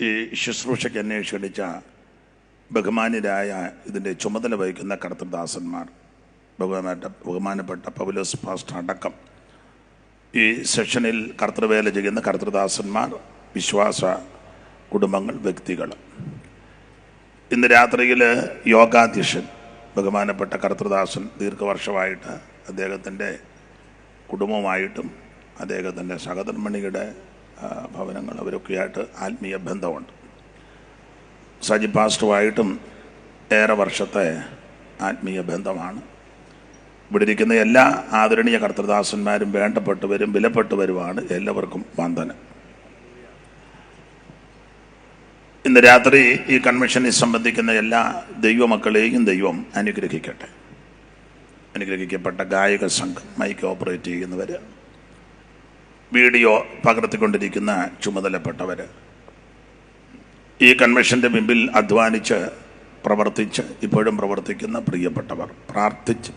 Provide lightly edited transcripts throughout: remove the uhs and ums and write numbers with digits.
ഈ ശുശ്രൂഷയ്ക്ക് എന്നെ ക്ഷണിച്ച ബഹുമാന്യരായ ഇതിൻ്റെ ചുമതല വഹിക്കുന്ന കർത്തൃദാസന്മാർ, ബഹുമാനപ്പെട്ട പൗലോസ് പാസ്റ്റർ അടക്കം ഈ സെഷനിൽ കർത്തൃവേല ചെയ്യുന്ന കർത്തൃദാസന്മാർ, വിശ്വാസ കുടുംബങ്ങൾ, വ്യക്തികൾ, ഇന്ന് രാത്രിയിൽ യോഗാധ്യക്ഷൻ ബഹുമാനപ്പെട്ട കർത്തൃദാസൻ ദീർഘവർഷമായിട്ട് അദ്ദേഹത്തിൻ്റെ കുടുംബവുമായിട്ടും അദ്ദേഹത്തിൻ്റെ സഹധർമ്മിണിയുടെ ഭവനങ്ങൾ അവരൊക്കെയായിട്ട് ആത്മീയ ബന്ധമുണ്ട്. സജി പാസ്റ്ററുമായിട്ടും ഏറെ വർഷത്തെ ആത്മീയ ബന്ധമാണ്. ഇവിടെ ഇരിക്കുന്ന എല്ലാ ആദരണീയ കർത്തൃദാസന്മാരും വേണ്ടപ്പെട്ടവരും വിലപ്പെട്ടവരുമാണ്. എല്ലാവർക്കും വന്ദനം. ഇന്ന് രാത്രി ഈ കൺവെൻഷനിൽ സംബന്ധിക്കുന്ന എല്ലാ ദൈവമക്കളെയും ദൈവം അനുഗ്രഹിക്കട്ടെ. അനുഗ്രഹിക്കപ്പെട്ട ഗായക സംഘം, മൈക്ക് ഓപ്പറേറ്റ് ചെയ്യുന്നവർ, വീഡിയോ പകർത്തിക്കൊണ്ടിരിക്കുന്ന ചുമതലപ്പെട്ടവർ, ഈ കൺവെൻഷൻ്റെ മുമ്പിൽ അധ്വാനിച്ച് പ്രവർത്തിച്ച് ഇപ്പോഴും പ്രവർത്തിക്കുന്ന പ്രിയപ്പെട്ടവർ,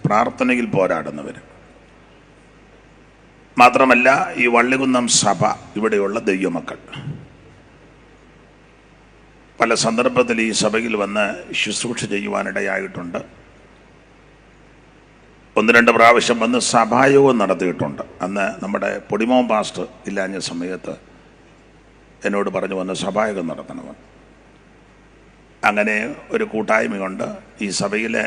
പ്രാർത്ഥനയിൽ പോരാടുന്നവർ, മാത്രമല്ല ഈ വള്ളികുന്നം സഭ, ഇവിടെയുള്ള ദൈവമക്കൾ, പല സന്ദർഭത്തിൽ ഈ സഭയിൽ വന്ന് ശുശ്രൂഷ ചെയ്യുവാനിടയായിട്ടുണ്ട്. 1-2 പ്രാവശ്യം വന്ന് സഭായോഗം നടത്തിയിട്ടുണ്ട്. അന്ന് നമ്മുടെ പൊടിമോൻ പാസ്റ്റർ ഇല്ലാഞ്ഞ സമയത്ത് എന്നോട് പറഞ്ഞു വന്ന് സഭായോഗം നടത്തണമെന്ന്. അങ്ങനെ ഒരു കൂട്ടായ്മയുണ്ട്. ഈ സഭയിലെ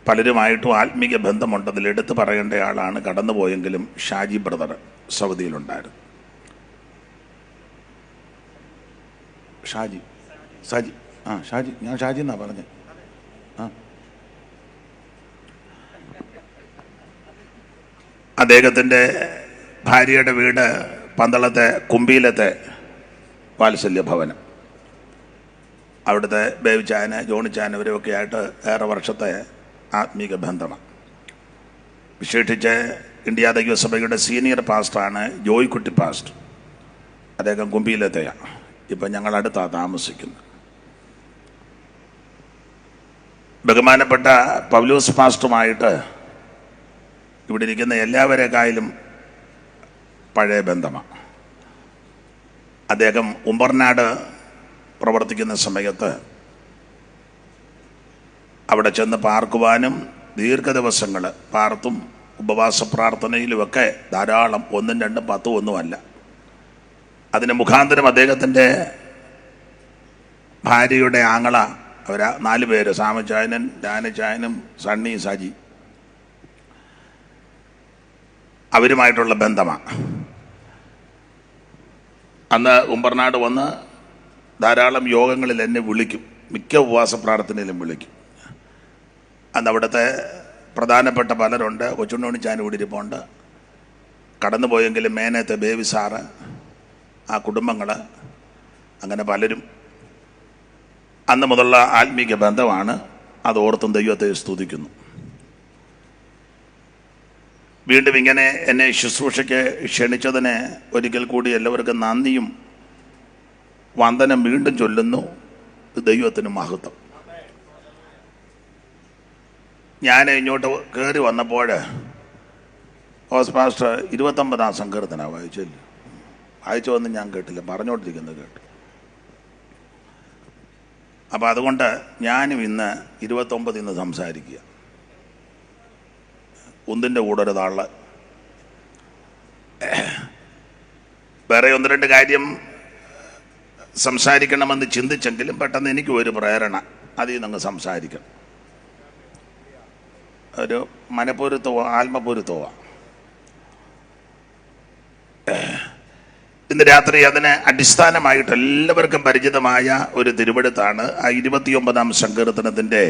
പലരുമായിട്ടും ആത്മീയ ബന്ധമുണ്ട്. അതിലെടുത്ത് പറയേണ്ട ആളാണ്, കടന്നുപോയെങ്കിലും ഷാജി ബ്രദർ സൗദിയിലുണ്ടായിരുന്നു. ഷാജി ഞാൻ ഷാജി എന്നാ പറഞ്ഞത്. അദ്ദേഹത്തിൻ്റെ ഭാര്യയുടെ വീട് പന്തളത്തെ കുമ്പിയിലത്തെ വാത്സല്യ ഭവനം. അവിടുത്തെ ബേബിച്ചായന്, ജോണിച്ചായൻ ഇവരൊക്കെ ആയിട്ട് ഏറെ വർഷത്തെ ആത്മീക ബന്ധമാണ്. വിശേഷിച്ച് ഇന്ത്യ ദൈവസഭയുടെ സീനിയർ പാസ്റ്ററാണ് ജോയ്ക്കുട്ടി പാസ്റ്റർ. അദ്ദേഹം കുമ്പിയിലത്തെയാണ്. ഇപ്പം ഞങ്ങളടുത്താണ് താമസിക്കുന്നത്. ബഹുമാനപ്പെട്ട പൗലോസ് പാസ്റ്ററുമായിട്ട് ഇവിടെ ഇരിക്കുന്ന എല്ലാവരെക്കായാലും പഴയ ബന്ധമാണ്. അദ്ദേഹം ഉമ്പർനാട് പ്രവർത്തിക്കുന്ന സമയത്ത് അവിടെ ചെന്ന് പാർക്കുവാനും ദീർഘദിവസങ്ങൾ പാർത്തും ഉപവാസ പ്രാർത്ഥനയിലുമൊക്കെ ധാരാളം, 1, 2, 10 ഒന്നുമല്ല. അതിന് മുഖാന്തരം അദ്ദേഹത്തിൻ്റെ ഭാര്യയുടെ ആങ്ങള, അവരാ 4 പേര്, സാമച്ചായനും ഡാനച്ചായനും സണ്ണി സജി, അവരുമായിട്ടുള്ള ബന്ധമാണ്. അന്ന് ഉമ്പർനാട് വന്ന് ധാരാളം യോഗങ്ങളിൽ എന്നെ വിളിക്കും, മിക്ക ഉപവാസ പ്രാർത്ഥനയിലും വിളിക്കും. അന്ന് അവിടുത്തെ പ്രധാനപ്പെട്ട പലരുണ്ട്. കൊച്ചുണ്ണോണിച്ചാൻ ഇവിടെ ഇരിപ്പുണ്ട്. കടന്നുപോയെങ്കിലും മേനത്തെ ബേബി സാറ്, ആ കുടുംബങ്ങൾ, അങ്ങനെ പലരും അന്ന് മുതലുള്ള ആത്മീക ബന്ധമാണ്. അത് ഓർത്തും ദൈവത്തെ സ്തുതിക്കുന്നു. വീണ്ടും ഇങ്ങനെ എന്നെ ശുശ്രൂഷയ്ക്ക് ക്ഷണിച്ചതിന് ഒരിക്കൽ കൂടി എല്ലാവർക്കും നന്ദിയും വന്ദനം വീണ്ടും ചൊല്ലുന്നു. ദൈവത്തിന് മഹത്വം. ഞാൻ ഇങ്ങോട്ട് കയറി വന്നപ്പോൾ ഹോസ് പാസ്റ്റർ 29-ാം സങ്കീർത്തനം വായിച്ചു വന്ന് ഞാൻ കേട്ടില്ല, പറഞ്ഞുകൊണ്ടിരിക്കുന്നത് കേട്ടു. അപ്പം അതുകൊണ്ട് ഞാനും ഇന്ന് 29 സംസാരിക്കുക. ഒന്നിൻ്റെ കൂടെ ഒരു താള്. വേറെ 1-2 കാര്യം സംസാരിക്കണമെന്ന് ചിന്തിച്ചെങ്കിലും പെട്ടെന്ന് എനിക്ക് ഒരു പ്രേരണ, അതിൽ നിന്ന് സംസാരിക്കണം. ഒരു മനപ്പൊരുത്തവോ ആത്മപൊരുത്തവോ. ഇന്ന് രാത്രി അതിന് അടിസ്ഥാനമായിട്ട് എല്ലാവർക്കും പരിചിതമായ ഒരു തിരുവെടുത്താണ്. ആ 29-ാം സങ്കീർത്തനത്തിൻ്റെ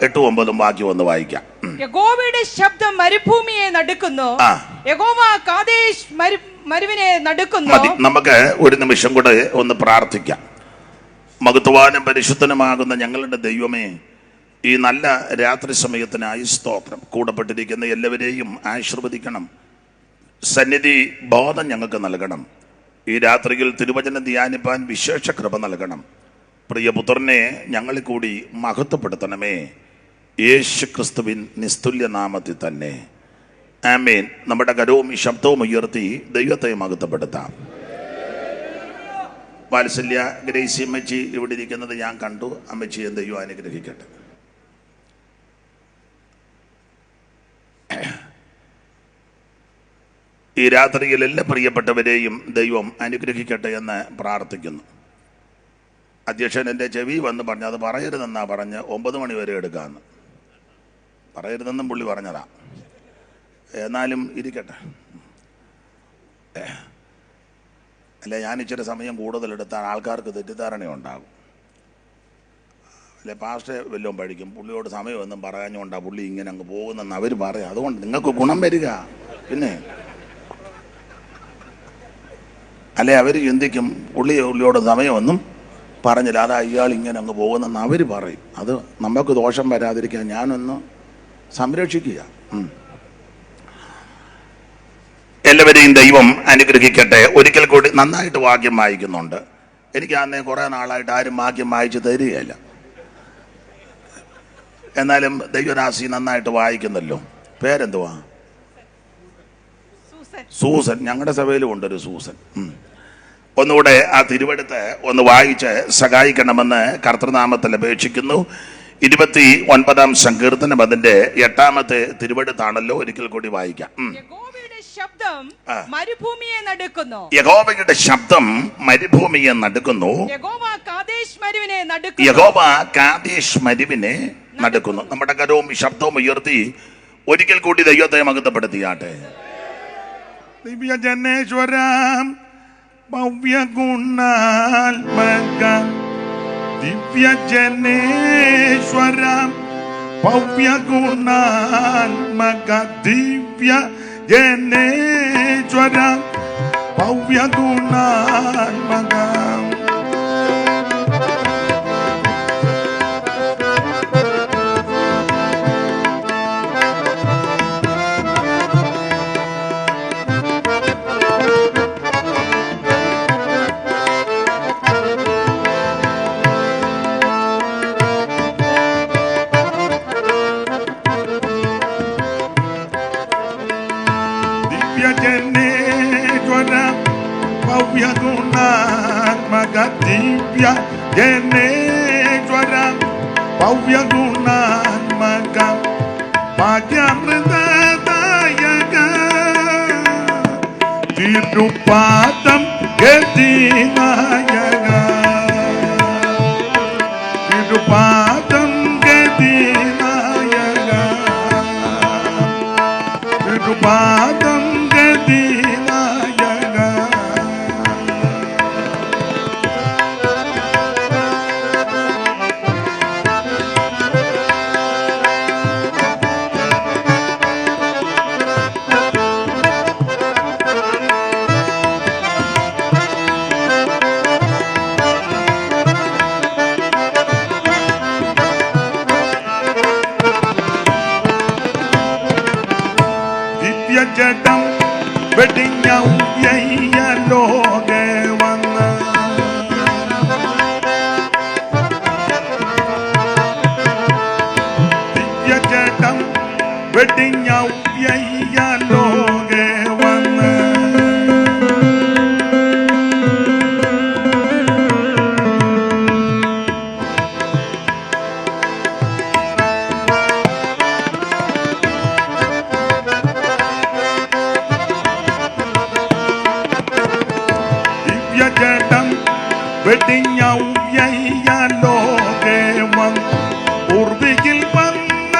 8-9 വാക്യം ഒന്ന് വായിക്കാം. യഹോവയുടെ ശബ്ദം മരുഭൂമിയെ നടുക്കുന്നു, യഹോവ കാദേശ് മരുവിനെ നടുക്കുന്നു. നമുക്ക് ഒരു നിമിഷം കൂടെ ഒന്ന് പ്രാർത്ഥിക്കാം. മഹത്വവാനും പരിശുദ്ധനുമാകുന്ന ഞങ്ങളുടെ ദൈവമേ, ഈ നല്ല രാത്രി സമയത്തിനായി സ്തോത്രം. കൂടപ്പെട്ടിരിക്കുന്ന എല്ലാവരെയും ആശീർവദിക്കണം. സന്നിധി ബോധം ഞങ്ങൾക്ക് നൽകണം. ഈ രാത്രിയിൽ തിരുവചനം ധ്യാനിപ്പാൻ വിശേഷ കൃപ നൽകണം. പ്രിയപുത്രനെ ഞങ്ങളെ കൂടി മഹത്വപ്പെടുത്തണമേ. യേശു ക്രിസ്തുവിൻ നിസ്തുല്യ നാമത്തിൽ തന്നെ, ആമേൻ. നമ്മുടെ കരവും ഈ ശബ്ദവും ഉയർത്തി ദൈവത്തെ മഹത്വപ്പെടുത്താം. വാത്സല്യ ഗ്രേസി അമ്മച്ചി ഇവിടെ ഇരിക്കുന്നത് ഞാൻ കണ്ടു. അമ്മച്ചിയെ ദൈവം അനുഗ്രഹിക്കട്ടെ. ഈ രാത്രിയിൽ എല്ലാ പ്രിയപ്പെട്ടവരെയും ദൈവം അനുഗ്രഹിക്കട്ടെ എന്ന് പ്രാർത്ഥിക്കുന്നു. അധ്യക്ഷൻ എൻ്റെ ചെവി വന്ന് പറഞ്ഞു, അത് പറയരുതെന്നാ പറഞ്ഞ് 9 മണി വരെ എടുക്കാമെന്ന്. പറയരുതെന്നും പുള്ളി പറഞ്ഞതാ. എന്നാലും ഇരിക്കട്ടെ. അല്ലെ, ഞാൻ ഇച്ചിരി സമയം കൂടുതലെടുത്താൽ ആൾക്കാർക്ക് തെറ്റിദ്ധാരണയുണ്ടാകും. അല്ലെ, പാസ്റ്റേ വല്ലതും പഠിക്കും, പുള്ളിയോട് സമയമൊന്നും പറയാഞ്ഞുകൊണ്ടാണ് പുള്ളി ഇങ്ങനെ അങ്ങ് പോകുന്നെന്ന് അവർ പറയാം. അതുകൊണ്ട് നിങ്ങൾക്ക് ഗുണം വരിക. പിന്നെ അല്ലെ, അവർ ചിന്തിക്കും പുള്ളിയോട് സമയമൊന്നും പറഞ്ഞില്ല, അതാ ഇയാൾ ഇങ്ങനെ അങ്ങ് പോകുന്നെന്ന് അവർ പറയും. അത് നമുക്ക് ദോഷം വരാതിരിക്കാൻ ഞാനൊന്ന് സംരക്ഷിക്കുക. എല്ലാവരെയും ദൈവം അനുഗ്രഹിക്കട്ടെ. ഒരിക്കൽ കൂടി നന്നായിട്ട് വാക്യം വായിക്കുന്നുണ്ട്. എനിക്ക് അന്നേ കുറേ നാളായിട്ട് ആരും വാക്യം വായിച്ച് തരികയില്ല. എന്നാലും ദൈവരാശി നന്നായിട്ട് വായിക്കുന്നല്ലോ. പേരെന്തുവാ? സൂസൻ. ഞങ്ങളുടെ സഭയിലും ഉണ്ടൊരു സൂസൻ. ഒന്നുകൂടെ ആ തിരുവെടുത്ത് ഒന്ന് വായിച്ച് സഹായിക്കണമെന്ന് കർത്തൃനാമത്തിൽ അപേക്ഷിക്കുന്നു. 29-ാം സങ്കീർത്തനം അതിന്റെ 8-ാമത്തെ തിരുവെടുത്താണല്ലോ. ഒരിക്കൽ കൂടി വായിക്കാം. യഹോവയുടെ ശബ്ദം മരുഭൂമിയെ നടുക്കുന്നു. യഹോവയുടെ ശബ്ദം മരുഭൂമിയെ നടുക്കുന്നു. യഹോവ കാദേശ് മരുവിനെ നടുക്കുന്നു. യഹോവ കാദേശ് മരുവിനെ നടുക്കുന്നു. നമ്മുടെ കരവും ശബ്ദവും ഉയർത്തി ഒരിക്കൽ കൂടി ദൈവത്തെ മഹത്വപ്പെടുത്തിയാട്ടെ. ദിവ്യജനേശ്വരം ഭവ്യഗുണാത്മക ദിവ്യജനേശ്വരം ഭവ്യഗുണാത്മക ദിവ്യജനേശ്വരം ഭവ്യഗുണാത്മക ഭവ്യഗുണാത്മക ദിവ്യജനേശ്വരം ഭവ്യഗുണാത്മക ഭാഗ്യമൃതദായക തിരുപാദം ഗതിനായക തിരുപാദം ഗതിനായക തിരുപാദം ഗതിനായക ജഡം വെടിഞ്ഞ ലോകെ വന്ന് ദിവ്യജഡം വെടിഞ്ഞ ലോകെ വന്ന് ജഡം വെടിഞ്ഞ ലോകെ വന്ന് ഉർവിയിൽ വന്ന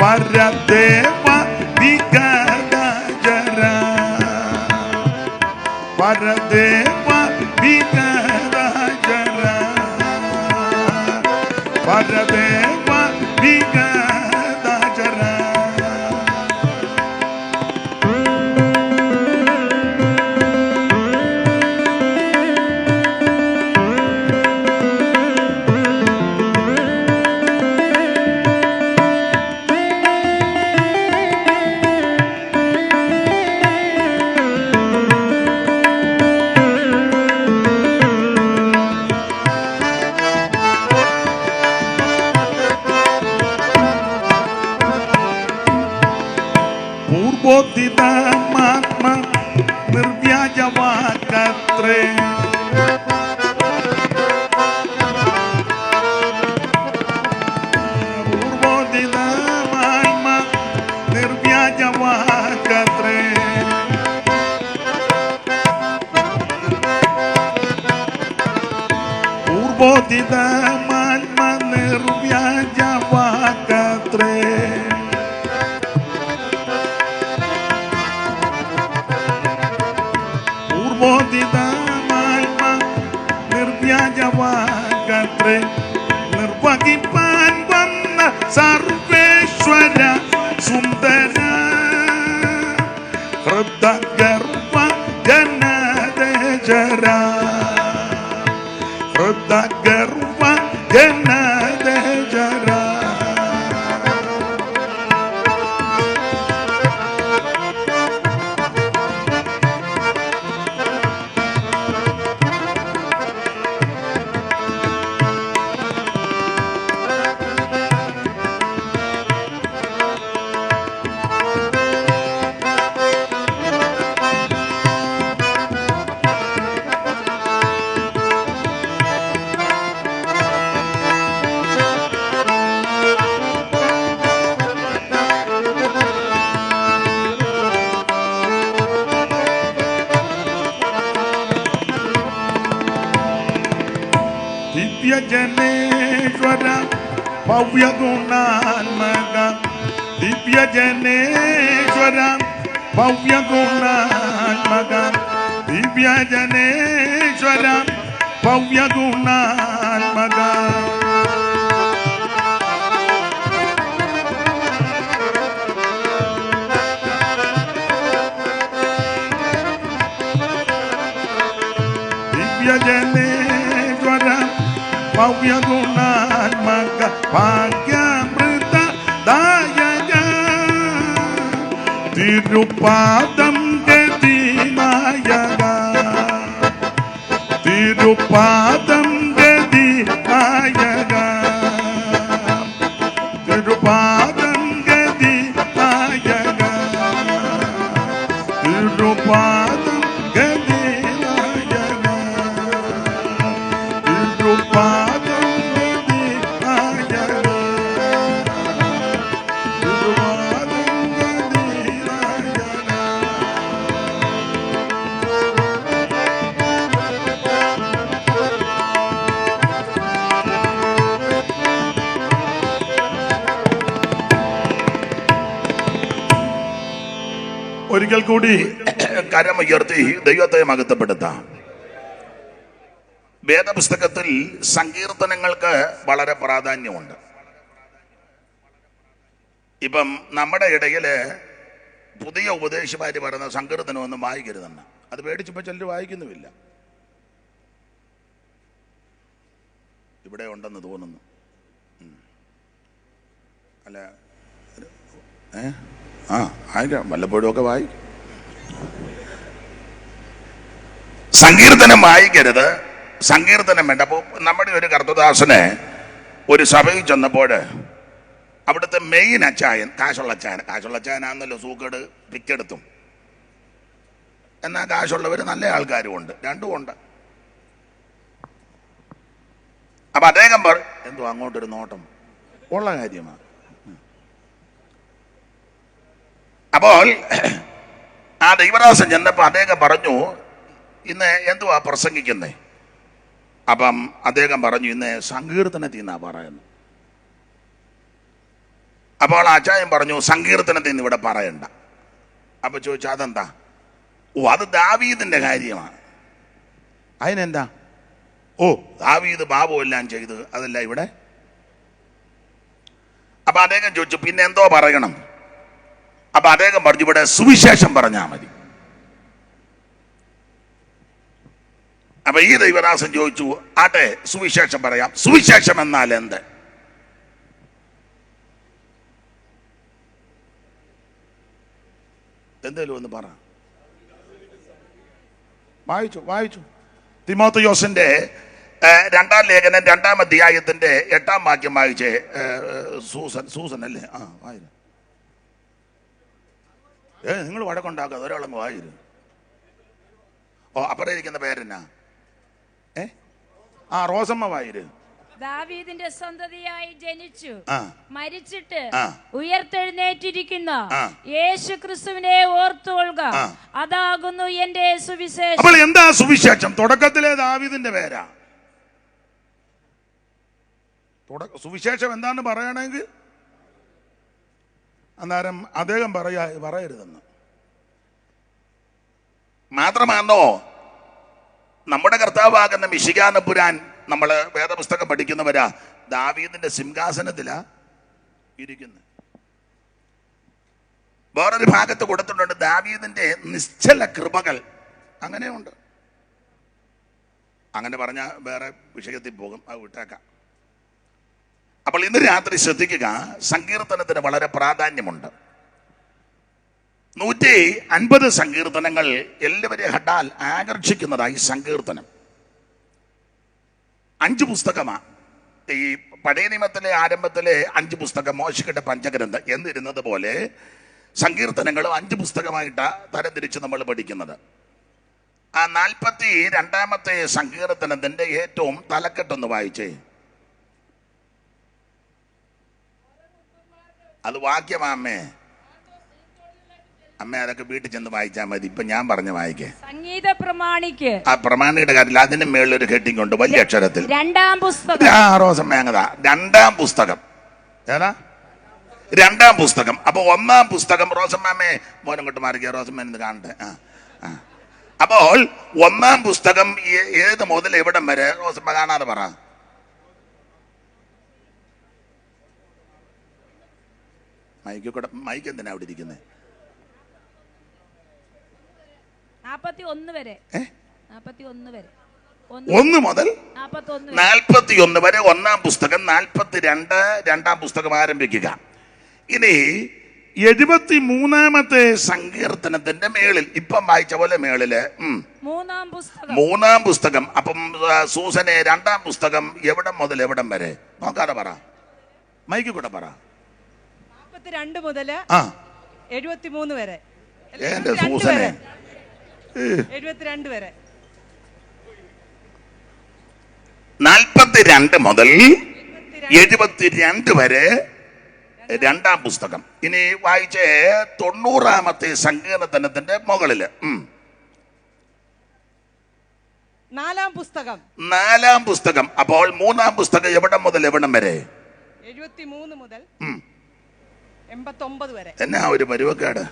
പരദേവ വിഗതജര പരദേവ വിഗതജര പരദേവ വിഗതജര കത്രേ പൂർവോദിതമാത്മ നിർവ്യാജവാക്കത്രേ പൂർവോദിതമാത്മ നിർവ്യാജവാക്കത്രേ പൂർവോദിതമാത്മ നിർവ്യാജവാക്കത്രേ നിർവഹിപ്പാൻ വന്ന സർവേശ്വര സുന്ദര ഹൃദഗർഭ ജനദേജര ഹൃദഗർഭ ജനദേജര ദിവ്യജനേശ്വര ഭവ്യഗുണാത്മക ദിവ്യജനേശ്വര ഭവ്യഗുണാത്മക ദിവ്യജനേശ്വര ഭവ്യഗുണാത്മക ദിവ്യജനേശ്വര ഭവ്യഗുണാത്മക ഭാഗ്യമൃത ദായക തിരുപാദം ഗതിനായക തിരുപാദം ഗതിനായക തിരുപാദം ഗതിനായക തിരുപാദം ഗതിനായക തിരുപാദം ഒരിക്കൽ കൂടി കരമുയർത്തി ദൈവത്തെ മഹത്വപ്പെടുത്താം. വേദപുസ്തകത്തിൽ സങ്കീർത്തനങ്ങൾക്ക് വളരെ പ്രാധാന്യമുണ്ട്. ഇപ്പം നമ്മുടെ ഇടയില് പുതിയ ഉപദേശിമാര് പറയുന്ന സങ്കീർത്തനമൊന്നും വായിക്കരുതെന്ന്. അത് പേടിച്ചപ്പോൾ ചിലർ വായിക്കുന്നുമില്ല. ഇവിടെ ഉണ്ടെന്ന് തോന്നുന്നു. അല്ല ആയിരിക്കാം, വല്ലപ്പോഴും ഒക്കെ വായിക്കും. സങ്കീർത്തനം വായിക്കരുത്, സങ്കീർത്തനം വേണ്ട. അപ്പോൾ നമ്മുടെ ഒരു കർത്തദാസന് ഒരു സഭയിൽ ചെന്നപ്പോൾ അവിടുത്തെ മെയിൻ അച്ചായൻ കാശുള്ള അച്ചായനാന്നല്ലോ സൂക്കേട് പിക്കെടുത്തും. എന്നാൽ കാശുള്ളവർ നല്ല ആൾക്കാരും ഉണ്ട്, രണ്ടും ഉണ്ട്. അപ്പൊ അദ്ദേഹം എന്തോ അങ്ങോട്ടൊരു നോട്ടം ഉള്ള കാര്യമാണ്. അപ്പോൾ ആ ദൈവദാസൻ ചെന്നപ്പോൾ അദ്ദേഹം പറഞ്ഞു, ഇന്ന് എന്തുവാ പ്രസംഗിക്കുന്നേ? അപ്പം അദ്ദേഹം പറഞ്ഞു, ഇന്ന് സങ്കീർത്തനത്തിൽ നിന്നാ പറയുന്നു. അപ്പോൾ അച്ചായൻ പറഞ്ഞു, സങ്കീർത്തനത്തിൽ നിന്ന് ഇവിടെ പറയണ്ട. അപ്പൊ ചോദിച്ചു, അതെന്താ? ഓ, അത് ദാവീദിന്റെ കാര്യമാണ്. അതിനെന്താ? ഓ, ദാവീദ് പാപം എല്ലാം ചെയ്ത് അതല്ല ഇവിടെ. അപ്പൊ അദ്ദേഹം ചോദിച്ചു, പിന്നെ എന്തോ പറയണം? അപ്പൊ അദ്ദേഹം പറഞ്ഞു, ഇവിടെ സുവിശേഷം പറഞ്ഞാൽ മതി. അപ്പൊ ഈ ദൈവദാസൻ ചോദിച്ചു, ആട്ടെ സുവിശേഷം പറയാം. സുവിശേഷം എന്നാൽ എന്ത്? എന്തേലും ഒന്ന് പറ. വായിച്ചു തിമോഥെയോസിന്റെ 2-ാം ലേഖനം 2-ാം അധ്യായത്തിന്റെ 8-ാം വാക്യം വായിച്ചേ. സൂസൻ അല്ലേ? വായിരു. നിങ്ങൾ വഴക്കുണ്ടാക്കാതെ ഒരാളങ്ങ് വായിരു. ഓ, അപ്പുറം ഇരിക്കുന്ന പേരെന്നാ? റോസമ്മ വായിര്. ദാവീദിന്റെ സന്തതിയായി ജനിച്ചു ആ, മരിച്ചിട്ട് ആ. ഉയർത്തെഴുന്നേറ്റിരിക്കുന്ന യേശു ക്രിസ്തുവിനെ ഓർത്തുകൊള്ളുക. അതാകുന്നു എന്റെ സുവിശേഷം. അപ്പോൾ എന്താ സുവിശേഷം? തുടക്കത്തിലെ ദാവീദിന്റെ പേരാ. സുവിശേഷം എന്താന്ന് പറയണമെങ്കിൽ അന്നേരം അദ്ദേഹം പറയരുതെന്ന് മാത്രമാണോ നമ്മുടെ കർത്താവാകുന്ന മിശിഹാ പുരാൻ നമ്മൾ വേദപുസ്തകം പഠിക്കുന്നവരാ ദാവീദിന്റെ സിംഹാസനത്തിലാ ഇരിക്കുന്നത്. വേറൊരു ഭാഗത്ത് കൊടുത്തിട്ടുണ്ട് ദാവീദിന്റെ നിശ്ചല കൃപകൾ. അങ്ങനെയുണ്ട്. അങ്ങനെ പറഞ്ഞ വേറെ വിഷയത്തിൽ പോകും, അത് വിട്ടേക്കാം. അപ്പോൾ ഇന്ന് രാത്രി ശ്രദ്ധിക്കുക, സങ്കീർത്തനത്തിന് വളരെ പ്രാധാന്യമുണ്ട്. 150 സങ്കീർത്തനങ്ങൾ എല്ലാവരെയും ഹഠാൽ ആകർഷിക്കുന്നതായി സങ്കീർത്തനം 5 പുസ്തകമാണ്. ഈ പഴയ നിയമത്തിലെ ആരംഭത്തിലെ 5 പുസ്തകം മോശയുടെ പഞ്ചഗ്രന്ഥം എന്നിരുന്നത് പോലെ സങ്കീർത്തനങ്ങളും 5 പുസ്തകമായിട്ടാണ് തരംതിരിച്ച് നമ്മൾ പഠിക്കുന്നത്. ആ 42ാമത്തെ സങ്കീർത്തനത്തിന്റെ ഏറ്റവും തലക്കെട്ടൊന്ന് വായിച്ചേ. അത് വാക്യമാമ്മേ. അമ്മ അതൊക്കെ വീട്ടിൽ ചെന്ന് വായിച്ചാൽ മതി. ഇപ്പൊ ഞാൻ പറഞ്ഞ വായിക്കേ. സംഗീത പ്രമാണിക്ക് ആ പ്രമാണിയുടെ കാര്യത്തിൽ അതിന്റെ മേളിൽ ഒരു ഹെഡിങ് ഉണ്ട് വലിയ അക്ഷരത്തിൽ. 2-ാം പുസ്തകം. റോസമ്മേങ്ങതാ 2-ാം പുസ്തകം. ഏതാ? 2-ാം പുസ്തകം. അപ്പൊ 1-ാം പുസ്തകം റോസമ്മേ മോനും കൊണ്ട് മാറിക്കുക. റോസമ്മ എന്ന് കാണട്ടെ. അപ്പോൾ 1-ാം പുസ്തകം ഏത് മുതൽ എവിടം വരെ? റോസമ്മ കാണാതെ പറ. മൈക്ക് എന്തിനാ അവിടെ ഇരിക്കുന്നത്? 41 വരെ. 41 വരെ. 1 മുതൽ 41 വരെ 1-ാം പുസ്തകം. 42 2-ാം പുസ്തകം ആരംഭിക്കുക. ഇനി 73ാമത്തെ സങ്കീർത്തനത്തിന്റെ മേളിൽ ഇപ്പം വായിച്ച പോലെ മേളില് 3-ാം പുസ്തകം. അപ്പം സൂസനെ 2-ാം പുസ്തകം എവിടം മുതൽ എവിടം വരെ? നോക്കാതെ പറ, മൈക്ക് കൂടെ പറ. 42 മുതൽ 73 വരെ. എന്റെ സൂസനെ 72 വരെ. 42 മുതൽ 72 വരെ 2-ാം പുസ്തകം. ഇനി വായിച്ച 90ാമത്തെ സങ്കീർത്തനത്തിന്റെ മുകളില് 4-ാം പുസ്തകം. 4-ാം പുസ്തകം. അപ്പോൾ 3-ാം പുസ്തകം എവിടം മുതൽ എവിടം വരെ? 73 മുതൽ 89 വരെ. എന്നാ ഒരു പരുവക്കേട്.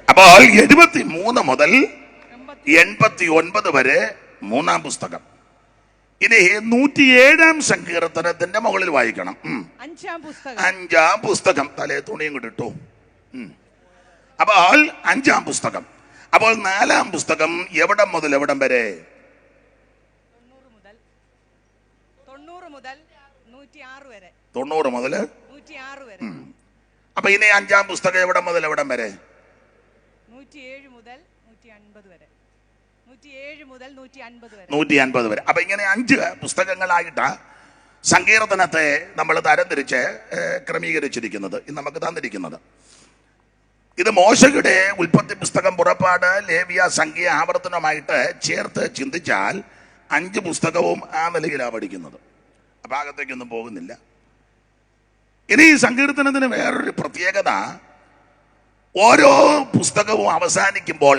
അപ്പോൾ 73 മുതൽ 89 വരെ 3-ാം പുസ്തകം. ഇനി 107ാം സങ്കീർത്തനത്തിന്റെ മുകളിൽ വായിക്കണം. 5-ാം പുസ്തകം. തലേ തുണിയും കൂടി ഇട്ടു. അപ്പോൾ 5-ാം പുസ്തകം. അപ്പോൾ 4-ാം പുസ്തകം എവിടം മുതൽ എവിടം വരെ? 90 മുതൽ 106 വരെ. 90 മുതൽ 106 വരെ. അപ്പൊ ഇനി 5-ാം പുസ്തകം എവിടം മുതൽ എവിടം വരെ? 107 മുതൽ 150 വരെ. 107 മുതൽ 150 വരെ. 150 വരെ. അപ്പൊ ഇങ്ങനെ 5 പുസ്തകങ്ങളായിട്ടാ സങ്കീർത്തനത്തെ നമ്മൾ തരംതിരിച്ച് ക്രമീകരിച്ചിരിക്കുന്നത്, നമുക്ക് തന്നിരിക്കുന്നത്. ഇത് മോശയുടെ ഉൽപ്പത്തി പുസ്തകം, പുറപ്പാട്, ലേവ്യ, സംഖ്യ, ആവർത്തനമായിട്ട് ചേർത്ത് ചിന്തിച്ചാൽ 5 പുസ്തകവും ആ നിലയിലാണ് പഠിക്കുന്നത്. അപ്പൊ അകത്തേക്കൊന്നും പോകുന്നില്ല. ഇനി ഈ സങ്കീർത്തനത്തിന് വേറൊരു പ്രത്യേകത, ഓരോ പുസ്തകവും അവസാനിക്കുമ്പോൾ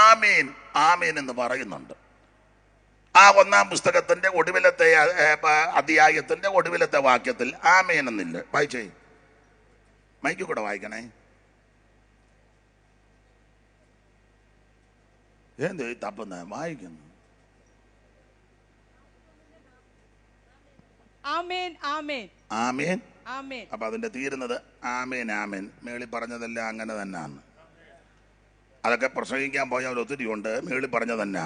ആമേൻ ആമേൻ എന്ന് പറയുന്നുണ്ട്. ആ 1-ാം പുസ്തകത്തിന്റെ ഒടുവിലത്തെ അധ്യായത്തിന്റെ ഒടുവിലത്തെ വാക്യത്തിൽ ആമേൻ എന്നില്ല. വായിച്ചേ, മൈക്ക് കൂടെ വായിക്കണേ. എന്ത് തപ്പുന്ന വായിക്കുന്നു? ആമേൻ ആമേൻ ആമേൻ ആമേൻ. അപ്പൊ അതിന്റെ തീരുന്നത് ആമേൻ ആമേൻ. മേളിൽ പറഞ്ഞതെല്ലാം അങ്ങനെ തന്നെയാണ്. അതൊക്കെ പ്രസംഗിക്കാൻ പോയാൽ ഒത്തിരി ഉണ്ട്. മേളിൽ പറഞ്ഞ തന്നെ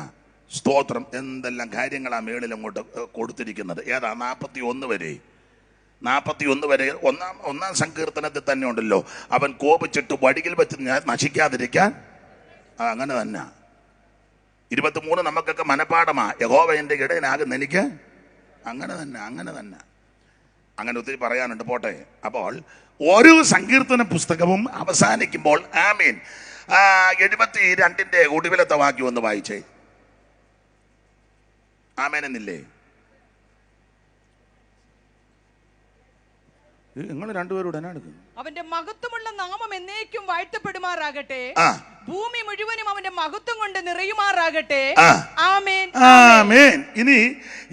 സ്തോത്രം എന്തെല്ലാം കാര്യങ്ങളാണ് മേളിൽ അങ്ങോട്ട് കൊടുത്തിരിക്കുന്നത്. ഏതാ? 41 വരെ. 41 വരെ 1-ാം സങ്കീർത്തനത്തിൽ തന്നെ ഉണ്ടല്ലോ, അവൻ കോപിച്ചിട്ട് വടിയിൽ വെച്ച് നശിക്കാതിരിക്കാൻ. അങ്ങനെ തന്നെ 23 നമുക്കൊക്കെ മനപ്പാടമാ. യഹോവ എൻ്റെ ഇടയനാകുന്ന എനിക്ക്. അങ്ങനെ തന്നെ അങ്ങനെ ഒത്തിരി പറയാനുണ്ട്, പോട്ടെ. അപ്പോൾ ഓരോ സങ്കീർത്തന പുസ്തകവും അവസാനിക്കുമ്പോൾ ആമീൻ. 72ന്റെ ഒടുവിലത്തെ വാക്യം ഒന്ന് വായിച്ചേ. ആമേനെന്നില്ലേ? നിങ്ങൾ രണ്ടുപേരോട് എന്നാ എടുക്കുന്നു? അവന്റെ മഹത്വമുള്ള നാമം എന്നേക്കും വാഴ്ത്തപ്പെടുമാറാകട്ടെ. ഭൂമി മുഴുവനും അവന്റെ മഹത്വം കൊണ്ട് നിറയുമാറാകട്ടെ. ആമേൻ, ആമേൻ. ഇനി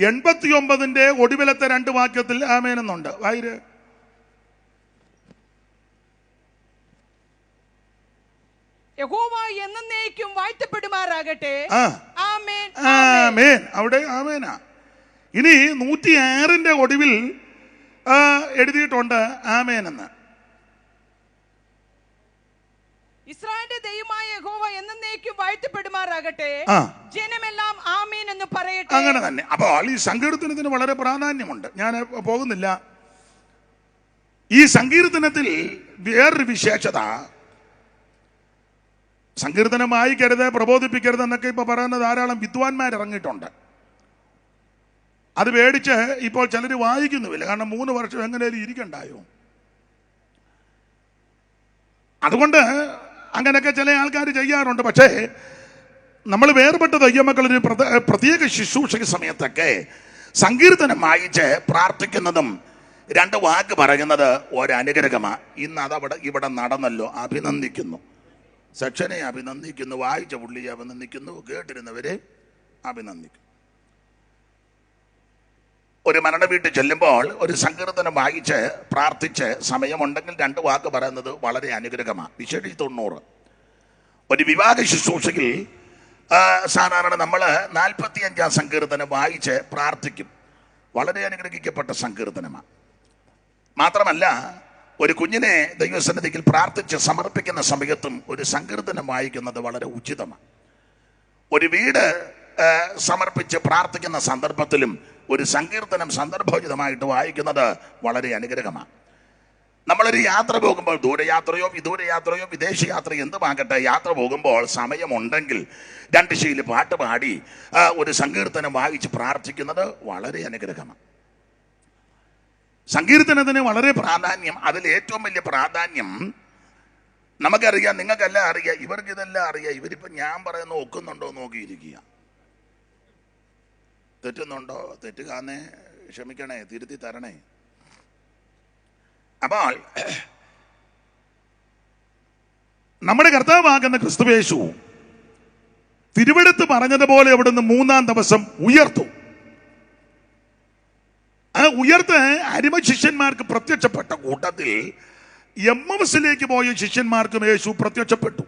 89 ഒടുവിലത്തെ 2 വാക്യത്തിൽ ആമേൻ എന്നുണ്ട്. വായിര്. യഹോവ എന്നേക്കും വാഴ്ത്തപ്പെടുമാറാകട്ടെ. ആമേൻ, ആമേൻ. അവിടെ ആമേനാ. ഇനി 106 ഒടുവിൽ എഴുതിയിട്ടുണ്ട് ആമേൻ എന്ന്. ഇസ്രായേലിന്റെ ദൈവമായ യഹോവ എന്നേക്കും വാഴ്ത്തപ്പെടുമാറാകട്ടെ. ജനമെല്ലാം ആമേൻ എന്ന് പറയട്ടെ. അങ്ങനെ തന്നെ. അപ്പോൾ ഈ സങ്കീർത്തനത്തിന് വളരെ പ്രാധാന്യമുണ്ട്. ഞാൻ പോകുന്നില്ല. ഈ സങ്കീർത്തനത്തിൽ വേറൊരു വിശേഷത, സങ്കീർത്തനം വായിക്കരുത്, പ്രബോധിപ്പിക്കരുത് എന്നൊക്കെ ഇപ്പൊ പറയുന്ന ധാരാളം വിദ്വാൻമാർ ഇറങ്ങിയിട്ടുണ്ട്. അത് പേടിച്ച് ഇപ്പോൾ ചിലർ വായിക്കുന്നുമില്ല. കാരണം 3 വർഷം എങ്ങനെയും ഇരിക്കണ്ടായോ. അതുകൊണ്ട് അങ്ങനെയൊക്കെ ചില ആൾക്കാർ ചെയ്യാറുണ്ട്. പക്ഷേ നമ്മൾ വേർപെട്ട ദൈവമക്കളൊരു പ്രത്യേക ശുശ്രൂഷക സമയത്തൊക്കെ സങ്കീർത്തനം വായിച്ച് പ്രാർത്ഥിക്കുന്നതും 2 വാക്ക് പറയുന്നത് ഒരനുഗ്രഹമാണ്. ഇന്ന് അതവിടെ ഇവിടെ നടന്നല്ലോ. അഭിനന്ദിക്കുന്നു. സെക്ഷനെ അഭിനന്ദിക്കുന്നു, വായിച്ച പുള്ളിയെ അഭിനന്ദിക്കുന്നു, കേട്ടിരുന്നവരെ അഭിനന്ദിക്കുന്നു. ഒരു മരണ വീട്ടിൽ ചെല്ലുമ്പോൾ ഒരു സങ്കീർത്തനം വായിച്ച് പ്രാർത്ഥിച്ച് സമയമുണ്ടെങ്കിൽ 2 വാക്ക് പറയുന്നത് വളരെ അനുഗ്രഹമാണ്. വിശേഷിച്ച് 90 ഒരു വിവാഹ ശുശ്രൂഷയിൽ സാധാരണ നമ്മൾ 45 സങ്കീർത്തനം വായിച്ച് പ്രാർത്ഥിക്കും. വളരെ അനുഗ്രഹിക്കപ്പെട്ട സങ്കീർത്തനമാണ്. മാത്രമല്ല ഒരു കുഞ്ഞിനെ ദൈവസന്നിധിയിൽ പ്രാർത്ഥിച്ച് സമർപ്പിക്കുന്ന സമയത്തും ഒരു സങ്കീർത്തനം വായിക്കുന്നത് വളരെ ഉചിതമാണ്. ഒരു വീട് സമർപ്പിച്ച് പ്രാർത്ഥിക്കുന്ന സന്ദർഭത്തിലും ഒരു സങ്കീർത്തനം സന്ദർഭോചിതമായിട്ട് വായിക്കുന്നത് വളരെ അനുഗ്രഹമാണ്. നമ്മളൊരു യാത്ര പോകുമ്പോൾ, ദൂരയാത്രയോ വിദൂരയാത്രയോ വിദേശയാത്രയോ എന്തുമാകട്ടെ, യാത്ര പോകുമ്പോൾ സമയമുണ്ടെങ്കിൽ 2 ശീല് പാട്ട് പാടി ഒരു സങ്കീർത്തനം വായിച്ച് പ്രാർത്ഥിക്കുന്നത് വളരെ അനുഗ്രഹമാണ്. സങ്കീർത്തനത്തിന് വളരെ പ്രാധാന്യം. അതിൽ ഏറ്റവും വലിയ പ്രാധാന്യം നമുക്കറിയാം, നിങ്ങൾക്കെല്ലാം അറിയാം, ഇവർക്ക് ഇതെല്ലാം അറിയാം. ഇവരിപ്പം ഞാൻ പറയുന്ന ഒക്കുന്നുണ്ടോ നോക്കിയിരിക്കുക. തെറ്റുന്നുണ്ടോ? തെറ്റുകാന്നേ ക്ഷമിക്കണേ, തിരുത്തി തരണേ. അപ്പോൾ നമ്മുടെ കർത്താവാകുന്ന ക്രിസ്തുയേശു തിരുവെടുത്ത് പറഞ്ഞതുപോലെ അവിടുന്ന് 3-ാം ദിവസം ഉയർത്തു. ആ ഉയർത്ത് അരിമ ശിഷ്യന്മാർക്ക് പ്രത്യക്ഷപ്പെട്ട കൂട്ടത്തിൽ എമ്മൗസിലേക്ക് പോയ ശിഷ്യന്മാർക്കും യേശു പ്രത്യക്ഷപ്പെട്ടു.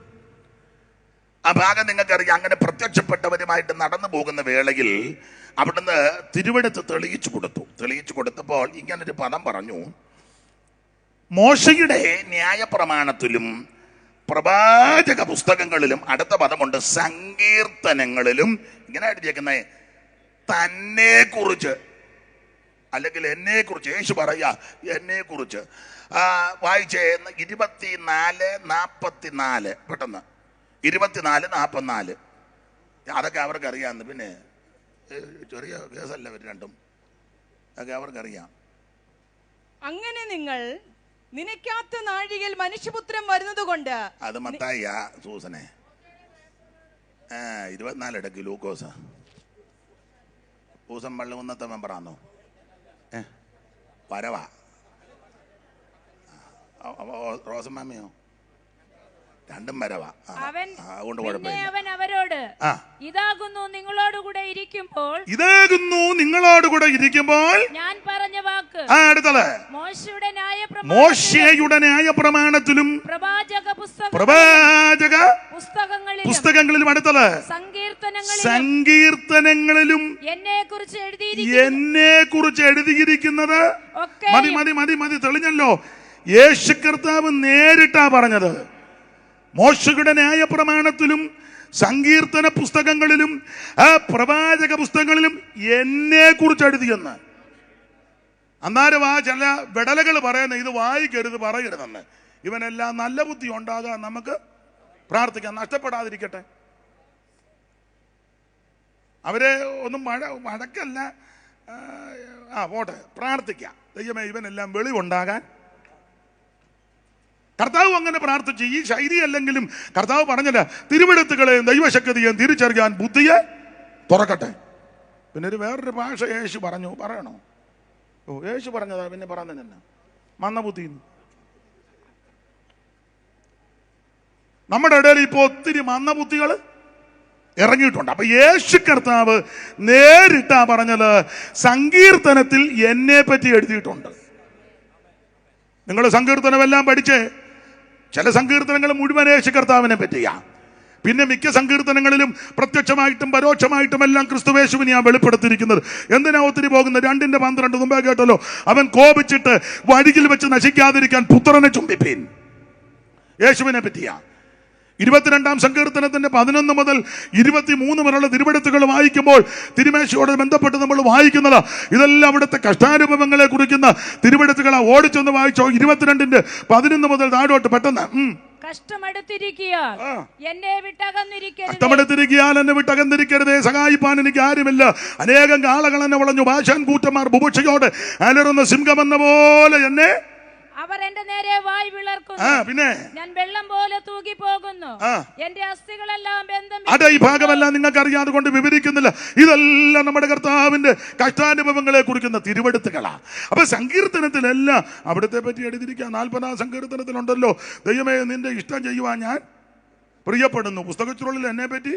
ആ ഭാഗം നിങ്ങൾക്കറിയാം. അങ്ങനെ പ്രത്യക്ഷപ്പെട്ടവരുമായിട്ട് നടന്നു പോകുന്ന വേളയിൽ അവിടുന്ന് തിരുവെടുത്ത് തെളിയിച്ചു കൊടുത്തപ്പോൾ ഇങ്ങനൊരു പദം പറഞ്ഞു: മോശയുടെ ന്യായപ്രമാണത്തിലും പ്രവാചക പുസ്തകങ്ങളിലും, അടുത്ത പദമുണ്ട് സങ്കീർത്തനങ്ങളിലും, ഇങ്ങനെ എഴുതിയേക്കുന്നത് തന്നെ കുറിച്ച്, അല്ലെങ്കിൽ എന്നെ കുറിച്ച്. യേശു പറയാ എന്നെ കുറിച്ച്. വായിച്ചേ 24:44 പെട്ടെന്ന്. 24:44 അതൊക്കെ അവർക്കറിയാമെന്ന്. പിന്നെ ചെറിയ കേസല്ല ഇവർ രണ്ടും, അതൊക്കെ അവർക്കറിയാം. അങ്ങനെ നിങ്ങൾ നിനക്കാത്ത നാഴികയിൽ മനുഷ്യപുത്രൻ വരുന്നത് കൊണ്ട്. അത് മത്തായി സൂസനെ 24 ഇടയ്ക്ക് ലൂക്കോസ് പൂസം പള്ളിമുന്നത്തെ മെമ്പറാന്നോ? വരവാ റോസമ്മാമിയോ? രണ്ടും വരവാ. അതുകൊണ്ട് കുഴപ്പമില്ല. അവൻ അവരോട് ഇതാകുന്നു നിങ്ങളോടുകൂടെ ഇരിക്കുമ്പോൾ ഞാൻ പറഞ്ഞ വാക്ക്. അടുത്തത് മോശയുടെ ന്യായപ്രമാണത്തിലും പ്രവാചക പുസ്തകങ്ങളിലും, അടുത്തത് സങ്കീർത്തനങ്ങളിലും എന്നെ കുറിച്ച് എഴുതിയിരിക്കുന്നത്. മതി തെളിഞ്ഞല്ലോ. യേശു കർത്താവ് നേരിട്ടാ പറഞ്ഞത്. മോശയുടെ ന്യായപ്രമാണത്തിലും സങ്കീർത്തന പുസ്തകങ്ങളിലും പ്രവാചക പുസ്തകങ്ങളിലും എന്നെ കുറിച്ച് എഴുതിയെന്ന്. അന്നേരം ചില വിടലകൾ പറയുന്ന ഇത് വായിക്കരുത് പറയരുതെന്ന്. ഇവനെല്ലാം നല്ല ബുദ്ധി ഉണ്ടാകാൻ നമുക്ക് പ്രാർത്ഥിക്കാം, നഷ്ടപ്പെടാതിരിക്കട്ടെ. അവരെ ഒന്നും മഴക്കല്ല, പോട്ടെ, പ്രാർത്ഥിക്കാം. ദൈവമേ ഇവനെല്ലാം വെളിവുണ്ടാകാൻ. കർത്താവ് അങ്ങനെ പ്രാർത്ഥിച്ചു. ഈ ശൈലി അല്ലെങ്കിലും കർത്താവ് പറഞ്ഞില്ല, തിരുവെഴുത്തുകളെയും ദൈവശക്തിയെയും തിരിച്ചറിയാൻ ബുദ്ധിയെ തുറക്കട്ടെ. പിന്നെ വേറൊരു ഭാഷ യേശു പറഞ്ഞു, പറയണോ? ഓ, യേശു പറഞ്ഞതാ, പിന്നെ പറഞ്ഞതന്നെ മന്ദബുദ്ധി. നമ്മുടെ ഇടയിൽ ഇപ്പോൾ ഒത്തിരി മന്ദബുദ്ധികൾ ഇറങ്ങിയിട്ടുണ്ട്. അപ്പൊ യേശു കർത്താവ് നേരിട്ടാ പറഞ്ഞത്, സങ്കീർത്തനത്തിൽ എന്നെ പറ്റി എഴുതിയിട്ടുണ്ട്. നിങ്ങൾ സങ്കീർത്തനമെല്ലാം പഠിച്ച് ചില സങ്കീർത്തനങ്ങൾ മുഴുവൻ യേശു കർത്താവിനെ പറ്റിയാ. പിന്നെ മിക്ക സങ്കീർത്തനങ്ങളിലും പ്രത്യക്ഷമായിട്ടും പരോക്ഷമായിട്ടും എല്ലാം ക്രിസ്തുവേശുവിനെയാണ് വെളിപ്പെടുത്തിയിരിക്കുന്നത്. എന്തിനാ ഒത്തിരി പോകുന്നത്? 2:12 മുമ്പേ കേട്ടല്ലോ, അവൻ കോപിച്ചിട്ട് വഴിയിൽ വെച്ച് നശിക്കാതിരിക്കാൻ പുത്രനെ ചുംബിപ്പീൻ. യേശുവിനെ പറ്റിയാ. 22-ാം സങ്കീർത്തനത്തിന്റെ 11 മുതൽ 23 വരെയുള്ള തിരുവെഴുത്തുകൾ വായിക്കുമ്പോൾ തിരുമേശയോട് ബന്ധപ്പെട്ട് നമ്മൾ വായിക്കുന്നത് ഇതെല്ലാം അവിടുത്തെ കഷ്ടാനുഭവങ്ങളെ കുറിക്കുന്ന തിരുവെഴുത്തുകളെ. ഓടിച്ചൊന്ന് വായിച്ചോ 22-ന്റെ 11 മുതൽ താഴോട്ട് പെട്ടെന്ന്. കഷ്ടമെടുത്തിരിക്കയാൽ എന്നെ വിട്ടകന്നിരിക്കരുതേ, സഹായിപ്പാൻ എനിക്ക് ആരുമില്ല. അനേകം കാളകൾ എന്നെ വളഞ്ഞു, ഭാഷാൻ കൂറ്റന്മാർ ബുഭുക്ഷയോട് അലറുന്ന സിംഹമെന്ന പോലെ എന്നെ അവർ എന്റെ നേരെ വായ് വിളർക്കുന്നു. പിന്നെ ഞാൻ വെള്ളം പോലെ തൂകി പോകുന്നു, എന്റെ അസ്ഥികളെല്ലാം ബന്ധം. ഈ ഭാഗമെല്ലാം നിങ്ങൾക്ക് അറിയാതെ കൊണ്ട് വിവരിക്കുന്നില്ല. ഇതെല്ലാം നമ്മുടെ കർത്താവിന്റെ കഷ്ടാനുഭവങ്ങളെ കുറിക്കുന്ന തിരുവെഴുത്തുകളാ. അപ്പൊ സങ്കീർത്തനത്തിലെല്ലാം അവിടുത്തെ പറ്റി എഴുതിയിരിക്കുക. 40-ാം സങ്കീർത്തനത്തിലുണ്ടല്ലോ, ദൈവമേ നിന്റെ ഇഷ്ടം ചെയ്യുവാൻ ഞാൻ പ്രിയപ്പെടുന്നു. പുസ്തകച്ചുരുളിൽ എന്നെ പറ്റി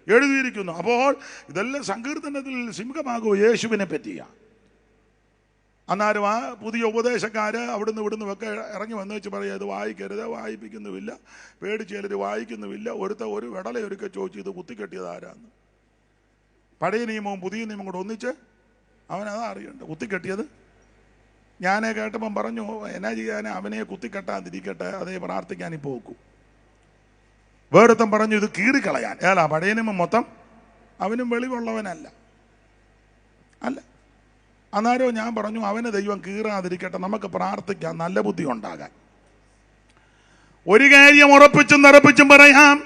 എഴുതിയിരിക്കുന്നു. അപ്പോൾ ഇതെല്ലാം സങ്കീർത്തനത്തിൽ സിംഹമാകുമോ യേശുവിനെ പറ്റിയാ. അന്നേരം ആ പുതിയ ഉപദേശക്കാര് അവിടുന്ന് ഇവിടുന്ന് ഒക്കെ ഇറങ്ങി വന്നു വെച്ച് പറയാം, ഇത് വായിക്കരുത്, വായിപ്പിക്കുന്നുമില്ല, പേടിച്ച് ചിലർ വായിക്കുന്നുമില്ല. ഒരു വിടലയൊരുക്കെ ചോദിച്ചു, ഇത് കുത്തിക്കെട്ടിയത് ആരാന്ന്. പഴയ നിയമവും പുതിയ നിയമവും കൂടെ ഒന്നിച്ച് അവനതാ അറിയണ്ട. കുത്തിക്കെട്ടിയത് ഞാനേ കേട്ടപ്പം പറഞ്ഞു, എന്നാ ചെയ്യാൻ, അവനെ കുത്തിക്കെട്ടാതിരിക്കട്ടെ, അതേ പ്രാർത്ഥിക്കാനിപ്പോൾ നോക്കൂ. വേറൊരുത്തം പറഞ്ഞു ഇത് കീറിക്കളയാൻ. ഏലാ പഴയ നിയമം മൊത്തം അവനും വെളിവുള്ളവനല്ല അല്ല. അന്നേരം ഞാൻ പറഞ്ഞു, അവന് ദൈവം കീറാതിരിക്കട്ടെ, നമുക്ക് പ്രാർത്ഥിക്കാം നല്ല ബുദ്ധി ഉണ്ടാകാൻ. ഒരു കാര്യം ഉറപ്പിച്ചും നിറപ്പിച്ചും പറയാം.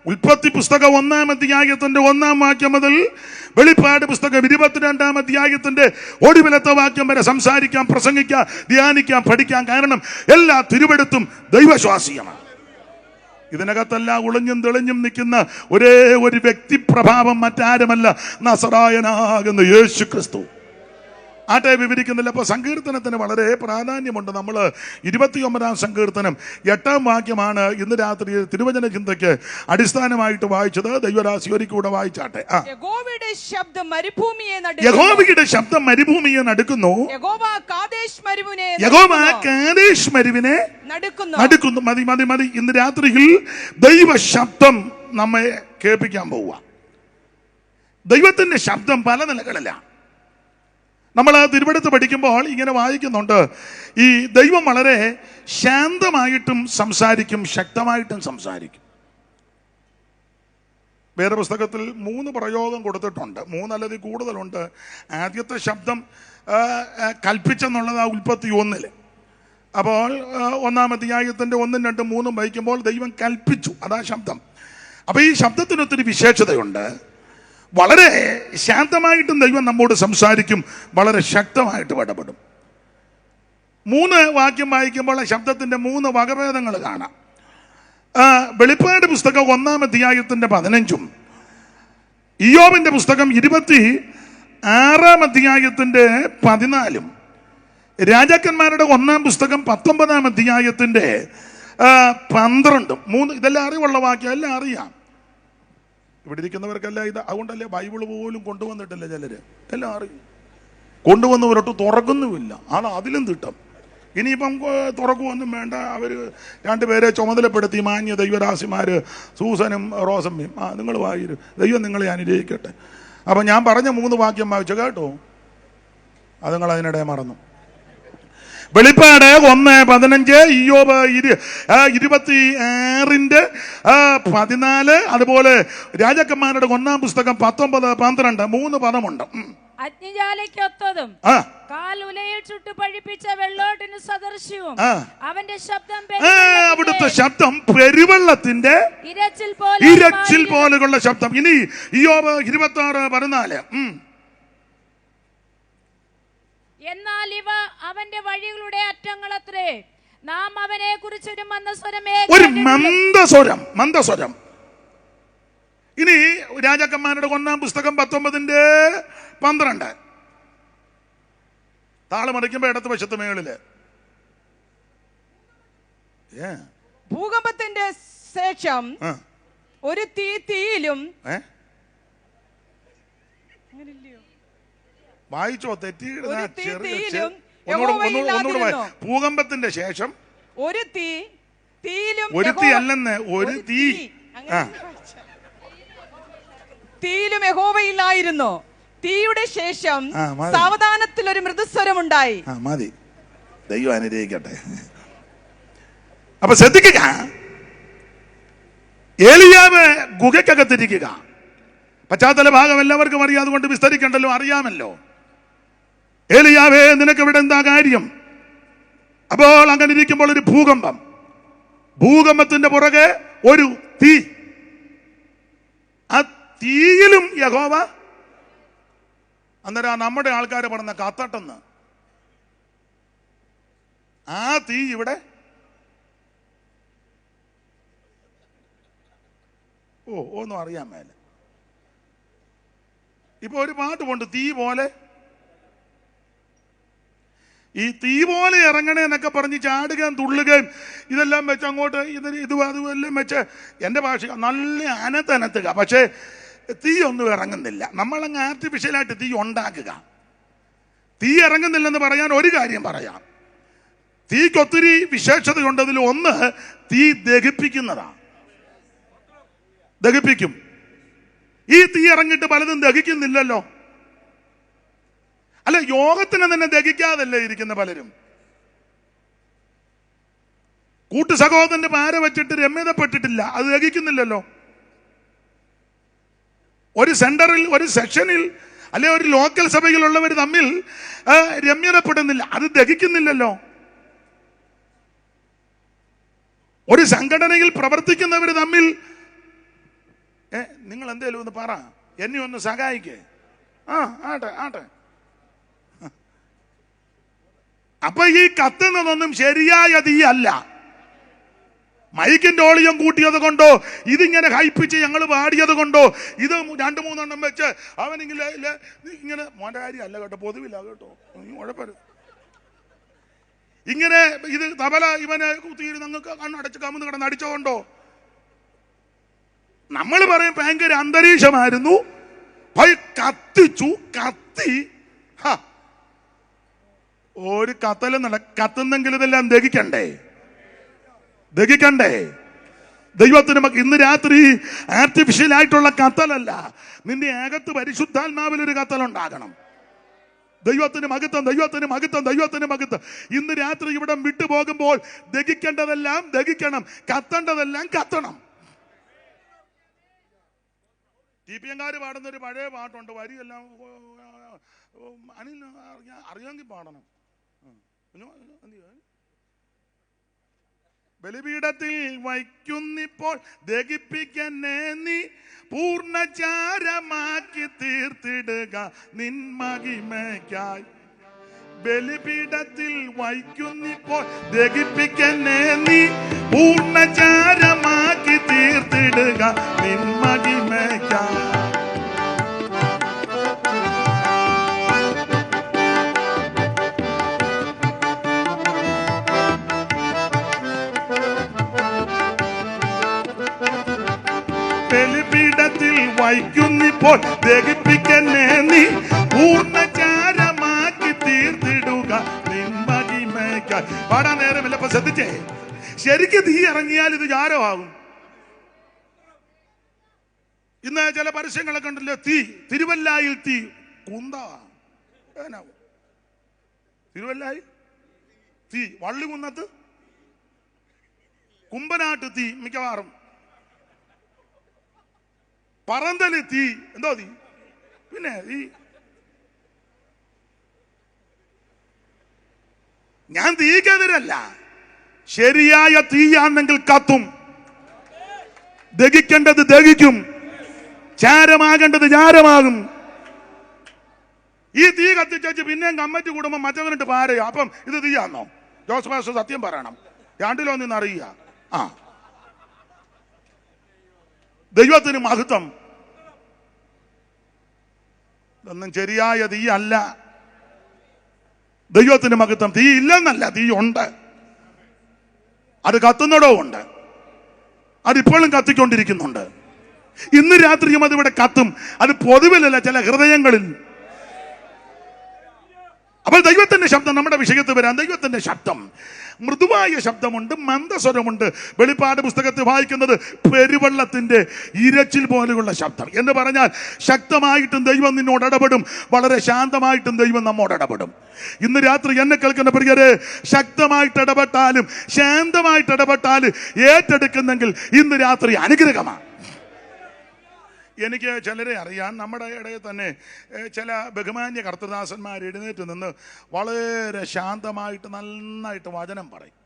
ഉൽപ്പത്തി പുസ്തകം 1-ാം അധ്യായത്തിന്റെ 1-ാം വാക്യം മുതൽ വെളിപ്പാട് പുസ്തകം 22-ാം അധ്യായത്തിന്റെ ഒടുവിലത്തെ വാക്യം വരെ സംസാരിക്കാം, പ്രസംഗിക്കാം, ധ്യാനിക്കാം, പഠിക്കാം. കാരണം എല്ലാ തിരുവെഴുത്തും ദൈവശ്വാസീയമാണ്. ഇതിനകത്തെല്ലാം ഒളിഞ്ഞും തെളിഞ്ഞും നിൽക്കുന്ന ഒരേ ഒരു വ്യക്തിപ്രഭാവം മറ്റാരുമല്ല, നസറായനാകുന്ന യേശു ക്രിസ്തു. ആട്ടെ വിവരിക്കുന്നില്ല. അപ്പോൾ സങ്കീർത്തനത്തിന് വളരെ പ്രാധാന്യമുണ്ട്. നമ്മൾ 29-ാം സങ്കീർത്തനം 8-ാം വാക്യമാണ് ഇന്ന് രാത്രി തിരുവചന ചിന്തയ്ക്ക് അടിസ്ഥാനമായിട്ട് വായിച്ചത്. ദൈവരാശി ഒരിക്കൂടെ വായിച്ചാട്ടെ. യഹോവയുടെ ശബ്ദം മരുഭൂമിയെ നടുക്കുന്നു, യഹോവ കാദേശ് മരുവിനെ നടുക്കുന്നു. മതി മതി മതി. ഇന്ന് രാത്രിയിൽ ദൈവ ശബ്ദം നമ്മെ കേൾപ്പിക്കാൻ പോവുക. ദൈവത്തിന്റെ ശബ്ദം പല നിലകളിലാണ്. നമ്മൾ തിരുവെഴുത്ത് പഠിക്കുമ്പോൾ ഇങ്ങനെ വായിക്കുന്നുണ്ട്, ഈ ദൈവം വളരെ ശാന്തമായിട്ടും സംസാരിക്കും, ശക്തമായിട്ടും സംസാരിക്കും. വേദപുസ്തകത്തിൽ 3 പ്രയോഗം കൊടുത്തിട്ടുണ്ട്, 3 അല്ലെങ്കിൽ കൂടുതലുണ്ട്. ആദ്യത്തെ ശബ്ദം കൽപ്പിച്ചെന്നുള്ളത് ഉൽപ്പത്തി 1-ൽ. അപ്പോൾ 1-ാം അധ്യായത്തിന്റെ 1, 2, 3 വായിക്കുമ്പോൾ ദൈവം കൽപ്പിച്ചു, അതാ ശബ്ദം. അപ്പൊ ഈ ശബ്ദത്തിനൊത്തിരി വിശേഷതയുണ്ട്. വളരെ ശാന്തമായിട്ടും ദൈവം നമ്മോട് സംസാരിക്കും, വളരെ ശക്തമായിട്ട് ഇടപെടും. 3 വാക്യം വായിക്കുമ്പോൾ ശബ്ദത്തിന്റെ 3 വകഭേദങ്ങൾ കാണാം. വെളിപ്പാട് പുസ്തകം 1-ാം അധ്യായത്തിന്റെ 15-ഉം ഇയ്യോബിന്റെ പുസ്തകം 26-ാം അധ്യായത്തിന്റെ 14-ഉം രാജാക്കന്മാരുടെ 1-ാം പുസ്തകം 19-ാം അധ്യായത്തിന്റെ 12-ഉം 3 ഇതെല്ലാം അറിവുള്ള വാക്യം, എല്ലാം അറിയാം. ഇവിടെ ഇരിക്കുന്നവർക്കല്ല ഇത്. അതുകൊണ്ടല്ലേ ബൈബിള് പോലും കൊണ്ടുവന്നിട്ടില്ല ചിലര്. എല്ലാം അറിയും, കൊണ്ടുവന്നവരൊട്ട് തുറക്കുന്നുമില്ല. ആണ് അതിലും തിട്ടം. ഇനിയിപ്പം തുറക്കുമൊന്നും വേണ്ട. അവർ 2 പേരെ ചുമതലപ്പെടുത്തി, മാന്യ ദൈവരാശിമാര് സൂസനും റോസമ്മയും. നിങ്ങൾ വായിരു, ദൈവം നിങ്ങളെ അനുഗ്രഹിക്കട്ടെ. അപ്പം ഞാൻ പറഞ്ഞ 3 വാക്യം വായിച്ചു കേട്ടോ, അത് നിങ്ങൾ അതിനിടെ മറന്നു. വെളിപ്പാട് 1:15, ഇയ്യോബ് 26-ന്റെ 14, അതുപോലെ രാജാക്കന്മാരുടെ 1-ാം പുസ്തകം 19, 12, 3 പദമുണ്ട്. അഗ്നിജ്വാലയ്ക്കൊത്തതും കാലുലയിൽ ചുട്ടു പഴിപ്പിച്ച വെള്ളോട്ടിന് സദൃശ്യവും അവന്റെ ശബ്ദം അവിടുത്തെ ശബ്ദം പെരുവെള്ളത്തിന്റെ ഇരച്ചിൽ പോലെയുള്ള ശബ്ദം. ഇനി ഇയ്യോബ് 26:14, എന്നാൽ ഇവ അവന്റെ വഴികളുടെ അറ്റങ്ങളത്രേ, നാം അവനെ കുറിച്ച് ഒരു മന്ദസ്വരം. ഇനി രാജാക്കന്മാരുടെ 1-ാം പുസ്തകം 19:12 താളമറിക്കുമ്പോ ഇടത്ത് വശത്ത് മേളില് ഭൂകമ്പത്തിന്റെ ശേഷം ഒരു തീയിലും വായിച്ചോ തെറ്റിയിടുന്ന ഭൂകമ്പത്തിന്റെ ശേഷം ഒരു തീയിലും ഒരു തീ അല്ലെന്ന് ഒരു തീയിലും യഹോവയില്ലായിരുന്നു. തീയുടെ ശേഷം സാവധാനത്തിൽ ഒരു മൃദുസ്വരമുണ്ടായി. മതി, ദൈവം അനുഗ്രഹിക്കട്ടെ. അപ്പൊ ശ്രദ്ധിക്കുക, ഏലിയാവ് ഗുഹയ്ക്കകത്തിരിക്കുക. പശ്ചാത്തല ഭാഗം എല്ലാവർക്കും അറിയാം, അതുകൊണ്ട് വിസ്തരിക്കണ്ടല്ലോ, അറിയാമല്ലോ. ഏലിയാവേ, നിനക്ക് ഇവിടെ എന്താ കാര്യം? അപ്പോൾ അങ്ങനെ ഇരിക്കുമ്പോൾ ഒരു ഭൂകമ്പത്തിന്റെ പുറകെ ഒരു തീ. ആ തീയിലും യഹോവ. അന്നേരം നമ്മുടെ ആൾക്കാർ പറഞ്ഞ കത്തട്ടെന്ന്. ആ തീ ഇവിടെ ഒന്നും അറിയാൻ മേല. ഇപ്പൊ ഒരു പാട്ട് കൊണ്ട് തീ പോലെ, ഈ തീ പോലെ ഇറങ്ങണേ എന്നൊക്കെ പറഞ്ഞ് ചാടുകയും തുള്ളുകയും ഇതെല്ലാം വെച്ച് അങ്ങോട്ട് അതുമെല്ലാം വെച്ച് എൻ്റെ ഭാഷ നല്ല അനത്തുക. പക്ഷേ തീ ഒന്നും ഇറങ്ങുന്നില്ല. നമ്മളങ്ങ് ആർട്ടിഫിഷ്യലായിട്ട് തീ ഉണ്ടാക്കുക. തീ ഇറങ്ങുന്നില്ലെന്ന് പറയാൻ ഒരു കാര്യം പറയാം. തീക്ക് ഒത്തിരി വിശേഷതയുണ്ടതിൽ ഒന്ന്, തീ ദഹിപ്പിക്കുന്നതാണ്. ദഹിപ്പിക്കും. ഈ തീ ഇറങ്ങിയിട്ട് പലതും ദഹിക്കുന്നില്ലല്ലോ. അല്ല, യോഗത്തിന് തന്നെ ദഹിക്കാതല്ലേ ഇരിക്കുന്ന പലരും. കൂട്ടു സഹോദരന്റെ പാര വെച്ചിട്ട് രമ്യതപ്പെട്ടിട്ടില്ല, അത് ദഹിക്കുന്നില്ലല്ലോ. ഒരു സെന്ററിൽ, ഒരു സെക്ഷനിൽ, അല്ലെ ഒരു ലോക്കൽ സഭയിലുള്ളവർ തമ്മിൽ രമ്യതപ്പെടുന്നില്ല, അത് ദഹിക്കുന്നില്ലല്ലോ. ഒരു സംഘടനയിൽ പ്രവർത്തിക്കുന്നവർ തമ്മിൽ നിങ്ങൾ എന്തേലും ഒന്ന് പറ, എന്നെ ഒന്ന് സഹായിക്കേ. ആട്ടെ. അപ്പൊ ഈ കത്തുന്നതൊന്നും ശരിയായ തീ അല്ല. മൈക്കിന്റെ ഓളിയം കൂട്ടിയത് കൊണ്ടോ, ഇതിങ്ങനെ ഹൈപ്പിച്ച് ഞങ്ങൾ പാടിയത് കൊണ്ടോ, ഇത് 2-3 വെച്ച് അവനിങ്ങനെ ഇങ്ങനെ മോന്റെ കാര്യം അല്ല കേട്ടോ, പൊതുവില്ല കേട്ടോ, ഉഴപ്പരുത്. ഇങ്ങനെ ഇത് തബല ഇവനെ കുത്തിയിട്ട് നിങ്ങൾക്ക് കണ്ണടച്ച് കമന്ന് കിടന്ന് അടിച്ചോണ്ടോ. നമ്മൾ പറയും ഭയങ്കര അന്തരീക്ഷമായിരുന്നു, കത്തിച്ചു. ഒരു കത്തലെന്നല്ല, കത്തുന്നെങ്കിൽ ഇതെല്ലാം ദഹിക്കണ്ടേ. ദൈവത്തിന് ഇന്ന് രാത്രി ആർട്ടിഫിഷ്യൽ ആയിട്ടുള്ള കത്തലല്ല, നിന്റെ അകത്ത് പരിശുദ്ധാത്മാവിലൊരു കത്തലുണ്ടാകണം. ദൈവത്തിന് മഹത്വം. ഇന്ന് രാത്രി ഇവിടെ വിട്ടുപോകുമ്പോൾ ദഹിക്കേണ്ടതെല്ലാം ദഹിക്കണം, കത്തേണ്ടതെല്ലാം കത്തണം. ടിപിഎംകാര് പാടുന്നൊരു പഴയ പാട്ടുണ്ട്, വരിയെല്ലാം അനിൽ അറിയാമെങ്കിൽ പാടണം. ബലിപീഠത്തിൽ വയ്ക്കുന്നിപ്പോൾ ദഹിപ്പിക്കന്നെ നീ, പൂർണ്ണചാരമാക്കി തീർത്തിടുക നിൻ മഹിമയ്ക്കായി. ബലിപീഠത്തിൽ വയ്ക്കുന്നിപ്പോൾ ദഹിപ്പിക്കന്നെ നീ, പൂർണ്ണചാരമാക്കി തീർത്തിടുക നിൻ മഹിമയ്ക്കായി. ബലിപീഠത്തിൽ വയ്ക്കുന്നിപ്പോൾ ദഹിപ്പിക്കന്നെ നീ, പൂർണ്ണചാരമാക്കി തീർത്തിടുക നിൻ മഹിമയ്ക്കായി. പാടാൻ നേരമില്ല. അപ്പൊ ശ്രദ്ധിച്ചേ, ശരിക്ക് തീ ഇറങ്ങിയാൽ ഇത് ചാരമാകും. ഇന്ന് ചില പരസ്യങ്ങളൊക്കെ ഉണ്ടല്ലോ, തിരുവല്ലായിൽ തീ തിരുവല്ലായിൽ തീ, വള്ളികുന്നത്ത് കുമ്പനാട്ട് തീ, മിക്കവാറും പറന്തല് തീ, എന്തോ തീ, പിന്നെ ഞാൻ തീക്കെതിരല്ല, ശരിയായ തീയാണെങ്കിൽ കത്തും. ദഹിക്കേണ്ടത് ദഹിക്കും, ചാരമാകേണ്ടത് ചാരമാകും. ഈ തീ കത്തിച്ചു പിന്നെയും കമ്മറ്റി കൂടുമ്പോൾ മറ്റവനിട്ട് പാരയോ. അപ്പം ഇത് തീയാന്നോ? ജോസ് മാസ്റ്റർ സത്യം പറയണം, രണ്ടിലോ നിന്ന് അറിയുക. ദൈവത്തിന് മഹത്വം. ഒന്നും ശരിയായ തീ അല്ല. ദൈവത്തിന് മഹത്വം. തീ ഇല്ലെന്നല്ല, തീ ഉണ്ട്. അത് കത്തുന്നടോ ഉണ്ട്. അതിപ്പോഴും കത്തിക്കൊണ്ടിരിക്കുന്നുണ്ട്. ഇന്ന് രാത്രിയും അതിവിടെ കത്തും. അത് പൊതുവിലല്ല, ചില ഹൃദയങ്ങളിൽ. അപ്പോൾ ദൈവത്തിന്റെ ശബ്ദം, നമ്മുടെ വിഷയത്തിൽ വരാൻ, ദൈവത്തിന്റെ ശബ്ദം മൃദുവായ ശബ്ദമുണ്ട്, മന്ദസ്വരമുണ്ട്. വെളിപ്പാട് പുസ്തകത്തിൽ വായിക്കുന്നത് പെരുവെള്ളത്തിന്റെ ഇരച്ചിൽ പോലെയുള്ള ശബ്ദം എന്ന് പറഞ്ഞാൽ ശക്തമായിട്ടും ദൈവം നിന്നോട് ഇടപെടും, വളരെ ശാന്തമായിട്ടും ദൈവം നമ്മോട് ഇടപെടും. ഇന്ന് രാത്രി എന്നെ കേൾക്കുന്ന പ്രിയരെ, ശക്തമായിട്ട് ഇടപെട്ടാലും ശാന്തമായിട്ട് ഇടപെട്ടാലും ഏറ്റെടുക്കുന്നെങ്കിൽ ഇന്ന് രാത്രി അനുഗ്രഹമാണ്. എനിക്ക് ചിലരെ അറിയാം. നമ്മുടെ ഇടയിൽ തന്നെ ചില ബഹുമാന്യ കർത്തൃദാസന്മാർ എഴുന്നേറ്റ് നിന്ന് വളരെ ശാന്തമായിട്ട് നന്നായിട്ട് വചനം പറയും.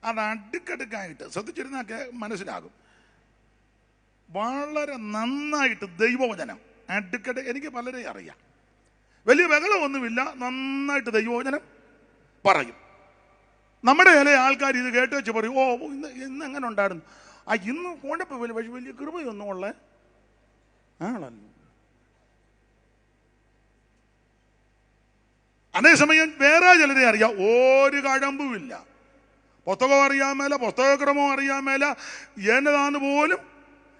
അത് അടുക്കടുക്കായിട്ട് ശ്രദ്ധിച്ചിരുന്നൊക്കെ മനസ്സിലാകും. വളരെ നന്നായിട്ട് ദൈവവചനം എനിക്ക് പലരെ അറിയാം. വലിയ ബഹളമൊന്നുമില്ല, നന്നായിട്ട് ദൈവവചനം പറയും. നമ്മുടെ ചില ആൾക്കാർ ഇത് കേട്ട് വെച്ച് പറയും, ഓ ഇന്ന് എങ്ങനെ ഉണ്ടായിരുന്നു, ഇന്ന് കൊണ്ടപ്പോൾ വലിയ കൃപയൊന്നും ഉള്ള ആളല്ല. അതേസമയം വേറെ ചിലരെ അറിയാം, ഒരു കഴമ്പുമില്ല. പുസ്തകം അറിയാൻ മേല, പുസ്തകക്രമം അറിയാൻ മേല, എന്നതാന്ന് പോലും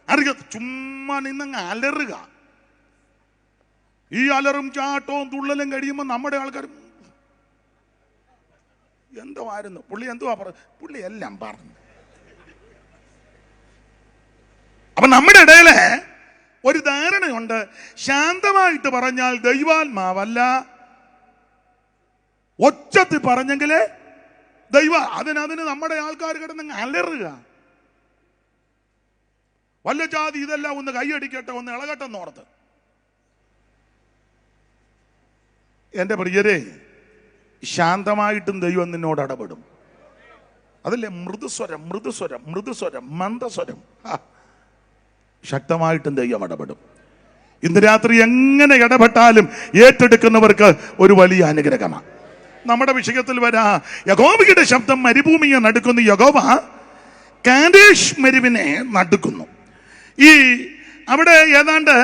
അറിയാം. ചുമ്മാ നിന്നങ്ങ് അലറുക. ഈ അലറും ചാട്ടവും തുള്ളലും കഴിയുമ്പോൾ നമ്മുടെ ആൾക്കാർ എന്തോ ആയിരുന്നു പുള്ളി, എന്തുവാ പുള്ളി എല്ലാം പറഞ്ഞു. അപ്പൊ നമ്മുടെ ഇടയില് ഒരു ധാരണയുണ്ട്, ശാന്തമായിട്ട് പറഞ്ഞാൽ ദൈവാത്മാവല്ല, ഒച്ചത്തിൽ പറഞ്ഞെങ്കില് അതിന് നമ്മുടെ ആൾക്കാർ കിടന്ന് അലറുക. വല്ല ജാതി ഇതെല്ലാം ഒന്ന് കൈയടിക്കട്ടെ, ഒന്ന് ഇളകട്ടെ എന്നോർത്ത്. എന്റെ പ്രിയരെ, ശാന്തമായിട്ടും ദൈവം നിന്നോട് ഇടപെടും. അതല്ലേ മൃദുസ്വരം, മൃദുസ്വരം, മൃദുസ്വരം, മന്ദസ്വരം. ശക്തമായിട്ടും ദൈവം ഇടപെടും. ഇന്ന് രാത്രി എങ്ങനെ ഇടപെട്ടാലും ഏറ്റെടുക്കുന്നവർക്ക് ഒരു വലിയ അനുഗ്രഹമാണ്. നമ്മുടെ വിഷയത്തിൽ വരാ, യഹോവയുടെ ശബ്ദം മരുഭൂമിയെ നടുക്കുന്നു. യഹോവ കാദേശ് മരുവിനെ നടുക്കുന്നു. അവിടെ ഏതാണ്ട്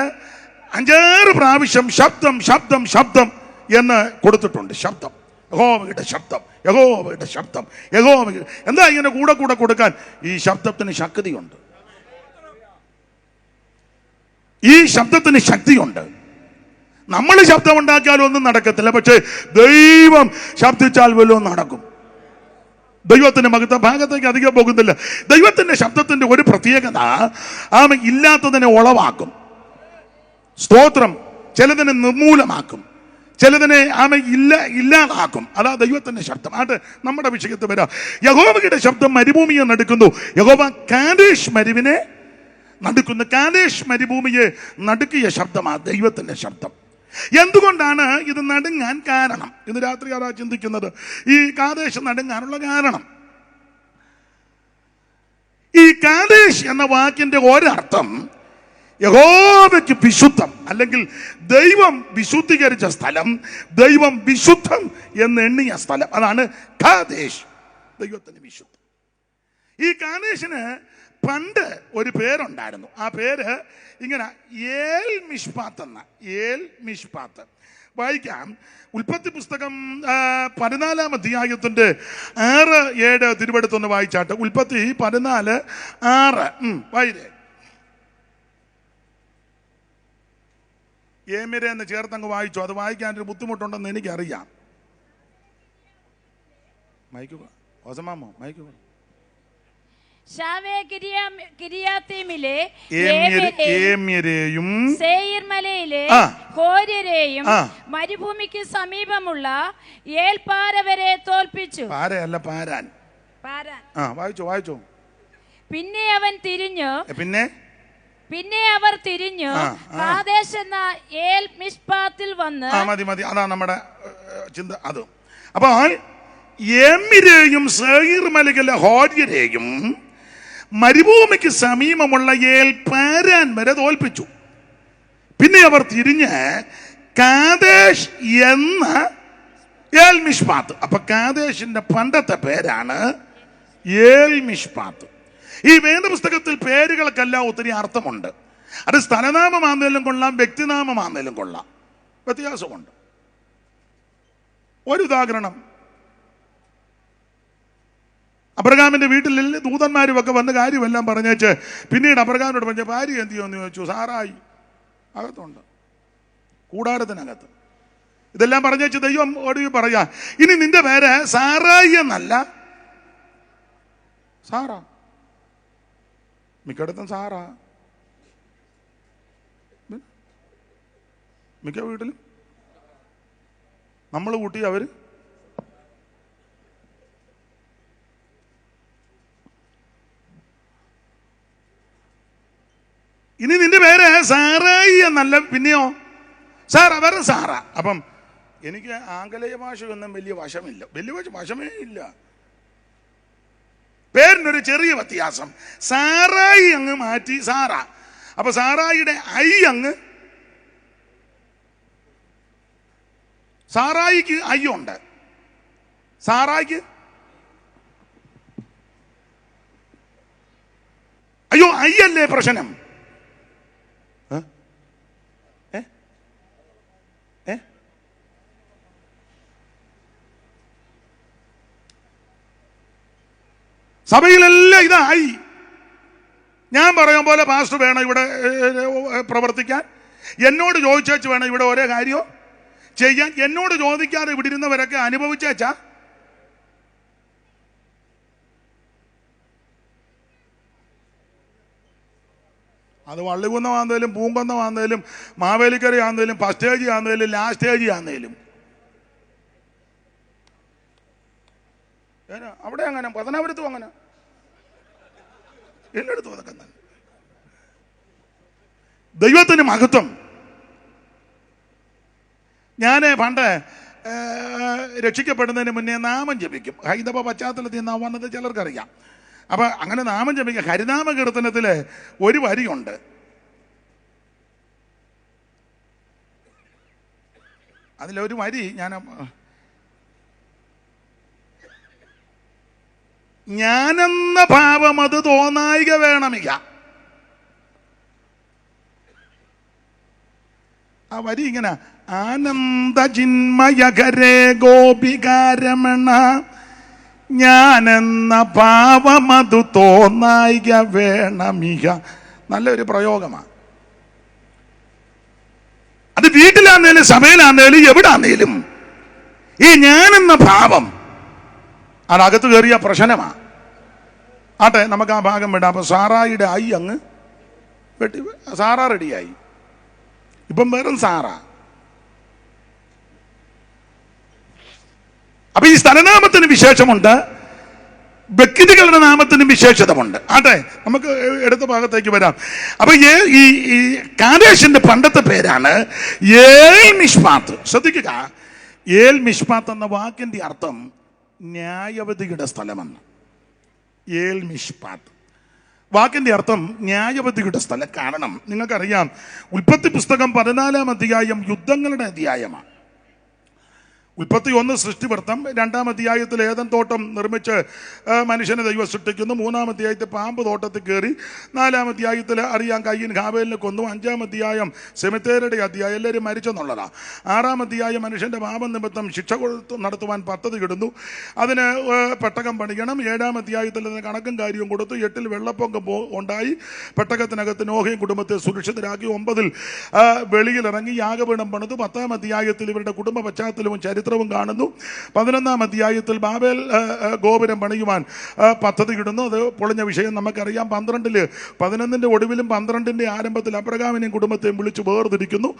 5-6 പ്രാവശ്യം ശബ്ദം ശബ്ദം ശബ്ദം എന്ന് കൊടുത്തിട്ടുണ്ട്. ശബ്ദം, യഹോവയുടെ ശബ്ദം, യഹോവയുടെ ശബ്ദം, യഹോവയുടെ. എന്താ ഇങ്ങനെ കൂടെ കൂടെ കൊടുക്കാൻ? ഈ ശബ്ദത്തിന് ശക്തിയുണ്ട്. ഈ ശബ്ദത്തിന് ശക്തിയുണ്ട്. നമ്മൾ ശബ്ദം ഉണ്ടാക്കിയാലും ഒന്നും നടക്കത്തില്ല, പക്ഷേ ദൈവം ശബ്ദിച്ചാൽ വല്ലതും നടക്കും. ദൈവത്തിന്റെ മഹത്വ ഭാഗത്തേക്ക് അധികം പോകുന്നില്ല. ദൈവത്തിന്റെ ശബ്ദത്തിന്റെ ഒരു പ്രത്യേകത, ഇല്ലാത്തതിനെ ഉളവാക്കും. സ്തോത്രം. ചിലതിനെ നിർമൂലമാക്കും, ചിലതിനെ ഇല്ലാതാക്കും. അതാ ദൈവത്തിന്റെ ശബ്ദം. ആട്ടെ, നമ്മുടെ വിഷയത്തിൽ വരാം. യഹോവയുടെ ശബ്ദം മരുഭൂമിയെ നടുക്കുന്നു. യഹോവ കാദേശ് മരുവിനെ നടുക്കുന്നു. കാദേശ് മരുഭൂമിയെ നടുക്കിയ ശബ്ദമാണ് ദൈവത്തിന്റെ ശബ്ദം. എന്തുകൊണ്ടാണ് ഇത് നടുങ്ങാൻ കാരണം? ഇന്ന് രാത്രി ആരാ ചിന്തിക്കുന്നത് ഈ കാദേശ് നടുങ്ങാനുള്ള കാരണം? ഈ കാദേശ് എന്ന വാക്കിന്റെ ഒരർത്ഥം യഹോവയ്ക്ക് വിശുദ്ധം, അല്ലെങ്കിൽ ദൈവം വിശുദ്ധീകരിച്ച സ്ഥലം, ദൈവം വിശുദ്ധം എന്ന് എണ്ണിയ സ്ഥലം. അതാണ് കാദേശ്, ദൈവത്തിന് വിശുദ്ധം. ഈ കാദേശിന് പണ്ട് ഒരു പേരുണ്ടായിരുന്നു. ആ പേര് ഇങ്ങനെ ഏൽ മിഷ്പാത്ത് എന്ന. ഏൽ മിഷ്പാത്ത് വായിക്കാം. ഉൽപ്പത്തി പുസ്തകം 14-ാം അധ്യായത്തിന്റെ 6-7 തിരുവെടുത്തൊന്ന് വായിച്ചാട്ട്. ഉൽപ്പത്തി 14:6 വായിരേ. ഏമിരെ എന്ന് ചേർത്തങ്ങ് വായിച്ചു. അത് വായിക്കാൻ ഒരു ബുദ്ധിമുട്ടുണ്ടെന്ന് എനിക്കറിയാം. മൈക്കുക ഓസമാമോ, മൈക്കുക. മരുഭൂമിക്ക് സമീപമുള്ള ഏൽപാര വരെ തോൽപ്പിച്ചു. പാരയല്ല, പാരാൻ. വായിച്ചോ. പിന്നെ അവർ തിരിഞ്ഞു കാദേശ് എന്ന ഏൽ മിഷ്പാത്തിൽ വന്ന്. മതി, അതാ നമ്മുടെ ചിന്ത. അത് അപ്പോൾ ഏമിരെയും സേയീർ മലയിലെ ഹോര്യരെയും മരുഭൂമിക്ക് സമീപമുള്ള ഏൽപാരാൻ വരെ തോൽപ്പിച്ചു. പിന്നെ അവർ തിരിഞ്ഞ് കാദേശ് എന്ന ഏൽ മിഷ്പാത്ത്. അപ്പൊ കാദേശിന്റെ പണ്ടത്തെ പേരാണ് ഏൽ മിഷ്പാത്ത്. ഈ വേദപുസ്തകത്തിൽ പേരുകൾക്കെല്ലാം ഒത്തിരി അർത്ഥമുണ്ട്. അത് സ്ഥലനാമമാണെങ്കിലും കൊള്ളാം, വ്യക്തിനാമമാണെങ്കിലും കൊള്ളാം. വ്യത്യാസമുണ്ട്. ഒരു ഉദാഹരണം, അബ്രഹാമിന്റെ വീട്ടിൽ ദൂതന്മാരും ഒക്കെ വന്ന് കാര്യമെല്ലാം പറഞ്ഞേച്ച് പിന്നീട് അബ്രഹാമിനോട് പറഞ്ഞ ഭാര്യ എന്ത് ചെയ്യുമെന്ന് ചോദിച്ചു. സാറായി അകത്തുണ്ട്, കൂടാരത്തിനകത്ത്. ഇതെല്ലാം പറഞ്ഞേച്ച് ദൈവം ഒടുവിൽ പറയാ, ഇനി നിന്റെ പേര് സാറായി എന്നല്ല, സാറാ. മിക്കയിടത്തും സാറാ, മിക്ക വീട്ടിലും നമ്മൾ കൂട്ടി അവര്. ഇനി നിന്റെ പേര് സാറായി എന്നല്ല, പിന്നെയോ സാറ, വേറെ സാറ. അപ്പം എനിക്ക് ആംഗലേയ ഭാഷയൊന്നും വലിയ വശമില്ല, വശമേ ഇല്ല. പേരിനൊരു ചെറിയ വ്യത്യാസം. സാറായി അങ്ങ് മാറ്റി സാറ. അപ്പൊ സാറായിയുടെ ഐ അങ്ങ്, സാറായിക്ക് ഐ ഉണ്ട്, സാറായിക്ക് അയ്യോ ഐ അല്ലേ പ്രശ്നം? സഭയിലെല്ലാം ഇതായി. ഞാൻ പറയും പോലെ പാസ്റ്റർ വേണം ഇവിടെ പ്രവർത്തിക്കാൻ, എന്നോട് ചോദിച്ചു വേണം ഇവിടെ ഓരോ കാര്യവും ചെയ്യാൻ. എന്നോട് ചോദിക്കാതെ ഇവിടെ ഇരുന്നവരൊക്കെ അനുഭവിച്ചാ. അത് വള്ളികുന്നമാന്നേലും പൂങ്കൊന്നമാന്നേലും മാവേലിക്കര ആന്നേലും ഫസ്റ്റ് സ്റ്റേജ് ആന്നേലും ലാസ്റ്റ് സ്റ്റേജ് ആന്നേലും അവിടെ അങ്ങനെ, പത്തനാപുരത്തും അങ്ങനെ, എല്ലായിടത്തും അതൊക്കെ തന്നെ. ദൈവത്തിന് മഹത്വം. ഞാൻ പണ്ട് രക്ഷിക്കപ്പെടുന്നതിന് മുന്നേ നാമം ജപിക്കും. ഹൈന്ദവ പശ്ചാത്തലത്തിൽ നിന്നാ വന്നത് ചിലർക്കറിയാം. അപ്പൊ അങ്ങനെ നാമം ജപിക്കുക. ഹരിനാമ കീർത്തനത്തില് ഒരു വരിയുണ്ട്, അതിലൊരു വരി ഞാനെന്ന ഭാവം അത് തോന്നായിക വേണമിക. ആ വരി ഇങ്ങനെ, ആനന്ദ ചിന്മയകരേ ഗോപികാരമണ ഞാനെന്ന ഭാവം അത് തോന്നായിക വേണമിക. നല്ലൊരു പ്രയോഗമാണ്. അത് വീട്ടിലാന്നേലും സഭയിലാന്നേലും എവിടാന്നേലും ഈ ഞാനെന്ന ഭാവം അതകത്ത് കയറിയ പ്രശ്നമാണ്. ആട്ടെ, നമുക്ക് ആ ഭാഗം വിടാം. അപ്പൊ സാറായിയുടെ ഐ അങ്ങ് വെട്ടി, സാറാ റെഡിയായി. ഇപ്പം വേറെ സാറാ. അപ്പൊ ഈ സ്ഥലനാമത്തിന് വിശേഷമുണ്ട്, വ്യക്തികളുടെ നാമത്തിനും വിശേഷതമുണ്ട്. ആട്ടെ, നമുക്ക് എടുത്ത ഭാഗത്തേക്ക് വരാം. അപ്പൊ ഈ കാദേശിന്റെ പണ്ടത്തെ പേരാണ് ഏൽ മിഷ്പാത്ത്. ശ്രദ്ധിക്കുക, ഏൽ മിഷ്പാത്ത് എന്ന വാക്കിന്റെ അർത്ഥം ന്യായവതിയുടെ സ്ഥലമെന്ന്. ഏൽ മിഷ്പാത്ത് വാക്കിന്റെ അർത്ഥം ന്യായവതിയുടെ സ്ഥലം. കാരണം നിങ്ങൾക്കറിയാം, ഉൽപ്പത്തി പുസ്തകം 14-ാം അധ്യായം യുദ്ധങ്ങളുടെ അധ്യായമാണ്. 31 സൃഷ്ടിവൃത്തം, 2-ാം അധ്യായത്തിൽ ഏദൻ തോട്ടം നിർമ്മിച്ച് മനുഷ്യനെ ദൈവം സൃഷ്ടിക്കുന്നു. 3-ാം അധ്യായത്തിൽ പാമ്പ് തോട്ടത്തിൽ കയറി. 4-ാം അധ്യായത്തിൽ അറിയാം കയ്യൻ ഹാബേലിനെ കൊന്നു. 5-ാം അധ്യായം സെമിത്തേരുടെ അധ്യായം, എല്ലാവരും മരിച്ചെന്നുള്ളതാണ്. 6-ാം അധ്യായം മനുഷ്യന്റെ പാപം നിമിത്തം ശിക്ഷ നടത്തുവാൻ പദ്ധതി ഇടുന്നു, അതിന് പെട്ടകം പണിയണം. 7-ാം അധ്യായത്തിൽ അതിന് കണക്കും കാര്യവും കൊടുത്തു. 8-ൽ വെള്ളപ്പൊക്കം ഉണ്ടായി, പെട്ടകത്തിനകത്ത് നോഹയും കുടുംബത്തെ സുരക്ഷിതരാക്കി. 9-ൽ വെളിയിലിറങ്ങി യാഗപീഠം പണിതു. 10-ാം അധ്യായത്തിൽ ഇവരുടെ കുടുംബ പശ്ചാത്തലവും ചരിത്രവും കാണുന്നു. 11-ാം അധ്യായത്തിൽ ബാബേൽ ഗോപുരം പണിയുവാൻ പദ്ധതി ഇടുന്നു. അത് പൊളിഞ്ഞ വിഷയം നമുക്കറിയാം. 12-ൽ 11-ന്റെ ഒടുവിലും 12-ന്റെ ആരംഭത്തിൽ അബ്രഹാമിനെയും കുടുംബത്തെയും വിളിച്ചു വേർതിരിക്കുന്നു.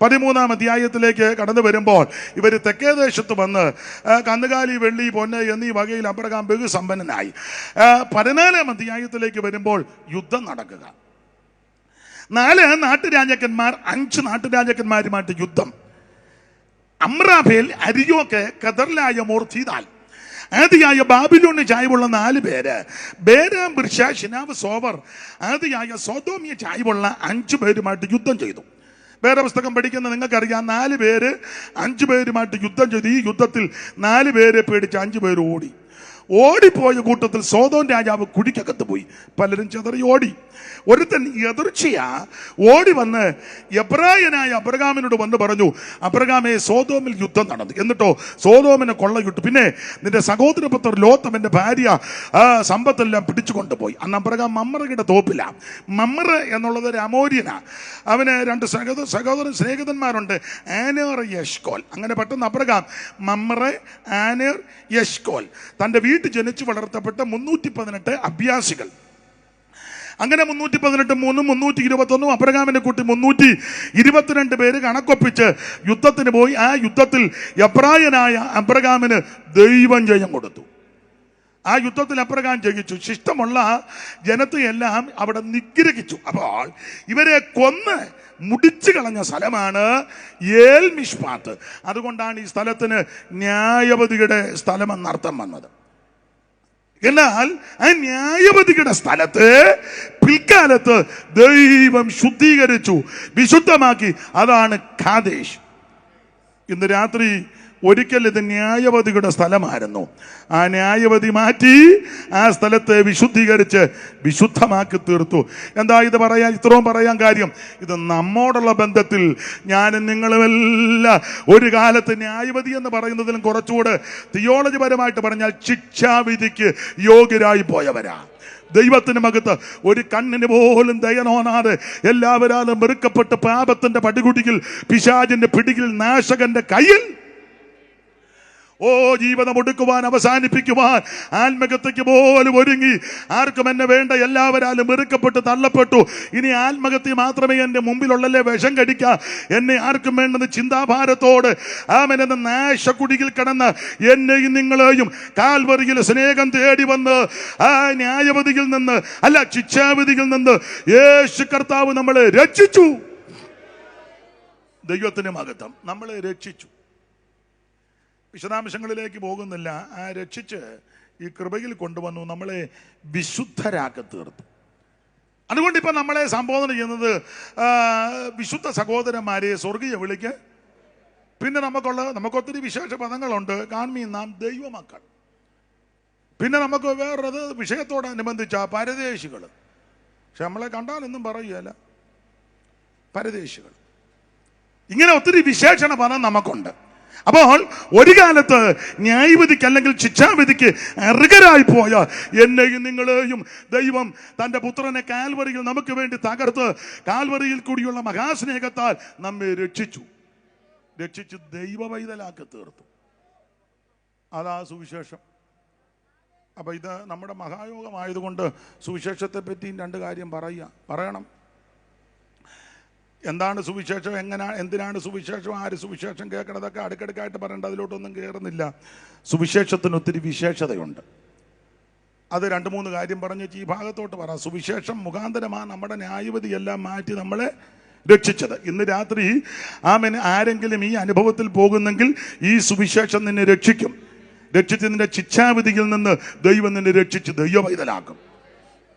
13-ാം അധ്യായത്തിലേക്ക് കടന്നു വരുമ്പോൾ ഇവർ തെക്കേ ദേശത്ത് വന്ന് കന്നുകാലി, വെള്ളി, പൊന്ന് എന്നീ വകയിൽ അബ്രഹാം ബഹുസമ്പന്നനായി. 14-ാം അധ്യായത്തിലേക്ക് വരുമ്പോൾ യുദ്ധം നടക്കുക. 4 നാട്ടുരാജാക്കന്മാർ 5 നാട്ടുരാജാക്കന്മാരുമായിട്ട് യുദ്ധം. അമ്രാഫേൽ, അരിയോക്ക്, കദർലായ മോർത്തീദാൽ, ആദിയായ ബാബിലോണിന് ചായ്വുള്ള 4 പേര്, ബേരാം, ബിർഷ, ശിനാവ്, സോവർ, ആദിയായ സോദോമിയ ചായ്വുള്ള 5 പേരുമായിട്ട് യുദ്ധം ചെയ്തു. വേറെ പുസ്തകം പഠിക്കുന്ന നിങ്ങൾക്കറിയാം, 4 പേര് 5 പേരുമായിട്ട് യുദ്ധം ചെയ്തു. ഈ യുദ്ധത്തിൽ 4 പേരെ പേടിച്ച് 5 പേര് ഓടി. ഓടിപ്പോയ കൂട്ടത്തിൽ സോദോം രാജാവ് കുഴിക്കകത്ത് പോയി. പലരും ചിതറി ഓടി. ഒരുത്തൻ എതിർച്ചയാ ഓടി വന്ന് എബ്രായനായ അബ്രഹാമിനോട് വന്ന് പറഞ്ഞു, അബ്രഹാമേ, സോദോമിൽ യുദ്ധം നടന്നു, എന്നിട്ടോ സോദോമിനെ കൊള്ളയിട്ടു. പിന്നെ നിന്റെ സഹോദരപുത്രർ ലോത്ത് അവന്റെ ഭാര്യ സമ്പത്തെല്ലാം പിടിച്ചു കൊണ്ടുപോയി. അന്ന് അബ്രഹാം മമ്രയുടെ തോപ്പില. മമ്ര എന്നുള്ളത് ഒരു അമോര്യനാ. അവന് 2 സ്നേഹിതന്മാരുണ്ട്, ആനേർ, യെഷ്കോൽ. അങ്ങനെ പെട്ടെന്ന് അബ്രഹാം മമ്ര, ആനേർ, യെഷ്കോൽ, തന്റെ വീട്ടിൽ ജനിച്ചു വളർത്തപ്പെട്ട 318 അഭ്യാസികൾ. അങ്ങനെ 318 321 അബ്രഹാമിനെ കൂട്ടി 322 പേര് കണക്കൊപ്പിച്ച് യുദ്ധത്തിന് പോയി. ആ യുദ്ധത്തിൽ എബ്രായനായ അബ്രഹാമിന് ദൈവം ജയം കൊടുത്തു. ആ യുദ്ധത്തിൽ അബ്രഹാം ജയിച്ചു. ശിഷ്ടമുള്ള ജനത്തെയെല്ലാം അവിടെ നിഗ്രഹിച്ചു. അപ്പോൾ ഇവരെ കൊന്ന് മുടിച്ചു കളഞ്ഞ സ്ഥലമാണ് ഏൽ മിഷ്പാത്ത്. അതുകൊണ്ടാണ് ഈ സ്ഥലത്തിന് ന്യായവതിയുടെ സ്ഥലം എന്നർത്ഥം വന്നത്. എന്നാൽ ആ ന്യായവതിയുടെ സ്ഥലത്ത് പിൽക്കാലത്ത് ദൈവം ശുദ്ധീകരിച്ചു, വിശുദ്ധമാക്കി. അതാണ് ഖാദേശ്. ഇന്ന് രാത്രി ഒരിക്കൽ ഇത് ന്യായവതിയുടെ സ്ഥലമായിരുന്നു. ആ ന്യായവതി മാറ്റി ആ സ്ഥലത്തെ വിശുദ്ധീകരിച്ച് വിശുദ്ധമാക്കി തീർത്തു. എന്താ ഇത് പറയാൻ ഇത്രയും പറയാൻ കാര്യം? ഇത് നമ്മോടുള്ള ബന്ധത്തിൽ ഞാനും നിങ്ങളുമെല്ലാം ഒരു കാലത്ത് ന്യായവതി എന്ന് പറയുന്നതിലും കുറച്ചുകൂടെ തിയോളജി പരമായിട്ട് പറഞ്ഞാൽ ശിക്ഷാവിധിക്ക് യോഗ്യരായി പോയവരാ. ദൈവത്തിന് മകത്ത് ഒരു കണ്ണിന് പോലും ദയ തോന്നാതെ എല്ലാവരാലും വെറുക്കപ്പെട്ട് പാപത്തിന്റെ പടികുടിയിൽ, പിശാചിന്റെ പിടിയിൽ, നാശകന്റെ കയ്യിൽ ജീവിതം ഒടുക്കുവാൻ, അവസാനിപ്പിക്കുവാൻ ആത്മഹത്യക്ക് പോലും ഒരുങ്ങി. ആർക്കും എന്നെ വേണ്ട, എല്ലാവരാലും വെറുക്കപ്പെട്ട് തള്ളപ്പെട്ടു. ഇനി ആത്മഹത്യ മാത്രമേ എൻ്റെ മുമ്പിലുള്ളല്ലേ, വിഷം കടിക്കുക, എന്നെ ആർക്കും വേണ്ടെന്ന് ചിന്താഭാരത്തോട് ആമനെന്ന നാശക്കുടിയിൽ കിടന്ന് എന്നെയും നിങ്ങളെയും കാൽവറിയിൽ സ്നേഹം തേടി വന്ന് ആ ന്യായവതിയിൽ നിന്ന്, അല്ല ശിക്ഷാവിധിയിൽ നിന്ന് യേശു കർത്താവ് നമ്മളെ രക്ഷിച്ചു. ദൈവത്തിന് മഹത്വം. നമ്മളെ രക്ഷിച്ചു. വിശദാംശങ്ങളിലേക്ക് പോകുന്നില്ല. ആ രക്ഷിച്ച് ഈ കൃപയിൽ കൊണ്ടുവന്നു, നമ്മളെ വിശുദ്ധരാക്കി തീർത്തു. അതുകൊണ്ട് ഇപ്പം നമ്മളെ സംബോധന ചെയ്യുന്നത് വിശുദ്ധ സഹോദരന്മാരെ സ്വർഗീയ വിളിക്ക്. പിന്നെ നമുക്കൊത്തിരി വിശേഷ പദങ്ങളുണ്ട്. കാൺമീൻ നാം ദൈവമക്കൾ. പിന്നെ നമുക്ക് വേറൊരു വിഷയത്തോടനുബന്ധിച്ച പരദേശികൾ. പക്ഷെ നമ്മളെ കണ്ടാലൊന്നും പറയുകയല്ല, പരദേശികൾ. ഇങ്ങനെ ഒത്തിരി വിശേഷണ പദം നമുക്കുണ്ട്. അപ്പോൾ ഒരു കാലത്ത് ന്യായവിധിക്ക് അല്ലെങ്കിൽ ശിക്ഷാവിധിക്ക് അർഹരായി പോയ എന്നെയും നിങ്ങളെയും ദൈവം തൻ്റെ പുത്രനെ കാൽവറിയിൽ നമുക്ക് വേണ്ടി തകർത്ത് കാൽവറിയിൽ കൂടിയുള്ള മഹാസ്നേഹത്താൽ നമ്മെ രക്ഷിച്ച് ദൈവവൈതലാക്കി തീർത്തു. അതാ സുവിശേഷം. അപ്പം ഇത് നമ്മുടെ മഹായോഗമായതുകൊണ്ട് സുവിശേഷത്തെ പറ്റിയും 2 കാര്യം പറയണം. എന്താണ് സുവിശേഷം, എന്തിനാണ് സുവിശേഷം, ആര് സുവിശേഷം കേൾക്കണതൊക്കെ അടുക്കടുക്കായിട്ട് പറയേണ്ട, അതിലോട്ടൊന്നും കയറുന്നില്ല. സുവിശേഷത്തിന് ഒത്തിരി വിശേഷതയുണ്ട്. അത് 2-3 കാര്യം പറഞ്ഞ് ഈ ഭാഗത്തോട്ട് പറയാം. സുവിശേഷം മുഖാന്തരമാണ് നമ്മുടെ ന്യായവിധിയെല്ലാം മാറ്റി നമ്മളെ രക്ഷിച്ചത്. ഇന്ന് രാത്രി ആരെങ്കിലും ഈ അനുഭവത്തിൽ പോകുന്നെങ്കിൽ ഈ സുവിശേഷം നിന്നെ രക്ഷിച്ച് നിന്റെ ശിക്ഷാവിധിയിൽ നിന്ന് ദൈവം നിന്നെ രക്ഷിച്ച് ദൈവവൈതലാക്കും.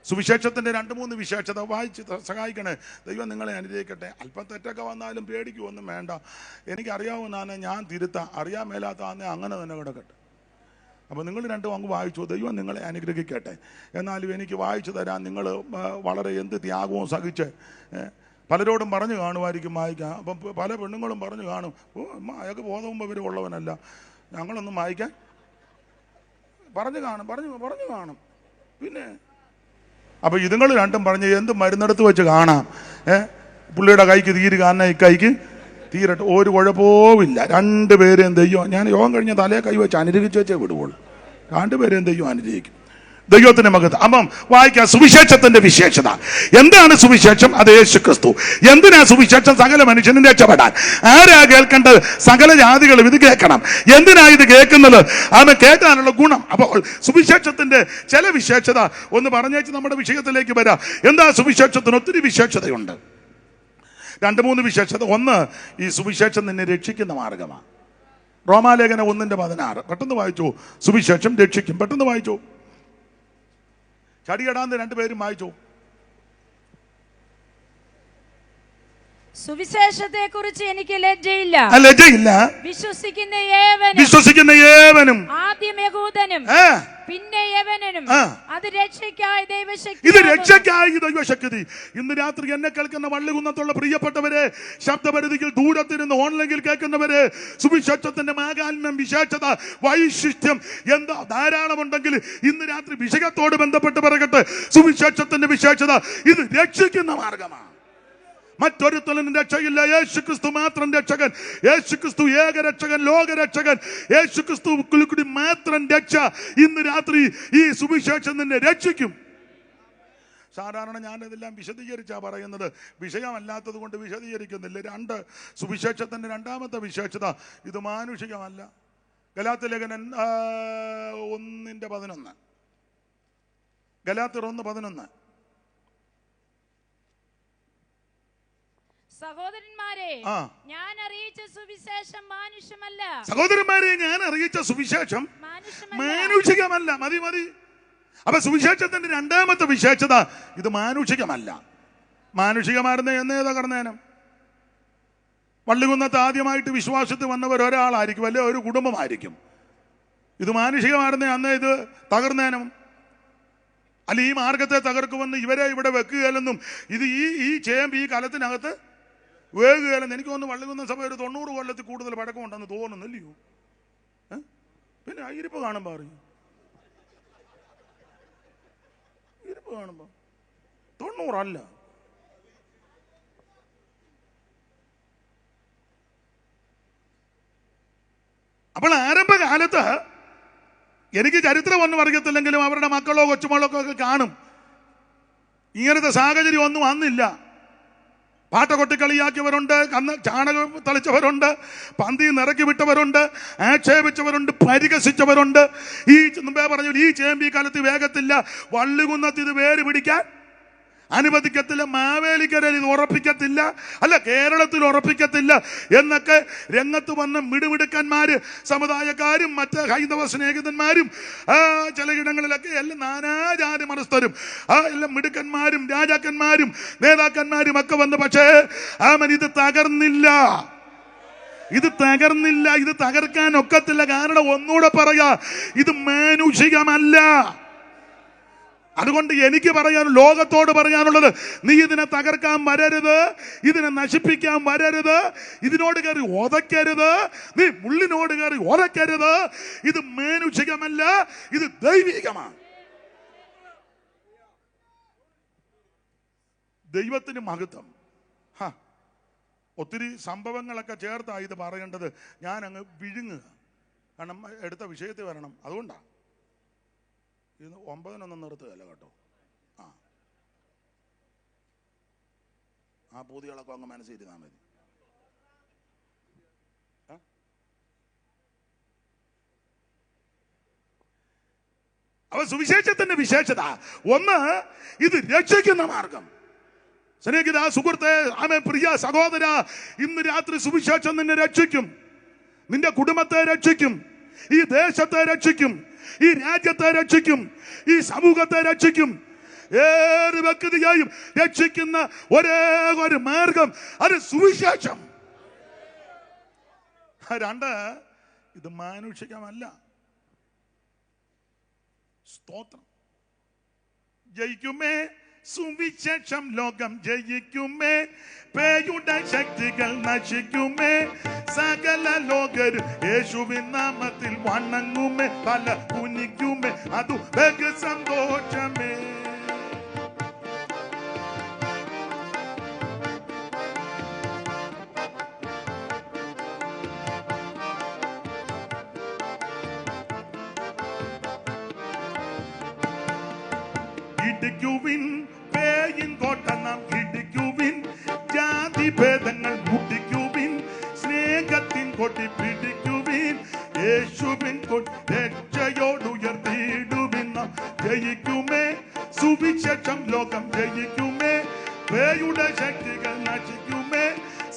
സുവിശേഷത്തിൻ്റെ 2-3 വിശേഷത വായിച്ച് സഹായിക്കണേ. ദൈവം നിങ്ങളെ അനുഗ്രഹിക്കട്ടെ. അല്പം തെറ്റൊക്കെ വന്നാലും പേടിക്കുമൊന്നും വേണ്ട. എനിക്കറിയാവുന്നതാണ്, ഞാൻ തിരുത്താം. അറിയാൻ മേലാത്തതാന്നെ അങ്ങനെ തന്നെ കിടക്കട്ടെ. അപ്പോൾ നിങ്ങൾ 2 അങ്ങ് വായിച്ചു. ദൈവം നിങ്ങളെ അനുഗ്രഹിക്കട്ടെ. എന്നാലും എനിക്ക് വായിച്ചു തരാൻ നിങ്ങൾ വളരെ എന്ത് ത്യാഗവും സഹിച്ച് പലരോടും പറഞ്ഞു കാണുമായിരിക്കും വായിക്കാം. അപ്പം പല പെണ്ണുങ്ങളും പറഞ്ഞു കാണും, അയാൾക്ക് ബോധവും വിവരം ഉള്ളവനല്ല, ഞങ്ങളൊന്നും വായിക്കാൻ പറഞ്ഞു കാണും. പിന്നെ അപ്പോൾ ഇതുങ്ങൾ 2 പറഞ്ഞ് എന്ത് മരുന്നെടുത്ത് വെച്ച് കാണാം. പുള്ളിയുടെ കൈക്ക് തീര് കാണാൻ ഈ കൈക്ക് തീരട്ടെ, ഒരു കുഴപ്പവുമില്ല. 2 പേരെയും ദൈവം, ഞാൻ യോഗം കഴിഞ്ഞ തലയെ കൈ വെച്ച് അനുഗ്രഹിച്ച് വെച്ചേ വിടുകയുള്ളൂ. 2 പേരെയും ദൈവം അനുഗ്രഹിക്കും. ദൈവത്തിന്റെ മകത്ത്. അപ്പം വായിക്കാം സുവിശേഷത്തിന്റെ വിശേഷത. എന്താണ് സുവിശേഷം? അത് യേശു ക്രിസ്തു. എന്തിനാ സുവിശേഷം? സകല മനുഷ്യനും രക്ഷപ്പെടാൻ. ആരാ കേൾക്കേണ്ടത്? സകല ജാതികളും ഇത് കേൾക്കണം. എന്തിനാ ഇത് കേൾക്കുന്നത്? അവന് കേൾക്കാനുള്ള ഗുണം. അപ്പോൾ സുവിശേഷത്തിന്റെ ചില വിശേഷത ഒന്ന് പറഞ്ഞേച്ച് നമ്മുടെ വിഷയത്തിലേക്ക് വരാം. എന്താ സുവിശേഷത്തിന്? ഒത്തിരി വിശേഷതയുണ്ട്. 2-3 വിശേഷത. ഒന്ന്, ഈ സുവിശേഷം നിന്നെ രക്ഷിക്കുന്ന മാർഗമാണ്. റോമാലേഖനം 1:16 പെട്ടെന്ന് വായിച്ചു. സുവിശേഷം രക്ഷിക്കും. പെട്ടെന്ന് വായിച്ചു. ചടികടാന്ന് 2 പേരും വായിച്ചു. സുവിശേഷത്തെ കുറിച്ച് എനിക്ക് ലജ്ജയില്ല. വിശ്വസിക്കുന്ന ഏവനും ആദ്യം യഹൂദനും പിന്നെ യവനനും അത് രക്ഷയ്ക്കായി ദൈവശക്തി. ഇത് രക്ഷയ്ക്കായി ദൈവശക്തി. ഇന്ന് രാത്രി എന്നെ കേൾക്കുന്ന വള്ളികുന്നത്തുള്ള പ്രിയപ്പെട്ടവരെ, ശബ്ദപരിധിയിൽ ദൂരത്തിരുന്ന് ഓൺലൈനിൽ കേൾക്കുന്നവരെ, സുവിശേഷത്തിന്റെ മാഹാത്മ്യം, വിശേഷത, വൈശിഷ്ട്യം എന്താ ധാരാളമുണ്ടെങ്കിൽ ഇന്ന് രാത്രി വിഷയത്തോട് ബന്ധപ്പെട്ട് പറയട്ടെ. സുവിശേഷത്തിന്റെ വിശേഷത ഇത് രക്ഷിക്കുന്ന മാർഗമാണ്. മറ്റൊരുത്തലും രക്ഷയില്ല. യേശുക്രിസ്തു മാത്രം രക്ഷകൻ. യേശുക്രിസ്തു ഏകരക്ഷകൻ, ലോകരക്ഷകൻ. യേശുക്രിസ്തു കൂടി മാത്രം രക്ഷ. ഇന്ന് രാത്രി ഈ സുവിശേഷം നിന്നെ രക്ഷിക്കും. സാധാരണ ഞാനതെല്ലാം വിശദീകരിച്ചാ പറയുന്നത്, വിഷയമല്ലാത്തത് കൊണ്ട് വിശദീകരിക്കുന്നില്ല. സുവിശേഷത്തിന്റെ രണ്ടാമത്തെ വിശേഷത ഇത് മാനുഷികമല്ല. ഗലാത്യലേഖനൻ 1:11, ഗലാത്യർ 1:11. സഹോദരന്മാരെ, ഞാൻ അറിയിച്ച സുവിശേഷം മാനുഷ്യമല്ല. സഹോദരന്മാരെ, ഞാൻ അറിയിച്ച സുവിശേഷം മാനുഷികമല്ല. മതി. അപ്പൊ സുവിശേഷത്തിന്റെ രണ്ടാമത്തെ വിശേഷത ഇത് മാനുഷികമല്ല. മാനുഷികമായിരുന്ന എന്നേ തകർന്നേനം. വള്ളികുന്നത്ത് ആദ്യമായിട്ട് വിശ്വാസത്തിൽ വന്നവർ ഒരാളായിരിക്കും, അല്ലെ ഒരു കുടുംബമായിരിക്കും. ഇത് മാനുഷികമായിരുന്ന അന്നേ ഇത് തകർന്നേനം. അല്ല, ഈ മാർഗത്തെ തകർക്കുമെന്ന് ഇവരെ ഇവിടെ വെക്കുകയല്ലെന്നും ഇത് ഈ ചേമ്പ് ഈ കലത്തിനകത്ത് വേകുകയല്ലെന്ന് എനിക്ക് തോന്നുന്നു. വള്ളികുന്ന സഭ ഒരു 90 കൊല്ലത്തിൽ കൂടുതൽ പഴക്കമുണ്ടെന്ന് തോന്നുന്നില്ലയോ? പിന്നെ ഇരിപ്പ് കാണുമ്പോ അറിയും. ഇരിപ്പ് കാണുമ്പോ 90 അല്ല. അപ്പോൾ ആരംഭകാലത്ത് എനിക്ക് ചരിത്രമൊന്നും അറിയത്തില്ലെങ്കിലും അവരുടെ മക്കളോ കൊച്ചുമകളോ ഒക്കെ കാണും. ഇങ്ങനത്തെ സാഹചര്യം ഒന്നും വന്നില്ല. പാട്ട കൊട്ടി കളിയാക്കിയവരുണ്ട്, അന്ന് ചാണകം തളിച്ചവരുണ്ട്, പന്തി നിറക്കി വിട്ടവരുണ്ട്, ആക്ഷേപിച്ചവരുണ്ട്, പരിഹസിച്ചവരുണ്ട്. ഈ മുമ്പേ പറഞ്ഞു, ഈ ചേമ്പി കാലത്ത് വേഗത്തില്ല, വള്ളികുന്നത്ത് ഇത് വേര് പിടിക്കാൻ അനുവദിക്കത്തില്ല, മാവേലിക്കരയിൽ ഇത് ഉറപ്പിക്കത്തില്ല, അല്ല കേരളത്തിൽ ഉറപ്പിക്കത്തില്ല എന്നൊക്കെ രംഗത്ത് വന്ന മിടുമിടുക്കന്മാര്, സമുദായക്കാരും മറ്റ് ഹൈന്ദവ സ്നേഹിതന്മാരും ചിലയിടങ്ങളിലൊക്കെ എല്ലാം നാനാജാതി മതസ്ഥരും എല്ലാം മിടുക്കന്മാരും രാജാക്കന്മാരും നേതാക്കന്മാരും ഒക്കെ വന്ന്, പക്ഷേ ഇത് തകർന്നില്ല. ഇത് തകർക്കാൻ ഒക്കത്തില്ല. കാരണം ഒന്നുകൂടെ പറയാ, ഇത് മാനുഷികമല്ല. അതുകൊണ്ട് എനിക്ക് ലോകത്തോട് പറയാനുള്ളത്, നീ ഇതിനെ തകർക്കാൻ വരരുത്, ഇതിനെ നശിപ്പിക്കാൻ വരരുത്, ഇതിനോട് കയറി ഒതയ്ക്കരുത്, നീ മുള്ളിനോട് കയറി ഒതയ്ക്കരുത്. ഇത് മാനുഷികമല്ല, ഇത് ദൈവികമാണ്. ദൈവത്തിന് മഹത്വം. ഒത്തിരി സംഭവങ്ങളൊക്കെ ചേർത്താണ് ഇത് പറയേണ്ടത്. ഞാൻ അങ്ങ് വിഴുങ്ങുക, കാരണം എടുത്ത വിഷയത്തിൽ വരണം. അതുകൊണ്ടാണ് ഇത് 9 നിർത്തുകയല്ല കേട്ടോ. ആ പൂതികളൊക്കെ അങ്ങ് മനസ്സിരുന്നാൽ മതി. അപ്പൊ സുവിശേഷത്തിന്റെ വിശേഷത ഒന്ന്, ഇത് രക്ഷിക്കുന്ന മാർഗം. സ്നേഹിത സുഹൃത്തെ, പ്രിയ സഹോദര, ഇന്ന് രാത്രി സുവിശേഷം നിന്നെ രക്ഷിക്കും. നിന്റെ കുടുംബത്തെ രക്ഷിക്കും, ഈ ദേശത്തെ രക്ഷിക്കും, ഈ രാജ്യത്തെ രക്ഷിക്കും, ഈ സമൂഹത്തെ രക്ഷിക്കും. ഏത് വ്യക്തിയെയും രക്ഷിക്കുന്ന ഒരേ ഒരു മാർഗം, അത് സുവിശേഷം. 2, ഇത് മാനുഷികമല്ല. സ്തോത്രം. ജയിക്കുമേ സുവിശേഷം, ലോകം ജയിക്കുമേ, പേയുടെ ശക്തികൾ നശിക്കുമേ, സകല ലോകരും യേശുവിൻ നാമത്തിൽ വണങ്ങുമേ, തല കുനിക്കുമേ, അതു ബഹു സന്തോഷമേ. ഇടിക്കുവിൻ പേയിൻ കോട്ട നാം ഇടിക്കുവിൻ, ജാതി ഭേദങ്ങൾ മുട്ടിക്കുവിൻ, സ്നേഹത്തിൻ കൊടി പിടിക്കുവിൻ, യേശുവിൻ കൊടി രക്ഷയോടുയർത്തിയിടുവിൻ. നാം ജയിക്കുമേ സുവിശേഷം, ലോകം ജയിക്കുമേ, പേയുടെ ശക്തികൾ നശിക്കുമേ,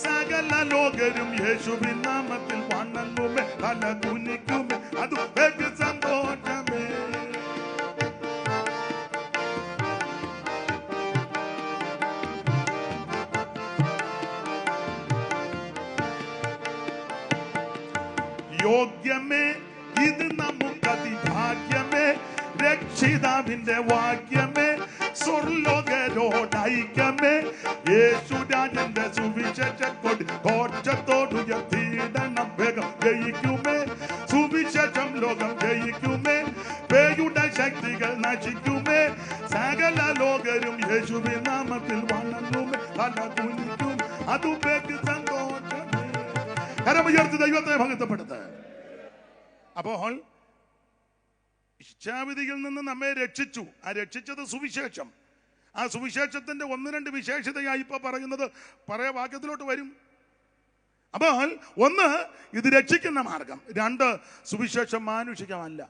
സകല ലോകരും യേശുവിൻ നാമത്തിൽ വണങ്ങുമേ, തല കുനിക്കുമേ, അത് ബഹു സന്തോഷമേ. യോഗ്യമേ ഇത് നമുക്കതിഭാഗ്യമേ, രക്ഷിതാവിന്റെ വാക്യമേ, സ്വർലോകരോടൈക്യമേ, യേശുരാജന്റെ സുവിശേഷത്തോട് തോർച്ചത്തോടുയർത്തിയിടണം വേഗം ജയിക്കുമേ, സുവിശേഷം ലോകം ജയിക്കുമേ, പേയുടെ ശക്തികൾ നശിക്കുമേ, സകല ലോകരും യേശുവിൻ നാമത്തിൽ വണങ്ങുമേ, തല കുനിക്കും അതു പേക്ക് സന്തോഷമേ. കരമുയർത്തി ദൈവത്തെ മഹത്വപ്പെടുത്ത. അപ്പോൾ ശിക്ഷാവിധിയിൽ നിന്ന് നമ്മെ രക്ഷിച്ചു. ആ രക്ഷിച്ചത് സുവിശേഷം. ആ സുവിശേഷത്തിന്റെ 1-2 വിശേഷതയായി ഇപ്പൊ പറയുന്നത് പറയ വാക്യത്തിലോട്ട് വരും. അപ്പോൾ 1, ഇത് രക്ഷിക്കുന്ന മാർഗം. 2, സുവിശേഷം മാനുഷികമല്ല.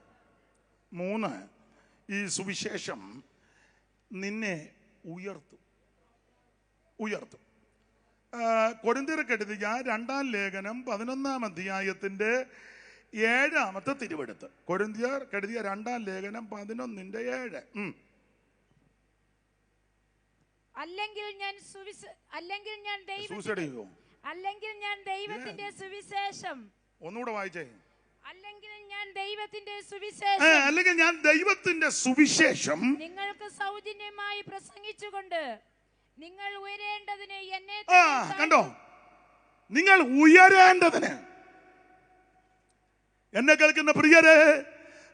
3, ഈ സുവിശേഷം നിന്നെ ഉയർത്തും. കൊരിന്ത്യർക്ക് എഴുതിയ 2-ാം ലേഖനം 11-ാം അധ്യായത്തിന്റെ 7-ാമത്തെ തിരുവെടുത്ത്. കൊരിന്ത്യർക്ക് എഴുതിയ 2-ാം ലേഖനം 11:7. അല്ലെങ്കിൽ ഞാൻ ദൈവത്തിന്റെ സുവിശേഷം. ഒന്നുകൂടെ വായിച്ചേ. അല്ലെങ്കിൽ ഞാൻ ദൈവത്തിന്റെ സുവിശേഷം നിങ്ങൾക്ക് സൗജന്യമായി പ്രസംഗിച്ചുകൊണ്ട് നിങ്ങൾ ഉയരേണ്ടതിന് എന്നെ. കണ്ടോ, നിങ്ങൾ ഉയരേണ്ടതിന്. എന്നെ കേൾക്കുന്ന പ്രിയരെ,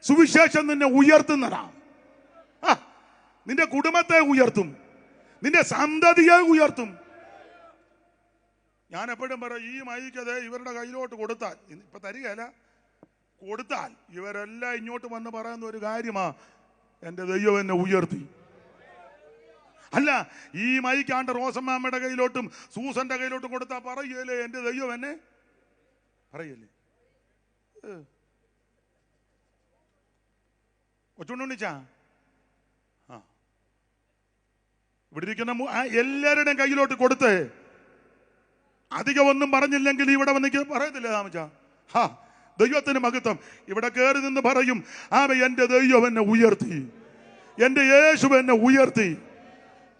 സുവിശേഷം നിന്നെ ഉയർത്തുന്നതാ. നിന്റെ കുടുംബത്തെ ഉയർത്തും, നിന്റെ സന്തതിയെ ഉയർത്തും. ഞാൻ എപ്പോഴും പറയും, ഈ മൈക്കത് ഇവരുടെ കയ്യിലോട്ട് കൊടുത്താൽ, ഇപ്പൊ തരികയല്ല, കൊടുത്താൽ ഇവരെല്ലാം ഇങ്ങോട്ട് വന്ന് പറയുന്ന ഒരു കാര്യമാ, എന്റെ ദൈവം എന്നെ ഉയർത്തി. അല്ല, ഈ മൈക്കാണ്ട് റോസമ്മാമ്മയുടെ കയ്യിലോട്ടും സൂസന്റെ കയ്യിലോട്ടും കൊടുത്താൽ പറയല്ലേ എന്റെ ദൈവം എന്നെ പറയല്ലേ. ഒച്ചുകൊണ്ടുണ്ണിച്ചാ ഇവിടെ ഇരിക്കുന്ന എല്ലാവരുടെയും കയ്യിലോട്ട് കൊടുത്ത് അധികം ഒന്നും പറഞ്ഞില്ലെങ്കിൽ ഇവിടെ വന്നിക്ക് പറയത്തില്ല താമച്ചാ. ദൈവത്തിന് മഹത്വം. ഇവിടെ കയറി നിന്ന് പറയും, എന്റെ ദൈവം എന്നെ ഉയർത്തി, എന്റെ യേശു എന്നെ ഉയർത്തി.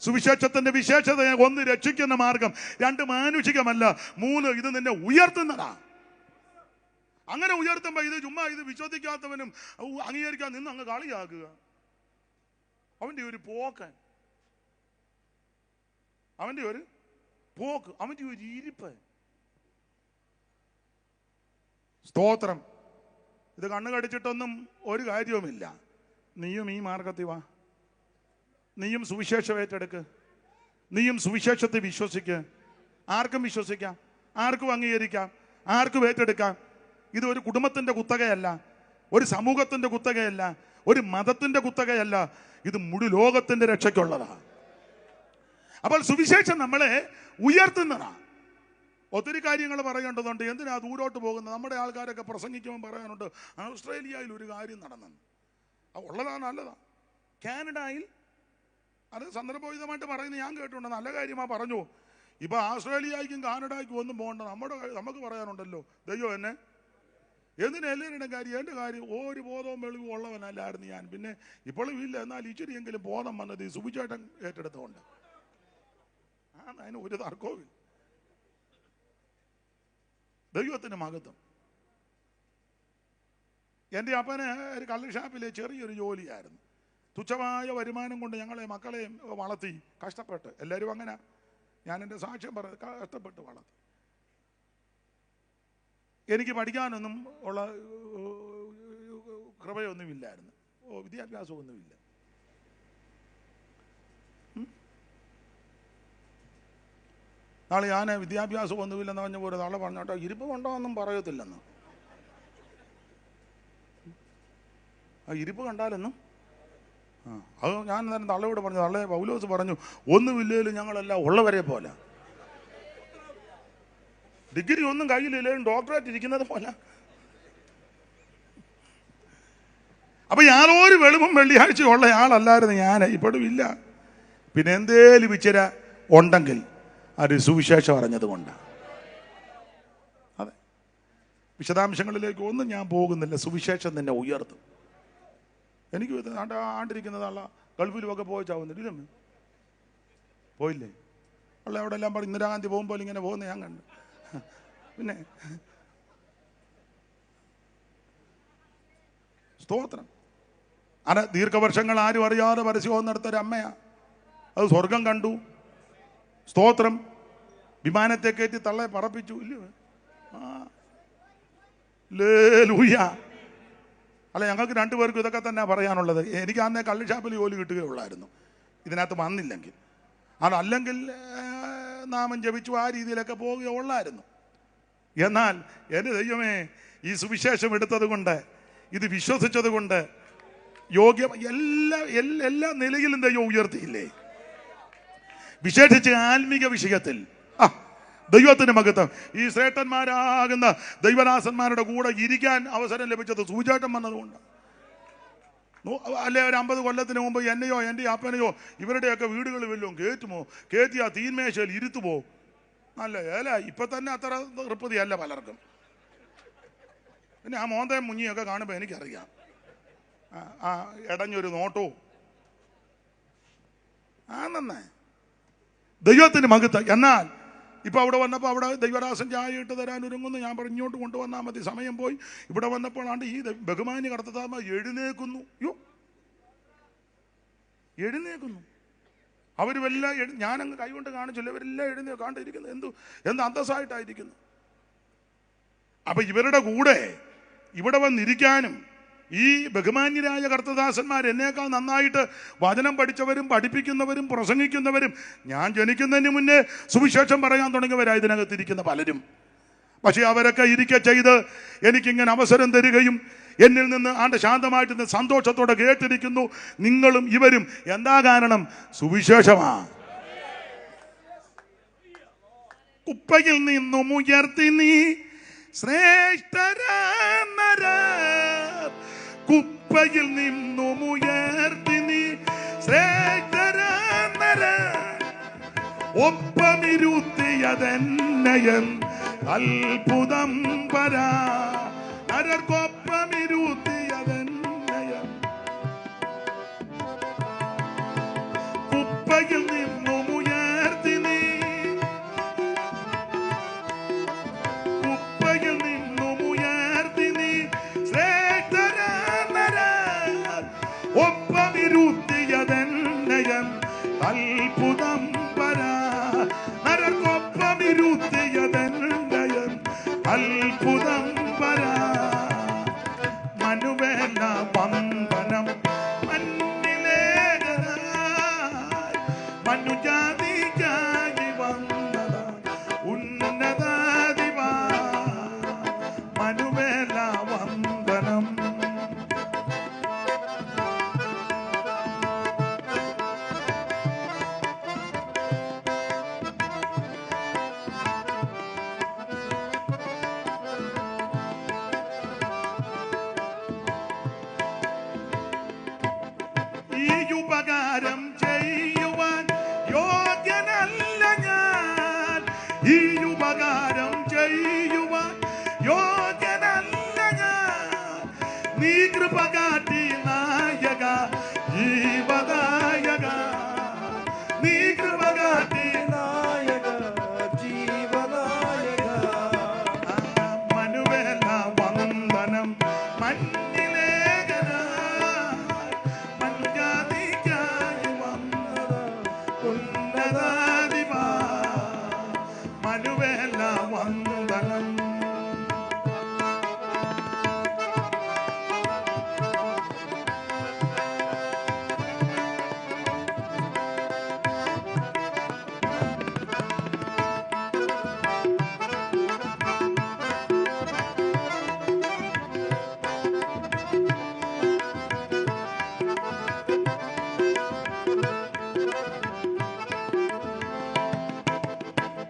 സുവിശേഷത്തിന്റെ വിശേഷത 1, രക്ഷിക്കുന്ന മാർഗം. 2, മാനുഷികമല്ല. 3, ഇത് നിന്നെ ഉയർത്തുന്നതാ. അങ്ങനെ ഉയർത്തുമ്പോ ഇത് ചുമ്മാ ഇത് വിശ്വസിക്കാത്തവനും അംഗീകരിക്കാൻ നിന്ന് അങ്ങ് കളിയാക്കുക. അവന്റെ ഒരു പോക്ക്, അവന്റെ ഒരു ഇരിപ്പ്. സ്തോത്രം. ഇത് കണ്ണു കടിച്ചിട്ടൊന്നും ഒരു കാര്യവുമില്ല. നീയും ഈ മാർഗത്തിൽ വാ. നീയും സുവിശേഷം ഏറ്റെടുക്ക്. നീയും സുവിശേഷത്തെ വിശ്വസിക്ക്. ആർക്കും വിശ്വസിക്കാം, ആർക്കും അംഗീകരിക്കാം, ആർക്കും ഏറ്റെടുക്കാം. ഇത് ഒരു കുടുംബത്തിന്റെ കുത്തകയല്ല, ഒരു സമൂഹത്തിന്റെ കുത്തകയല്ല, ഒരു മതത്തിന്റെ കുത്തകയല്ല. ഇത് മുഴു ലോകത്തിന്റെ രക്ഷയ്ക്കുള്ളതാണ്. അപ്പോൾ സുവിശേഷം നമ്മളെ ഉയർത്തുന്നതാണ്. ഒത്തിരി കാര്യങ്ങൾ പറയേണ്ടതുണ്ട്. എന്തിനാ ദൂരോട്ട് പോകുന്നത്? നമ്മുടെ ആൾക്കാരൊക്കെ പ്രസംഗിക്കുമ്പോൾ പറയാനുണ്ട്, ഓസ്ട്രേലിയയിൽ ഒരു കാര്യം നടന്നു. ഉള്ളതാ, നല്ലതാ. കാനഡയിൽ അത് സന്ദർഭോചിതമായിട്ട് പറയുന്നത് ഞാൻ കേട്ടിട്ടുണ്ട്. നല്ല കാര്യമാ പറഞ്ഞു. ഇപ്പൊ ഓസ്ട്രേലിയക്കും കാനഡയ്ക്കും ഒന്നും പോകണ്ട. നമുക്ക് പറയാനുണ്ടല്ലോ, ദൈവം എന്നെ എന്തിനാ എല്ലാവരുടെ കാര്യം. എൻ്റെ കാര്യം ഒരു ബോധവും വെളിവും ഉള്ളവനല്ലായിരുന്നു ഞാൻ. പിന്നെ ഇപ്പോഴും ഇല്ല, എന്നാൽ ഇച്ചിരിയെങ്കിലും ബോധം വന്നത് ഈ സുവിശേഷം ഏറ്റെടുത്തുകൊണ്ട്. അതിന് ഒരു തർക്കവും. ദൈവത്തിന് മഹത്വം. എൻ്റെ അപ്പന് ഒരു കള്ള് ഷാപ്പിലെ ചെറിയൊരു ജോലിയായിരുന്നു. തുച്ഛമായ വരുമാനം കൊണ്ട് ഞങ്ങളെ മക്കളെയും വളർത്തി കഷ്ടപ്പെട്ട്. എല്ലാവരും അങ്ങനെ, ഞാൻ എൻ്റെ സാക്ഷ്യം പറഞ്ഞത്, കഷ്ടപ്പെട്ട് വളർത്തി. എനിക്ക് പഠിക്കാനൊന്നും ഉള്ള കൃപയൊന്നുമില്ലായിരുന്നു, വിദ്യാഭ്യാസമൊന്നുമില്ല. നാളെ ഞാൻ വിദ്യാഭ്യാസം ഒന്നുമില്ലെന്ന് പറഞ്ഞ പോലെ നാളെ പറഞ്ഞോട്ടോ ഇരിപ്പ് കൊണ്ടോന്നും പറയത്തില്ലെന്ന്. ആ ഇരിപ്പ് കണ്ടാലെന്നും അത് ഞാൻ തന്നെ തള്ളയോട് പറഞ്ഞു. തള്ളയെ പൗലോസ് പറഞ്ഞു, ഒന്നുമില്ലേലും ഞങ്ങളെല്ലാം ഉള്ളവരെ പോലെ. ഡിഗ്രി ഒന്നും കയ്യിലില്ലേലും ഡോക്ടറേറ്റ് ഇരിക്കുന്നത് പോലെ. അപ്പൊ യാതൊരു വെളിവും വെള്ളിയാഴ്ച ഉള്ള ആളല്ലായിരുന്നു ഞാൻ, ഇപ്പോഴും ഇല്ല. പിന്നെ എന്തേലും ഇച്ചിര ഉണ്ടെങ്കിൽ അത് സുവിശേഷം അറിഞ്ഞത് കൊണ്ടാണ്. അതെ, വിശദാംശങ്ങളിലേക്ക് ഒന്നും ഞാൻ പോകുന്നില്ല. സുവിശേഷം നിന്നെ ഉയർത്തും. എനിക്ക് ആണ്ടിരിക്കുന്നതല്ല, ഗൾഫിലുമൊക്കെ പോയിച്ചാവുന്നില്ല, പോയില്ലേ? ഉള്ള അവിടെ എല്ലാം പറഞ്ഞു ഇന്ദിരാഗാന്ധി പോകുമ്പോൾ ഇങ്ങനെ പോകുന്ന ഞാൻ കണ്ടു. പിന്നെ സ്തോത്രം. അത് ദീർഘവർഷങ്ങൾ ആരും അറിയാതെ പരസ്യം നടത്തൊരു അമ്മയാ. അത് സ്വർഗം കണ്ടു. സ്തോത്രം. വിമാനത്തെ കയറ്റി തള്ളെ പറപ്പിച്ചു. ഇല്ലയോ? ഹല്ലേലൂയ. അല്ല, ഞങ്ങൾക്ക് രണ്ടുപേർക്കും ഇതൊക്കെ തന്നെ പറയാനുള്ളത്. എനിക്ക് അന്നേ കള്ള് ഷാപ്പിൽ ജോലി കിട്ടുകയുള്ളായിരുന്നു ഇതിനകത്ത് വന്നില്ലെങ്കിൽ. അതല്ലെങ്കിൽ നാമം ജപിച്ചു ആ രീതിയിലൊക്കെ പോവുകയുള്ളായിരുന്നു. എന്നാൽ എൻ്റെ ദൈവമേ, ഈ സുവിശേഷം എടുത്തത് കൊണ്ട്, ഇത് വിശ്വസിച്ചത് കൊണ്ട് യോഗ്യം എല്ലാ നിലയിലും ദൈവം ഉയർത്തിയില്ലേ? വിശേഷിച്ച് ആത്മീക വിഷയത്തിൽ ദൈവത്തിന് മഹത്വം. ഈ ശ്രേഷ്ഠന്മാരാകുന്ന ദൈവദാസന്മാരുടെ കൂടെ ഇരിക്കാൻ അവസരം ലഭിച്ചത് സൂചേട്ടൻ വന്നതുകൊണ്ട്. അല്ലെ, ഒരു 50 കൊല്ലത്തിന് മുമ്പ് എന്നെയോ എൻ്റെ അപ്പനെയോ ഇവരുടെയൊക്കെ വീടുകളിൽ വല്ലതും കയറ്റി ആ തീന്മേശയിൽ ഇരുത്തുമോ? അല്ല, ഇപ്പൊ തന്നെ അത്ര തൃപ്തിയല്ല പലർക്കും. പിന്നെ ആ മോന്തയും മുഞ്ഞിയൊക്കെ കാണുമ്പോൾ എനിക്കറിയാം, ആ ഇടഞ്ഞൊരു നോട്ടവും നന്നേ. ദൈവത്തിന് മഹത്വം. എന്നാൽ ഇപ്പൊ അവിടെ വന്നപ്പോൾ അവിടെ ദൈവദാസൻ ചായ ഇട്ട് തരാൻ ഒരുങ്ങുന്നു. ഞാൻ പറഞ്ഞു ഇങ്ങോട്ട് കൊണ്ടുവന്നാൽ മതി. സമയം പോയി. ഇവിടെ വന്നപ്പോഴാണ്ട് ഈ ബഹുമാന്യ കർത്താവ് എഴുന്നേക്കുന്നു. എഴുന്നേക്കുന്നു. അവർ വല്ല ഞാനങ്ങ് കൈകൊണ്ട് കാണിച്ചില്ല, ഇവരെല്ലാം കാണ്ടിരിക്കുന്നു. എന്ത് അന്തസ്സായിട്ടായിരിക്കുന്നു. അപ്പൊ ഇവരുടെ കൂടെ ഇവിടെ വന്നിരിക്കാനും ഈ ബഹുമാന്യരായ കർത്തദാസന്മാർ എന്നേക്കാൾ നന്നായിട്ട് വചനം പഠിച്ചവരും പഠിപ്പിക്കുന്നവരും പ്രസംഗിക്കുന്നവരും, ഞാൻ ജനിക്കുന്നതിന് മുന്നേ സുവിശേഷം പറയാൻ തുടങ്ങിയവരായി ഇതിനകത്തിരിക്കുന്ന പലരും. പക്ഷെ അവരൊക്കെ ഇരിക്കെ ചെയ്ത് എനിക്കിങ്ങനെ അവസരം തരികയും എന്നിൽ നിന്ന് ശാന്തമായിട്ട് സന്തോഷത്തോടെ കേട്ടിരിക്കുന്നു. നിങ്ങളും ഇവരും. എന്താ കാരണം? സുവിശേഷമാ. കുപ്പയിൽ നിന്നും ഉയർത്തി നീ ശ്രേഷ്ഠരാനര, കുപ്പയിൽ നിന്നും ഉയർത്തി നീ ശ്രേഷ്ഠരാനര, ഒപ്പമിരുത്തിയതെന്നയം അത്ഭുതം പരാ, നരർക്കൊപ്പമിരുത്തിയതെന്നയം. കുപ്പയിൽ നിന്നും ഉയർത്തി നീ, കുപ്പയിൽ നിന്നും ഉയർത്തി നീ ശ്രേഷ്ഠരാനര, ഒപ്പമിരുത്തിയതെന്നയം അത്ഭുതം പരാ, നരർക്കൊപ്പമിരുത്തിയതെന്നയം അത്ഭുതം പരാ. മനുവേല വന്ദനം മന്നിലേഖനായി, മനുജാതിക്കായി വന്നത ഉന്നതാധിപാ, മനുവേല വന്ദനം. ഈ ഉപകാരം ചെയ്യുവാൻ യോഗ്യനല്ല ഞാൻ, ഈ ഉപകാരം ചെയ്യുവാൻ യോഗ്യനല്ല ഞാൻ. നീ കൃപ കാട്ടി നായക ജീവദായക, നീ കൃപ കാട്ടി നായക ജീവദായക. മനുവേല വന്ദനം മഞ്ഞിലേഖനായി, മനുജാതിക്കായി വന്നത ഉന്നതാധിപാ, മനുവേല വന്ദനം.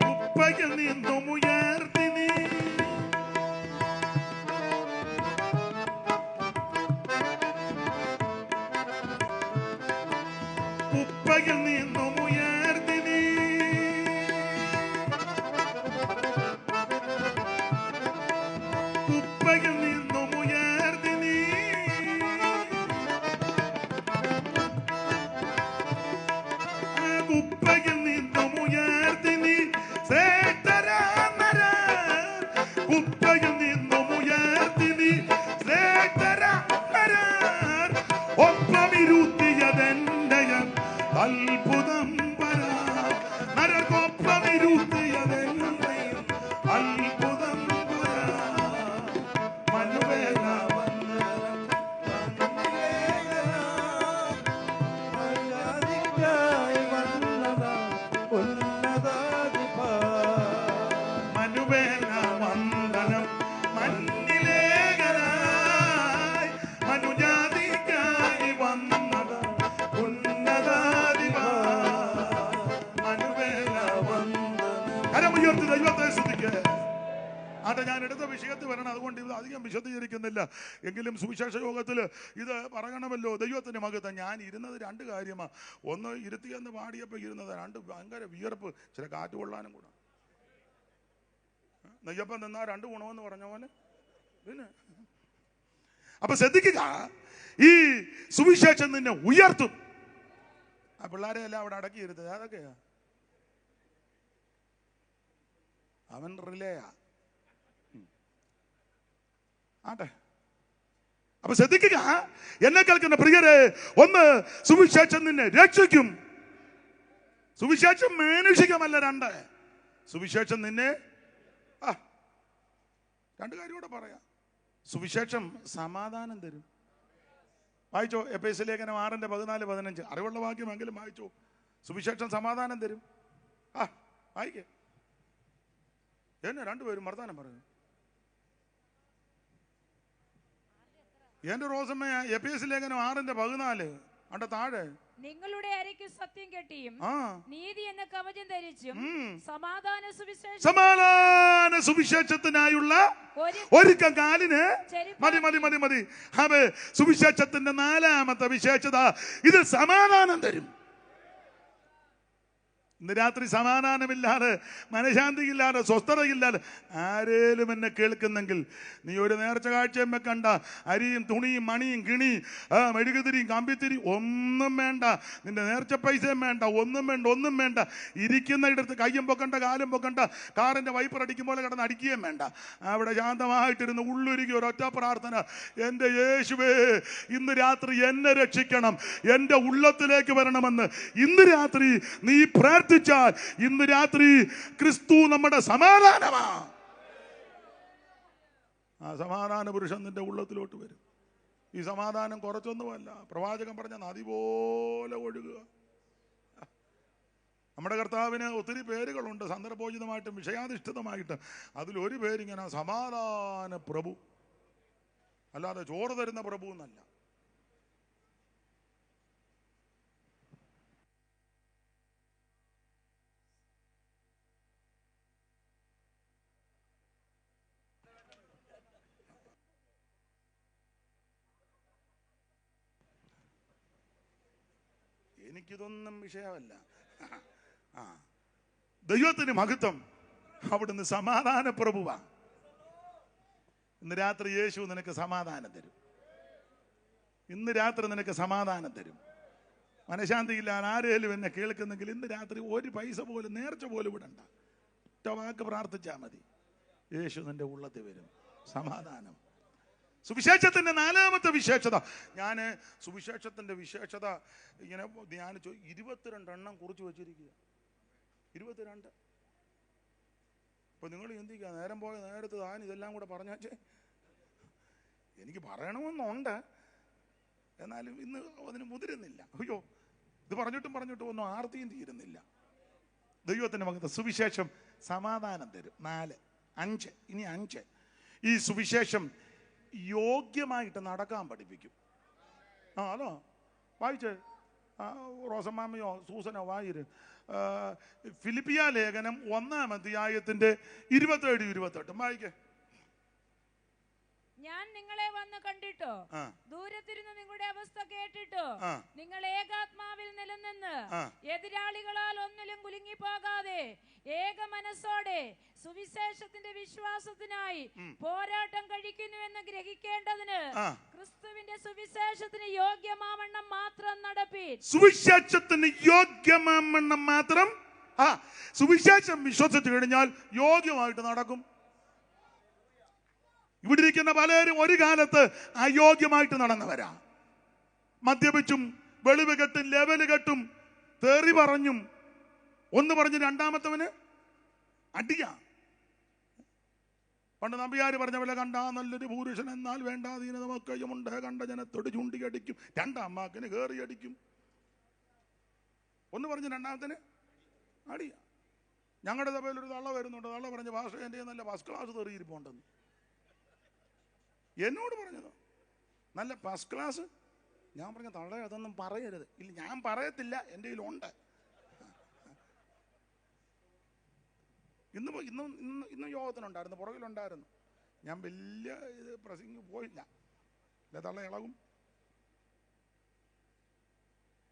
കുപ്പയിൽ നിന്നും ഉയർത്തി നീ, കുപ്പയിൽ നിന്നും ഉയർത്തി നീ, കുപ്പയിൽ നിന്നും ഉയർത്തി നീ, കുപ്പയിൽ നിന്നും ഉയർത്തി നീ ശ്രേഷ്ഠരാനര, കുപ്പയിൽ നിന്നും ഉയർത്തി നീ ശ്രേഷ്ഠരാനര, അതുകൊണ്ട് ഇത് അധികം വിശദീകരിക്കുന്നില്ല. എങ്കിലും സുവിശേഷ യോഗത്തിൽ ഇത് പറയണമല്ലോ. ദൈവത്തിന്റെ മകത്വം. ഞാൻ ഇരുന്നത് രണ്ട് കാര്യമാണ്. ഒന്ന്, ഇരുത്തിയെന്ന് പാടിയപ്പോൾ ഇരുന്നത്. രണ്ട്, ഭയങ്കര വിയർപ്പ്, ചില കാറ്റ് കൊള്ളാനും കൂടെ. നെയ്യപ്പം നിന്നാ രണ്ട് ഗുണമെന്ന് പറഞ്ഞ പോലെ. പിന്നെ അപ്പൊ ശ്രദ്ധിക്കുക, ഈ സുവിശേഷം നിന്നെ ഉയർത്തും. ആ പിള്ളേരെ എല്ലാം അവിടെ അടക്കിയിരുത്തത് അതൊക്കെയാ. അവൻ റിലേയാ ആട്ടെ. അപ്പൊ ശ്രദ്ധിക്കുക, എന്നെ കേൾക്കുന്ന പ്രിയരെ, ഒന്ന്, സുവിശേഷം നിന്നെ രക്ഷിക്കും. സുവിശേഷം മാനുഷികമല്ല. രണ്ട്, സുവിശേഷം നിന്നെ രണ്ട് കാര്യം കൂടെ പറയാം. സുവിശേഷം സമാധാനം തരും. വായിച്ചോ എഫേസ്യ ലേഖനം 6:14-15. അറിവുള്ള വാക്യമെങ്കിലും വായിച്ചോ. സുവിശേഷം സമാധാനം തരും. വായിക്കേ. എന്നെ രണ്ടുപേരും വർത്താനം പറഞ്ഞു. എന്റെ റോസമ്മ എഫേസ്യ ലേഖനം 6:14 അണ്ട താഴെ. നിങ്ങളുടെ അരയ്ക്ക് സത്യം കെട്ടിയും നീതി എന്ന കവചം ധരിച്ചും സമാധാന സുവിശേഷത്തിനായുള്ള ഒരുക്കം കാലിന് മതി. അതെ, സുവിശേഷത്തിന്റെ 4ാമത്തെ വിശേഷത, ഇത് സമാധാനം തരും. ഇന്ന് രാത്രി സമാധാനമില്ലാതെ, മനഃശാന്തിയില്ലാതെ, സ്വസ്ഥതയില്ലാതെ ആരേലും എന്നെ കേൾക്കുന്നെങ്കിൽ, നീ ഒരു നേർച്ച കാഴ്ചയും വെക്കണ്ട. അരിയും തുണിയും മണിയും കിണി മെഴുകുതിരിയും കമ്പിത്തിരിയും ഒന്നും വേണ്ട. നിന്റെ നേർച്ച പൈസയും വേണ്ട. ഒന്നും വേണ്ട. ഇരിക്കുന്ന ഇടത്ത് കയ്യും പൊക്കണ്ട, കാലും പൊക്കണ്ട. കാറിന്റെ വൈപ്പർ അടിക്കും പോലെ കിടന്ന് അടിക്കുകയും വേണ്ട. അവിടെ ശാന്തമായിട്ടിരുന്ന് ഉള്ളുരുകി ഒരൊറ്റ പ്രാർത്ഥന, എൻ്റെ യേശുവേ, ഇന്ന് രാത്രി എന്നെ രക്ഷിക്കണം, എൻ്റെ ഉള്ളത്തിലേക്ക് വരണമെന്ന് ഇന്ന് രാത്രി നീ പ്രാർത്ഥിച്ചാൽ, ഇന്ന് രാത്രി ക്രിസ്തു നമ്മുടെ സമാധാനമാ. ആ സമാധാന പുരുഷൻ നിന്റെ ഉള്ളത്തിലോട്ട് വരും. ഈ സമാധാനം കുറച്ചൊന്നുമല്ല. പ്രവാചകൻ പറഞ്ഞ നദി പോലെ ഒഴുകുക. നമ്മുടെ കർത്താവിന് ഒത്തിരി പേരുകളുണ്ട്, സന്ദർഭോചിതമായിട്ടും വിഷയാധിഷ്ഠിതമായിട്ടും. അതിലൊരു പേരിങ്ങനെ സമാധാന പ്രഭു, അല്ലാതെ ചോറ് തരുന്ന പ്രഭു എന്നല്ല. എനിക്കിതൊന്നും വിഷയമല്ല. ദൈവത്തിന് മഹത്വം. അവിടുന്ന് സമാധാന പ്രഭുവാ. ഇന്ന് രാത്രി യേശു നിനക്ക് സമാധാനം തരും. ഇന്ന് രാത്രി നിനക്ക് സമാധാനം തരും. മനഃശാന്തിയില്ലാതെ ആരേലും എന്നെ കേൾക്കുന്നെങ്കിൽ ഇന്ന് രാത്രി ഒരു പൈസ പോലും, നേർച്ച പോലും വിടണ്ട. ഒറ്റ വാക്ക് പ്രാർത്ഥിച്ചാൽ മതി, യേശു നിന്റെ ഉള്ളത്തിൽ വരും. സമാധാനം. സുവിശേഷത്തിന്റെ 4ാമത്തെ വിശേഷത. ഞാൻ സുവിശേഷത്തിന്റെ വിശേഷത ഇങ്ങനെ ധ്യാനിച്ചു. 22 എണ്ണം കുറിച്ച് വെച്ചിരിക്കുക. 22. അപ്പൊ നിങ്ങൾ ചിന്തിക്കുക, നേരം പോയ നേരത്ത് താൻ ഇതെല്ലാം കൂടെ പറഞ്ഞാച്ചേ. എനിക്ക് പറയണമെന്നുണ്ട്, എന്നാലും ഇന്ന് അതിന് മുതിരുന്നില്ല. അയ്യോ, ഇത് പറഞ്ഞിട്ടും ഒന്നും ആർത്തിയും തീരുന്നില്ല. ദൈവത്തിന്റെ മകത്വം. സുവിശേഷം സമാധാനം തരും. 4, 5. ഇനി 5. ഈ സുവിശേഷം യോഗ്യമായിട്ട് നടക്കാൻ പഠിപ്പിക്കും. അതോ വായിച്ചേ, റോസമ്മാമയോ സൂസനോ വായിര്. ഫിലിപ്പിയ ലേഖനം 1-ാം അധ്യായത്തിന്റെ 27-28 വായിക്കേ. ഞാൻ നിങ്ങളെ വന്ന് കണ്ടിട്ടോ, ദൂരത്തിരുന്ന് നിങ്ങളുടെ അവസ്ഥ കേട്ടിട്ടോ, നിങ്ങൾ ഏകാത്മാവിൽ നിലനിന്ന് എതിരാളികളാൽ ഒന്നിലും കുലുങ്ങി പോകാതെ ഏക മനസ്സോടെ സുവിശേഷത്തിന്റെ വിശ്വാസത്തിനായി പോരാട്ടം കഴിക്കുന്നുവെന്ന് ഗ്രഹിക്കേണ്ടതിന് ക്രിസ്തുവിന്റെ സുവിശേഷത്തിന് യോഗ്യമാവണ്ണം മാത്രം നടപ്പീൻ. സുവിശേഷത്തിന് യോഗ്യമാവണ്ണം മാത്രം. സുവിശേഷം വിശ്വസിച്ചു കഴിഞ്ഞാൽ യോഗ്യമായിട്ട് നടക്കും. ഇവിടെ ഇരിക്കുന്ന പലരും ഒരു കാലത്ത് അയോഗ്യമായിട്ട് നടന്നവരാ. മദ്യപിച്ചും വെളിവ് കെട്ടും ലെവല് കെട്ടും തെറി പറഞ്ഞും ഒന്ന് പറഞ്ഞ് രണ്ടാമത്തവന് അടിയാ. പണ്ട് നമ്പിയാര് പറഞ്ഞ പോലെ, കണ്ടാ നല്ലൊരു പുരുഷൻ എന്നാൽ വേണ്ടാതീനതമൊക്കെയുമുണ്ട്, കണ്ട ജനത്തോട് ചൂണ്ടിയടിക്കും, രണ്ടാം വാക്കിന് കയറി അടിക്കും. ഒന്ന് പറഞ്ഞ് രണ്ടാമത്തിന് അടിയാ. ഞങ്ങളുടെ സഭയിൽ ഒരു തള്ള വരുന്നുണ്ട്. തള്ള പറഞ്ഞ ഭാഷ എൻ്റെ നല്ല ഫസ്റ്റ് ക്ലാസ് തെറിയിരിപ്പുണ്ടെന്ന് എന്നോട് പറഞ്ഞതോ. നല്ല ഫസ്റ്റ് ക്ലാസ്. ഞാൻ പറഞ്ഞ തള്ള അതൊന്നും പറയരുത്. ഇല്ല, ഞാൻ പറയത്തില്ല, എൻ്റെ കയ്യിലുണ്ട്. ഇന്നും യോഗത്തിനുണ്ടായിരുന്നു, പുറകിലുണ്ടായിരുന്നു. ഞാൻ വലിയ ഇത് പ്രസംഗിക്ക് പോയില്ല, അല്ലെ തള്ള ഇളകും.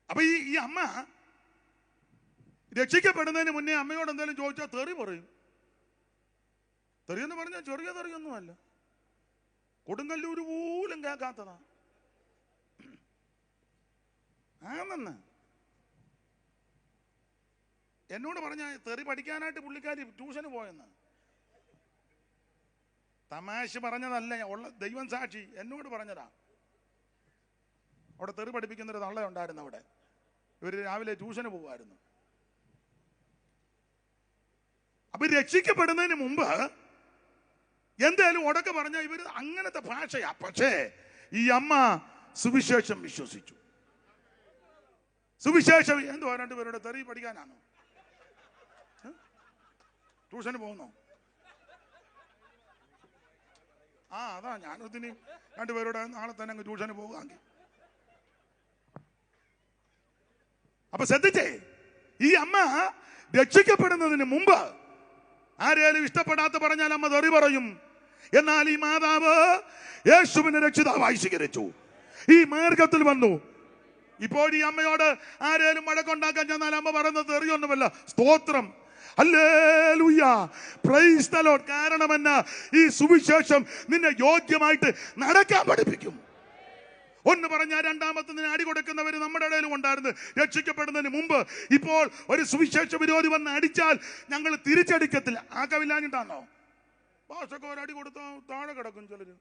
അപ്പൊ ഈ അമ്മ രക്ഷിക്കപ്പെടുന്നതിന് മുന്നേ അമ്മയോട് എന്തെങ്കിലും ചോദിച്ചാൽ തെറി പറയും. തെറിയെന്ന് പറഞ്ഞാൽ ചെറിയ തെറിയൊന്നുമല്ല, കൊടുങ്ങല്ലൂർ പോലും കേൾക്കാത്തതാ. ആണെന്ന് എന്നോട് പറഞ്ഞ തെറി പഠിക്കാനായിട്ട് പുള്ളിക്കാരി ട്യൂഷന് പോയെന്ന്. തമാശ പറഞ്ഞതല്ല, ഉള്ള ദൈവം സാക്ഷി എന്നോട് പറഞ്ഞതാ. അവിടെ തെറി പഠിപ്പിക്കുന്നൊരു തള്ളയുണ്ടായിരുന്നു അവിടെ. ഇവർ രാവിലെ ട്യൂഷന് പോകുമായിരുന്നു. അപ്പൊ രക്ഷിക്കപ്പെടുന്നതിന് മുമ്പ് എന്തായാലും ഉടക്കെ പറഞ്ഞാൽ ഇവർ അങ്ങനത്തെ ഭാഷയാ. പക്ഷേ ഈ അമ്മ സുവിശേഷം വിശ്വസിച്ചു. സുവിശേഷം എന്തോ രണ്ടുപേരുടെ തെറി പഠിക്കാനാണോ? ട്യൂഷന് പോകുന്നോ? അതാ ഞാനൊത്തിനി രണ്ടുപേരുടെ നാളെ തന്നെ അങ്ങ് ട്യൂഷന് പോകുകയാണെങ്കിൽ. അപ്പൊ ശ്രദ്ധിച്ചേ, ഈ അമ്മ രക്ഷിക്കപ്പെടുന്നതിന് മുമ്പ് ആരെയും ഇഷ്ടപ്പെടാത്ത പറഞ്ഞാൽ അമ്മ തെറി പറയും. എന്നാൽ ഈ മാതാവ് യേശുവിനെ രക്ഷിതാവായി സ്വീകരിച്ചു, ഈ മാർഗത്തിൽ വന്നു. ഇപ്പോൾ ഈ അമ്മയോട് ആരേലും വഴക്കുണ്ടാക്കാൻ ചെന്നാൽ അമ്മ പറയുന്നത് തെറിയൊന്നുമല്ല, സ്തോത്രം, ഹല്ലേലൂയ, പ്രൈസ് ദി ലോർഡ്. കാരണം എന്നാ? ഈ സുവിശേഷം നിന്നെ യോഗ്യമായിട്ട് നടക്കാൻ പഠിപ്പിക്കും. ഒന്ന് പറഞ്ഞാൽ രണ്ടാമത്തെ നിന്നെ അടി കൊടുക്കുന്നവർ നമ്മുടെ ഇടയിലും ഉണ്ടായിരുന്നു രക്ഷിക്കപ്പെടുന്നതിന് മുമ്പ്. ഇപ്പോൾ ഒരു സുവിശേഷ വിരോധി വന്ന് അടിച്ചാൽ ഞങ്ങൾ തിരിച്ചടിക്കത്തില്ല. ആക്കമില്ലാഞ്ഞിട്ടാണോ? ഭാഷക്ക് ഒരടി കൊടുത്താൽ താഴെ കിടക്കും ചിലര്.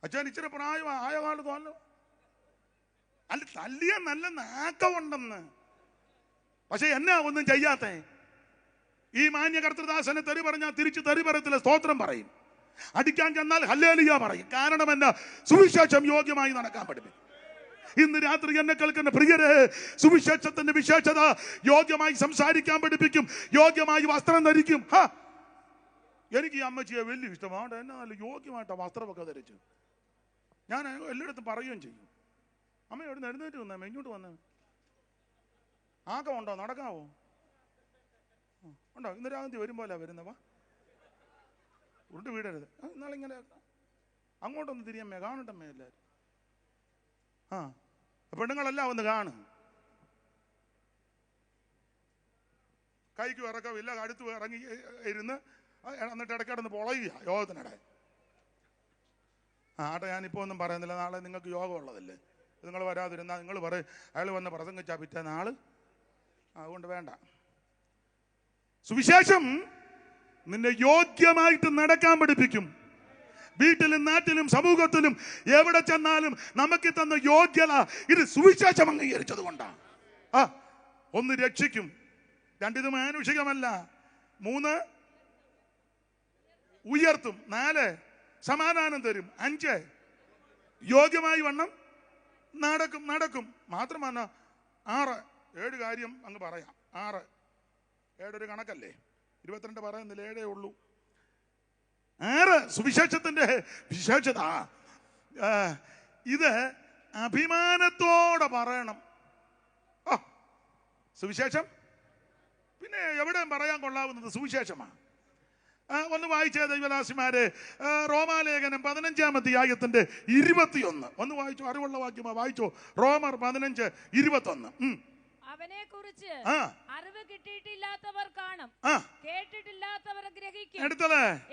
അച്ഛൻ ഇച്ചിരി പ്രായം ആയ കാലത്തല്ലോ, അല്ല തല്ലിയ നല്ല നാക്കമുണ്ടെന്ന്. പക്ഷെ എന്നാ ഒന്നും ചെയ്യാത്ത ഈ മാന്യ കർത്തൃദാസനെ തെറി പറഞ്ഞാൽ തിരിച്ച് തെറി പറയത്തില്ല, സ്തോത്രം പറയും. അടിക്കാൻ ചെന്നാൽ ഹല്ലേലൂയ പറയും. കാരണം എന്നാ? സുവിശേഷം യോഗ്യമായി നടക്കാൻ പഠിപ്പിക്കും. ഇന്ന് രാത്രി എന്നെ കേൾക്കുന്ന പ്രിയരെ, സുവിശേഷത്തിന്റെ വിശേഷത യോഗ്യമായി സംസാരിക്കാൻ പഠിപ്പിക്കും, യോഗ്യമായി വസ്ത്രം ധരിക്കും. എനിക്ക് ഈ അമ്മച്ചിയെ വലിയ ഇഷ്ടമാണ്. എന്നെ നല്ല യോഗ്യമായിട്ടാണ് വസ്ത്രമൊക്കെ ധരിച്ചു. ഞാൻ എല്ലായിടത്തും പറയുകയും ചെയ്യും, അമ്മ എവിടെ എഴുന്നേറ്റ് വന്നേ, ഇങ്ങോട്ട് വന്നേ, ആക്കമുണ്ടോ, നടക്കാവോ? ഉണ്ടോ? ഇന്ന് രാത്രി വരുമ്പോഴാ വരുന്നവാ, ഉരുണ്ട് വീടരുത്. എന്നാളിങ്ങനെ അങ്ങോട്ടൊന്ന് തിരിയമ്മേ, കാണട്ടമ്മേ എല്ലാവരും. പെണ്ണുങ്ങളെല്ലാം ഒന്ന് കാണും. കൈക്ക് ഇറക്കമില്ല, അടുത്ത് ഇറങ്ങി ഇരുന്ന് എന്നിട്ട് ഇടയ്ക്കിടന്ന് പൊളയുക യോഗത്തിനിടെ. ആട്ടെ, ഞാനിപ്പോൾ ഒന്നും പറയുന്നില്ല, നാളെ നിങ്ങൾക്ക് യോഗം ഉള്ളതല്ലേ, നിങ്ങൾ വരാതിരുന്നാൽ നിങ്ങൾ പറയും അയാൾ വന്ന് പ്രസംഗിച്ചാൽ പിറ്റേ നാള്. അതുകൊണ്ട് വേണ്ട. സുവിശേഷം നിന്നെ യോഗ്യമായിട്ട് നടക്കാൻ പഠിപ്പിക്കും. വീട്ടിലും നാട്ടിലും സമൂഹത്തിലും എവിടെ ചെന്നാലും നമുക്ക് തന്ന യോഗ്യത ഇത് സുവിശേഷം അംഗീകരിച്ചത് കൊണ്ടാണ്. ഒന്ന് രക്ഷിക്കും, രണ്ടിത് മാനുഷികമല്ല, 3 ഉയർത്തും, 4 സമാധാനം തരും, 5 യോഗ്യമായി വണ്ണം നടക്കും. മാത്രമല്ല 6 7 കാര്യം അങ്ങ് പറയാം. 6 7 ഒരു കണക്കല്ലേ, 22 പറയുന്നില്ല, 7 ഉള്ളൂ. 6 സുവിശേഷത്തിന്റെ വിശേഷത. ഇത് അഭിമാനത്തോടെ പറയണം. സുവിശേഷം പിന്നെ എവിടെയും പറയാൻ കൊള്ളാവുന്നത് സുവിശേഷമാണ്. ഒന്ന് വായിച്ചേ ദൈവദാസിമാരെ, റോമാലേഖനം 15-ാം അധ്യായത്തിന്റെ 21 ഒന്ന് വായിച്ചോ. അറിവുള്ള വാക്യമാ, വായിച്ചോ. റോമർ 15:21. അവനെ കുറിച്ച് അറിവ് കിട്ടിയിട്ടില്ലാത്തവർ കാണും, കേട്ടിട്ടില്ലാത്തവർ ഗ്രഹിക്കും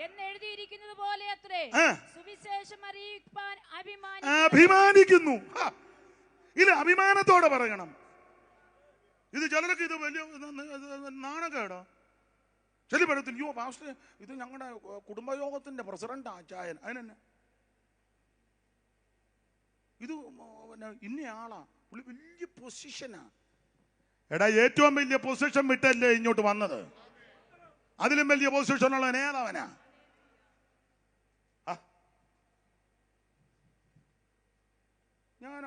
എന്ന് എഴുതിയിരിക്കുന്നത് പോലെ അത്രേ സുവിശേഷം അറിയിപ്പാൻ അഭിമാനിക്കുന്നു. ഇത് അഭിമാനത്തോടെ പറയണം. ഇത് ചിലർക്ക് ഇത് വലിയ നാണക്കേടോ. ചെല്ലിപ്പഴത്തിൽ യോ പാസ്റ്റർ, ഇത് ഞങ്ങളുടെ കുടുംബയോഗത്തിന്റെ പ്രസിഡന്റ് ആചായൻ, അതിനെന്നെ ഇത് ഇന്നയാളാ, പുള്ളി വലിയ പൊസിഷനാ. എടാ, ഏറ്റവും വലിയ പൊസിഷൻ വിട്ടല്ലേ ഇങ്ങോട്ട് വന്നത്. അതിലും വലിയ പൊസിഷനുള്ള നേതാവനാ. ഞാൻ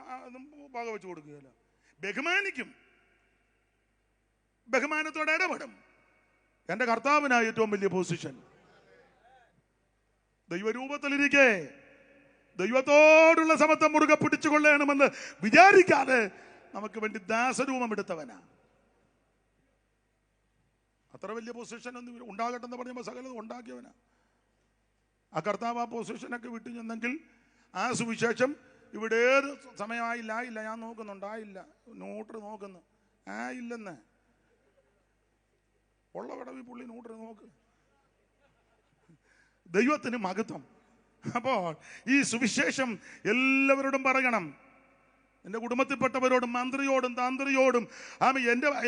പക വെച്ച് കൊടുക്കുകയല്ല, ബഹുമാനിക്കും, ബഹുമാനത്തോടെ ഇടപെടും. എന്റെ കർത്താവിനാ ഏറ്റവും വലിയ പൊസിഷൻ. ദൈവരൂപത്തിലിരിക്കെ ദൈവത്തോടുള്ള സമത്വം മുറുകെ പിടിച്ചുകൊള്ളണമെന്ന് വിചാരിക്കാതെ നമുക്ക് വേണ്ടി ദാസരൂപം എടുത്തവനാ. അത്ര വലിയ പൊസിഷനൊന്നും ഉണ്ടാകട്ടെ എന്ന് പറഞ്ഞപ്പോൾ സകലതും ഉണ്ടാക്കിയവനാ. ആ കർത്താവ് ആ പൊസിഷനൊക്കെ വിട്ടു ചെന്നെങ്കിൽ ആ സുവിശേഷം ഇവിടെ ഏത് സമയമായില്ല, ആയില്ല, ഞാൻ നോക്കുന്നുണ്ടായില്ല, ന്യൂട്രൽ നോക്കുന്നു, ഇല്ലെന്ന് ഉള്ള വിടവി പുള്ളി ന്യൂട്രൽ നോക്ക്. ദൈവത്തിന് മഹത്വം. അപ്പോൾ ഈ സുവിശേഷം എല്ലാവരോടും പറയണം. എൻ്റെ കുടുംബത്തിൽപ്പെട്ടവരോടും മന്ത്രിയോടും തന്ത്രിയോടും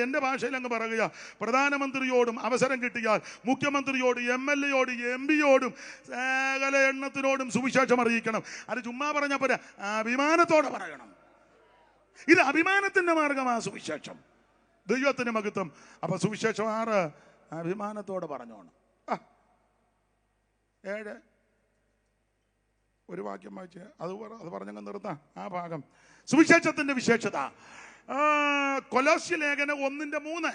എൻ്റെ ഭാഷയിൽ അങ്ങ് പറയുക, പ്രധാനമന്ത്രിയോടും അവസരം കിട്ടിയാൽ മുഖ്യമന്ത്രിയോട്, MLA-യോട്, MP-യോടും സകല എണ്ണത്തിനോടും സുവിശേഷം അറിയിക്കണം. അത് ചുമ്മാ പറഞ്ഞാൽ പോരാ, അഭിമാനത്തോടെ പറയണം. ഇത് അഭിമാനത്തിൻ്റെ മാർഗമാണ് സുവിശേഷം. ദൈവത്തിന് മഹത്വം. അപ്പൊ സുവിശേഷം 6 അഭിമാനത്തോടെ പറഞ്ഞോണം. 7 ഒരു വാക്യം വായിച്ച് അത് പറഞ്ഞങ്ങ് നിർത്താം ആ ഭാഗം. സുവിശേഷത്തിന്റെ വിശേഷത കൊലോസ്യ ലേഖനം 1:3.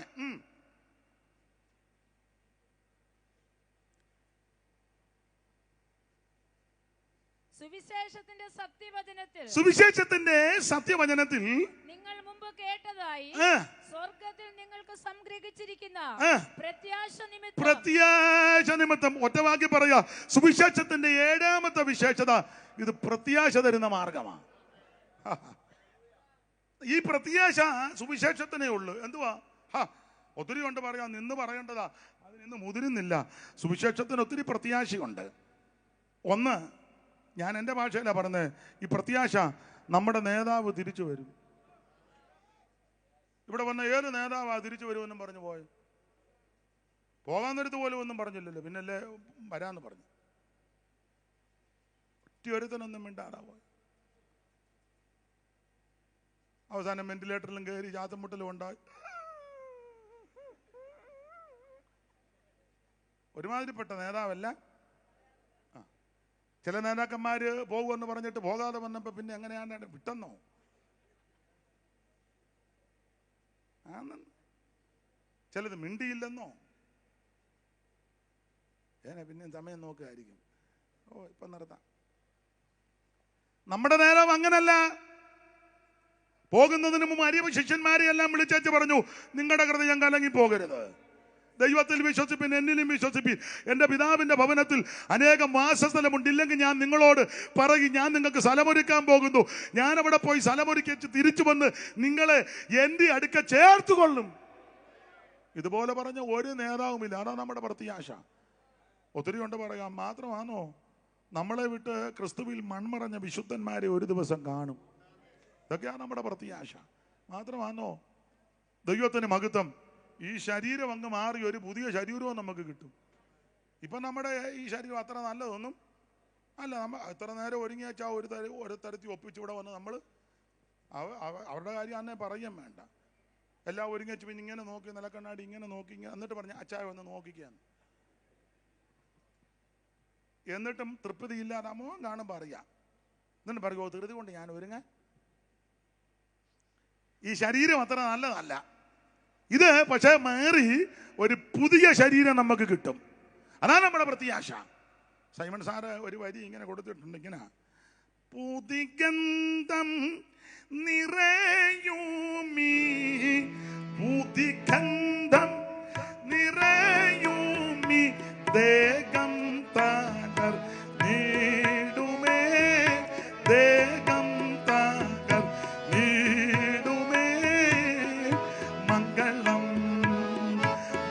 സുവിശേഷത്തിന്റെ സത്യവചനത്തിൽ നിങ്ങൾ മുമ്പ് കേട്ടതായി സ്വർഗ്ഗത്തിൽ നിങ്ങൾക്ക് സംഗ്രഹിച്ചിരിക്കുന്ന പ്രത്യാശ നിമിത്തം. ഒറ്റവാക്കി പറയാ, സുവിശേഷത്തിന്റെ 7ാമത്തെ വിശേഷത ഇത് പ്രത്യാശ തരുന്ന മാർഗമാണ്. ഈ പ്രത്യാശ സുവിശേഷത്തിനേ ഉള്ളു. എന്തുവാ? ഒത്തിരി കൊണ്ട് പറയാം, നിന്ന് പറയേണ്ടതാ, അത് നിന്ന് മുതിരുന്നില്ല. സുവിശേഷത്തിന് ഒത്തിരി പ്രത്യാശയുണ്ട്. ഒന്ന്, ഞാൻ എൻ്റെ ഭാഷയിലാണ് പറഞ്ഞത്, ഈ പ്രത്യാശ നമ്മുടെ നേതാവ് തിരിച്ചു വരും. ഇവിടെ വന്ന ഏത് നേതാവാ തിരിച്ചു വരുമെന്നും പറഞ്ഞു പോയത്? പോകാൻ നേരത്ത് പോലും ഒന്നും പറഞ്ഞില്ലല്ലോ, പിന്നല്ലേ വരാന്ന് പറഞ്ഞു. ഒറ്റയൊരുത്തനൊന്നും മിണ്ടാടാ പോയി. അവസാനം വെന്റിലേറ്ററിലും കയറി ശ്വാസംമുട്ടലും ഉണ്ടായി. ഒരുമാതിരിപ്പെട്ട നേതാവല്ല. ചില നേതാക്കന്മാര് പോകുമെന്ന് പറഞ്ഞിട്ട് പോകാതെ വന്നപ്പോ പിന്നെ എങ്ങനെയാണ് വിട്ടെന്നോ? ചിലത് മിണ്ടിയില്ലെന്നോ? പിന്നെ സമയം നോക്കുകയായിരിക്കും. ഇപ്പൊ നിർത്താം. നമ്മുടെ നേതാവ് അങ്ങനല്ല. പോകുന്നതിന് മുമ്പ് അരിയ ശിഷ്യന്മാരെ എല്ലാം വിളിച്ചു പറഞ്ഞു, നിങ്ങളുടെ ഹൃദയം കലങ്ങി പോകരുത്, ദൈവത്തിൽ വിശ്വസിപ്പിൻ, എന്നിലും വിശ്വസിപ്പിൻ. എൻ്റെ പിതാവിൻ്റെ ഭവനത്തിൽ അനേകം വാസസ്ഥലമുണ്ട്, ഇല്ലെങ്കിൽ ഞാൻ നിങ്ങളോട് പറയും, ഞാൻ നിങ്ങൾക്ക് സ്ഥലമൊരുക്കാൻ പോകുന്നു. ഞാൻ അവിടെ പോയി സ്ഥലമൊരുക്കി തിരിച്ചു വന്ന് നിങ്ങളെ എൻ്റെ അടുക്ക ചേർത്തുകൊള്ളും. ഇതുപോലെ പറഞ്ഞ ഒരു നേതാവുമില്ല. അതാണ് നമ്മുടെ പ്രത്യാശ. ഒത്തിരി കൊണ്ട് പറയാം. മാത്രമാണോ നമ്മളെ വിട്ട് ക്രിസ്തുവിൽ മൺമറഞ്ഞ വിശുദ്ധന്മാരെ ഒരു ദിവസം കാണും. ഇതൊക്കെയാണ് നമ്മുടെ പ്രത്യാശ. മാത്രമാണോ ദൈവത്തിന് മഹത്വം. ഈ ശരീരം അങ്ങ് മാറി ഒരു പുതിയ ശരീരവും നമുക്ക് കിട്ടും. ഇപ്പം നമ്മുടെ ഈ ശരീരം അത്ര നല്ലതൊന്നും അല്ല. നമ്മൾ എത്ര നേരം ഒരുങ്ങി വെച്ചാൽ ഒരു തരത്തിൽ ഒപ്പിച്ച് ഇവിടെ വന്ന് നമ്മൾ അവരുടെ കാര്യം അന്നേ പറയാൻ വേണ്ട. എല്ലാം ഒരുങ്ങി വെച്ച് പിന്നെ ഇങ്ങനെ നോക്കി, നിലക്കണ്ണാടി ഇങ്ങനെ നോക്കി, എന്നിട്ട് പറഞ്ഞ അച്ചായ വന്ന് നോക്കിക്കാന്ന്. എന്നിട്ടും തൃപ്തിയില്ലാതെ മോൻ കാണുമ്പോൾ അറിയാം. എന്നിട്ട് പറയുമോ, ധൃതി കൊണ്ട് ഞാൻ ഒരുങ്ങ. ഈ ശരീരം അത്ര നല്ലതല്ല. ഇത് പക്ഷേ മാറി ഒരു പുതിയ ശരീരം നമുക്ക് കിട്ടും. അതാണ് നമ്മുടെ പ്രത്യാശ. സൈമൺ സാറ് ഒരു വരി ഇങ്ങനെ കൊടുത്തിട്ടുണ്ട്, ഇങ്ങനെ: പുതിഗന്ധം നിറയുമീ, പുതിഗന്ധം നിറയുമീ ദേഹം തകർ നീടുമേ, ദേഹം തകർ നീടുമേ, മംഗളം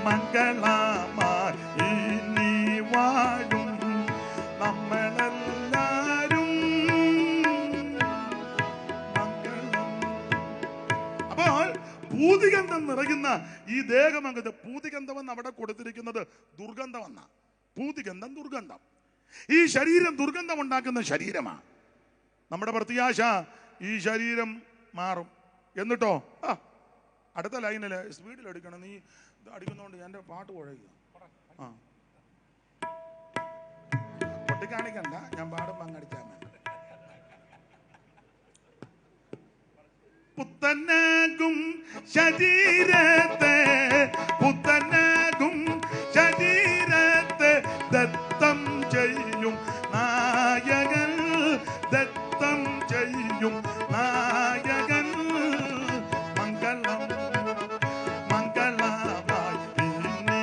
മംഗളമായി നീ വാഴും നമ്മളെല്ലാരും മംഗളം. അപ്പോൾ പൂതിഗന്ധം നിറയുന്ന ഈ ദേഹമംഗത്, പൂതിഗന്ധമെന്ന് അവിടെ കൊടുത്തിരിക്കുന്നത് ദുർഗന്ധമെന്ന. പൂതിഗന്ധം, ദുർഗന്ധം. ഈ ശരീരം ദുർഗന്ധം ഉണ്ടാക്കുന്ന ശരീരമാണ്. നമ്മുടെ പ്രത്യാശ ഈ ശരീരം മാറും. എന്നിട്ടോ അടുത്ത ലൈനില് സ്പീഡിൽ അടിക്കണം. നീ അടിക്കുന്നതുകൊണ്ട് എൻ്റെ പാട്ട് കുഴയ്ക്കുക. പൊട്ടിക്കാണിക്കണ്ട, ഞാൻ പാടുമ്പോൾ അങ്ങടിച്ചാൽ മതി. പുത്തനാകും ശരീരത്തെ, പുത്തനാകും ശരീരത്തെ ദത്തം ചെയ്യും നായകൻ, ദത്തം ചെയ്യും നായകൻ. മംഗളം മംഗളമായി നീ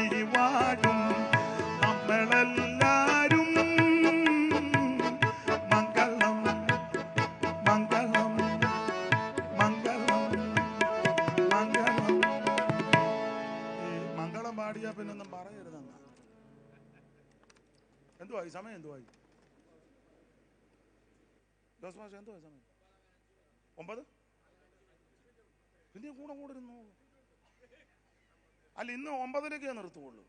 തന്ന. എന്തുവായി സമയം? എന്തുവായി ജോസ്? എന്തുവായി സമയം? 9. പിന്നെ കൂടെ ഇരുന്നു. അല്ല, ഇന്ന് 9:00 നിർത്തുള്ളൂ.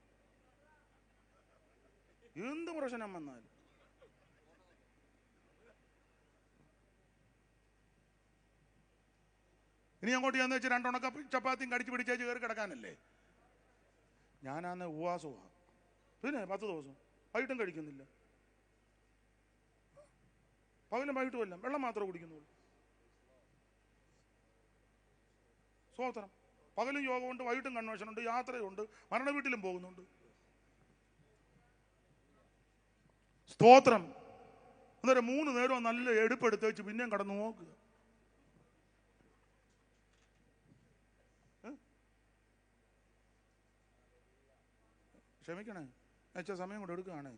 എന്ത് പ്രശ്നം വന്നാലും ഇനി അങ്ങോട്ട് ചെന്ന് വെച്ച് 2 ഉണക്ക ചപ്പാത്തിയും കടിച്ചു പിടിച്ചേച്ച് കയറി കിടക്കാനല്ലേ? ഞാനാന്ന് ഉപവാസമാണ്. പിന്നെ 10 ദിവസം വൈകിട്ടും കഴിക്കുന്നില്ല. പകലും വൈകിട്ടും എല്ലാം വെള്ളം മാത്രമേ കുടിക്കുന്നുള്ളൂ. സ്തോത്രം. പകലും യോഗമുണ്ട്, വൈകിട്ടും കൺവെൻഷനുണ്ട്, യാത്രയുണ്ട്, മരണ വീട്ടിലും പോകുന്നുണ്ട്. സ്തോത്രം. അന്നേരം 3 നേരം നല്ല എടുപ്പെടുത്ത് വെച്ച് പിന്നെയും കടന്നു നോക്കുക. ക്ഷമിക്കണേ, വെച്ച സമയം കൊണ്ട് എടുക്കുകയാണ്.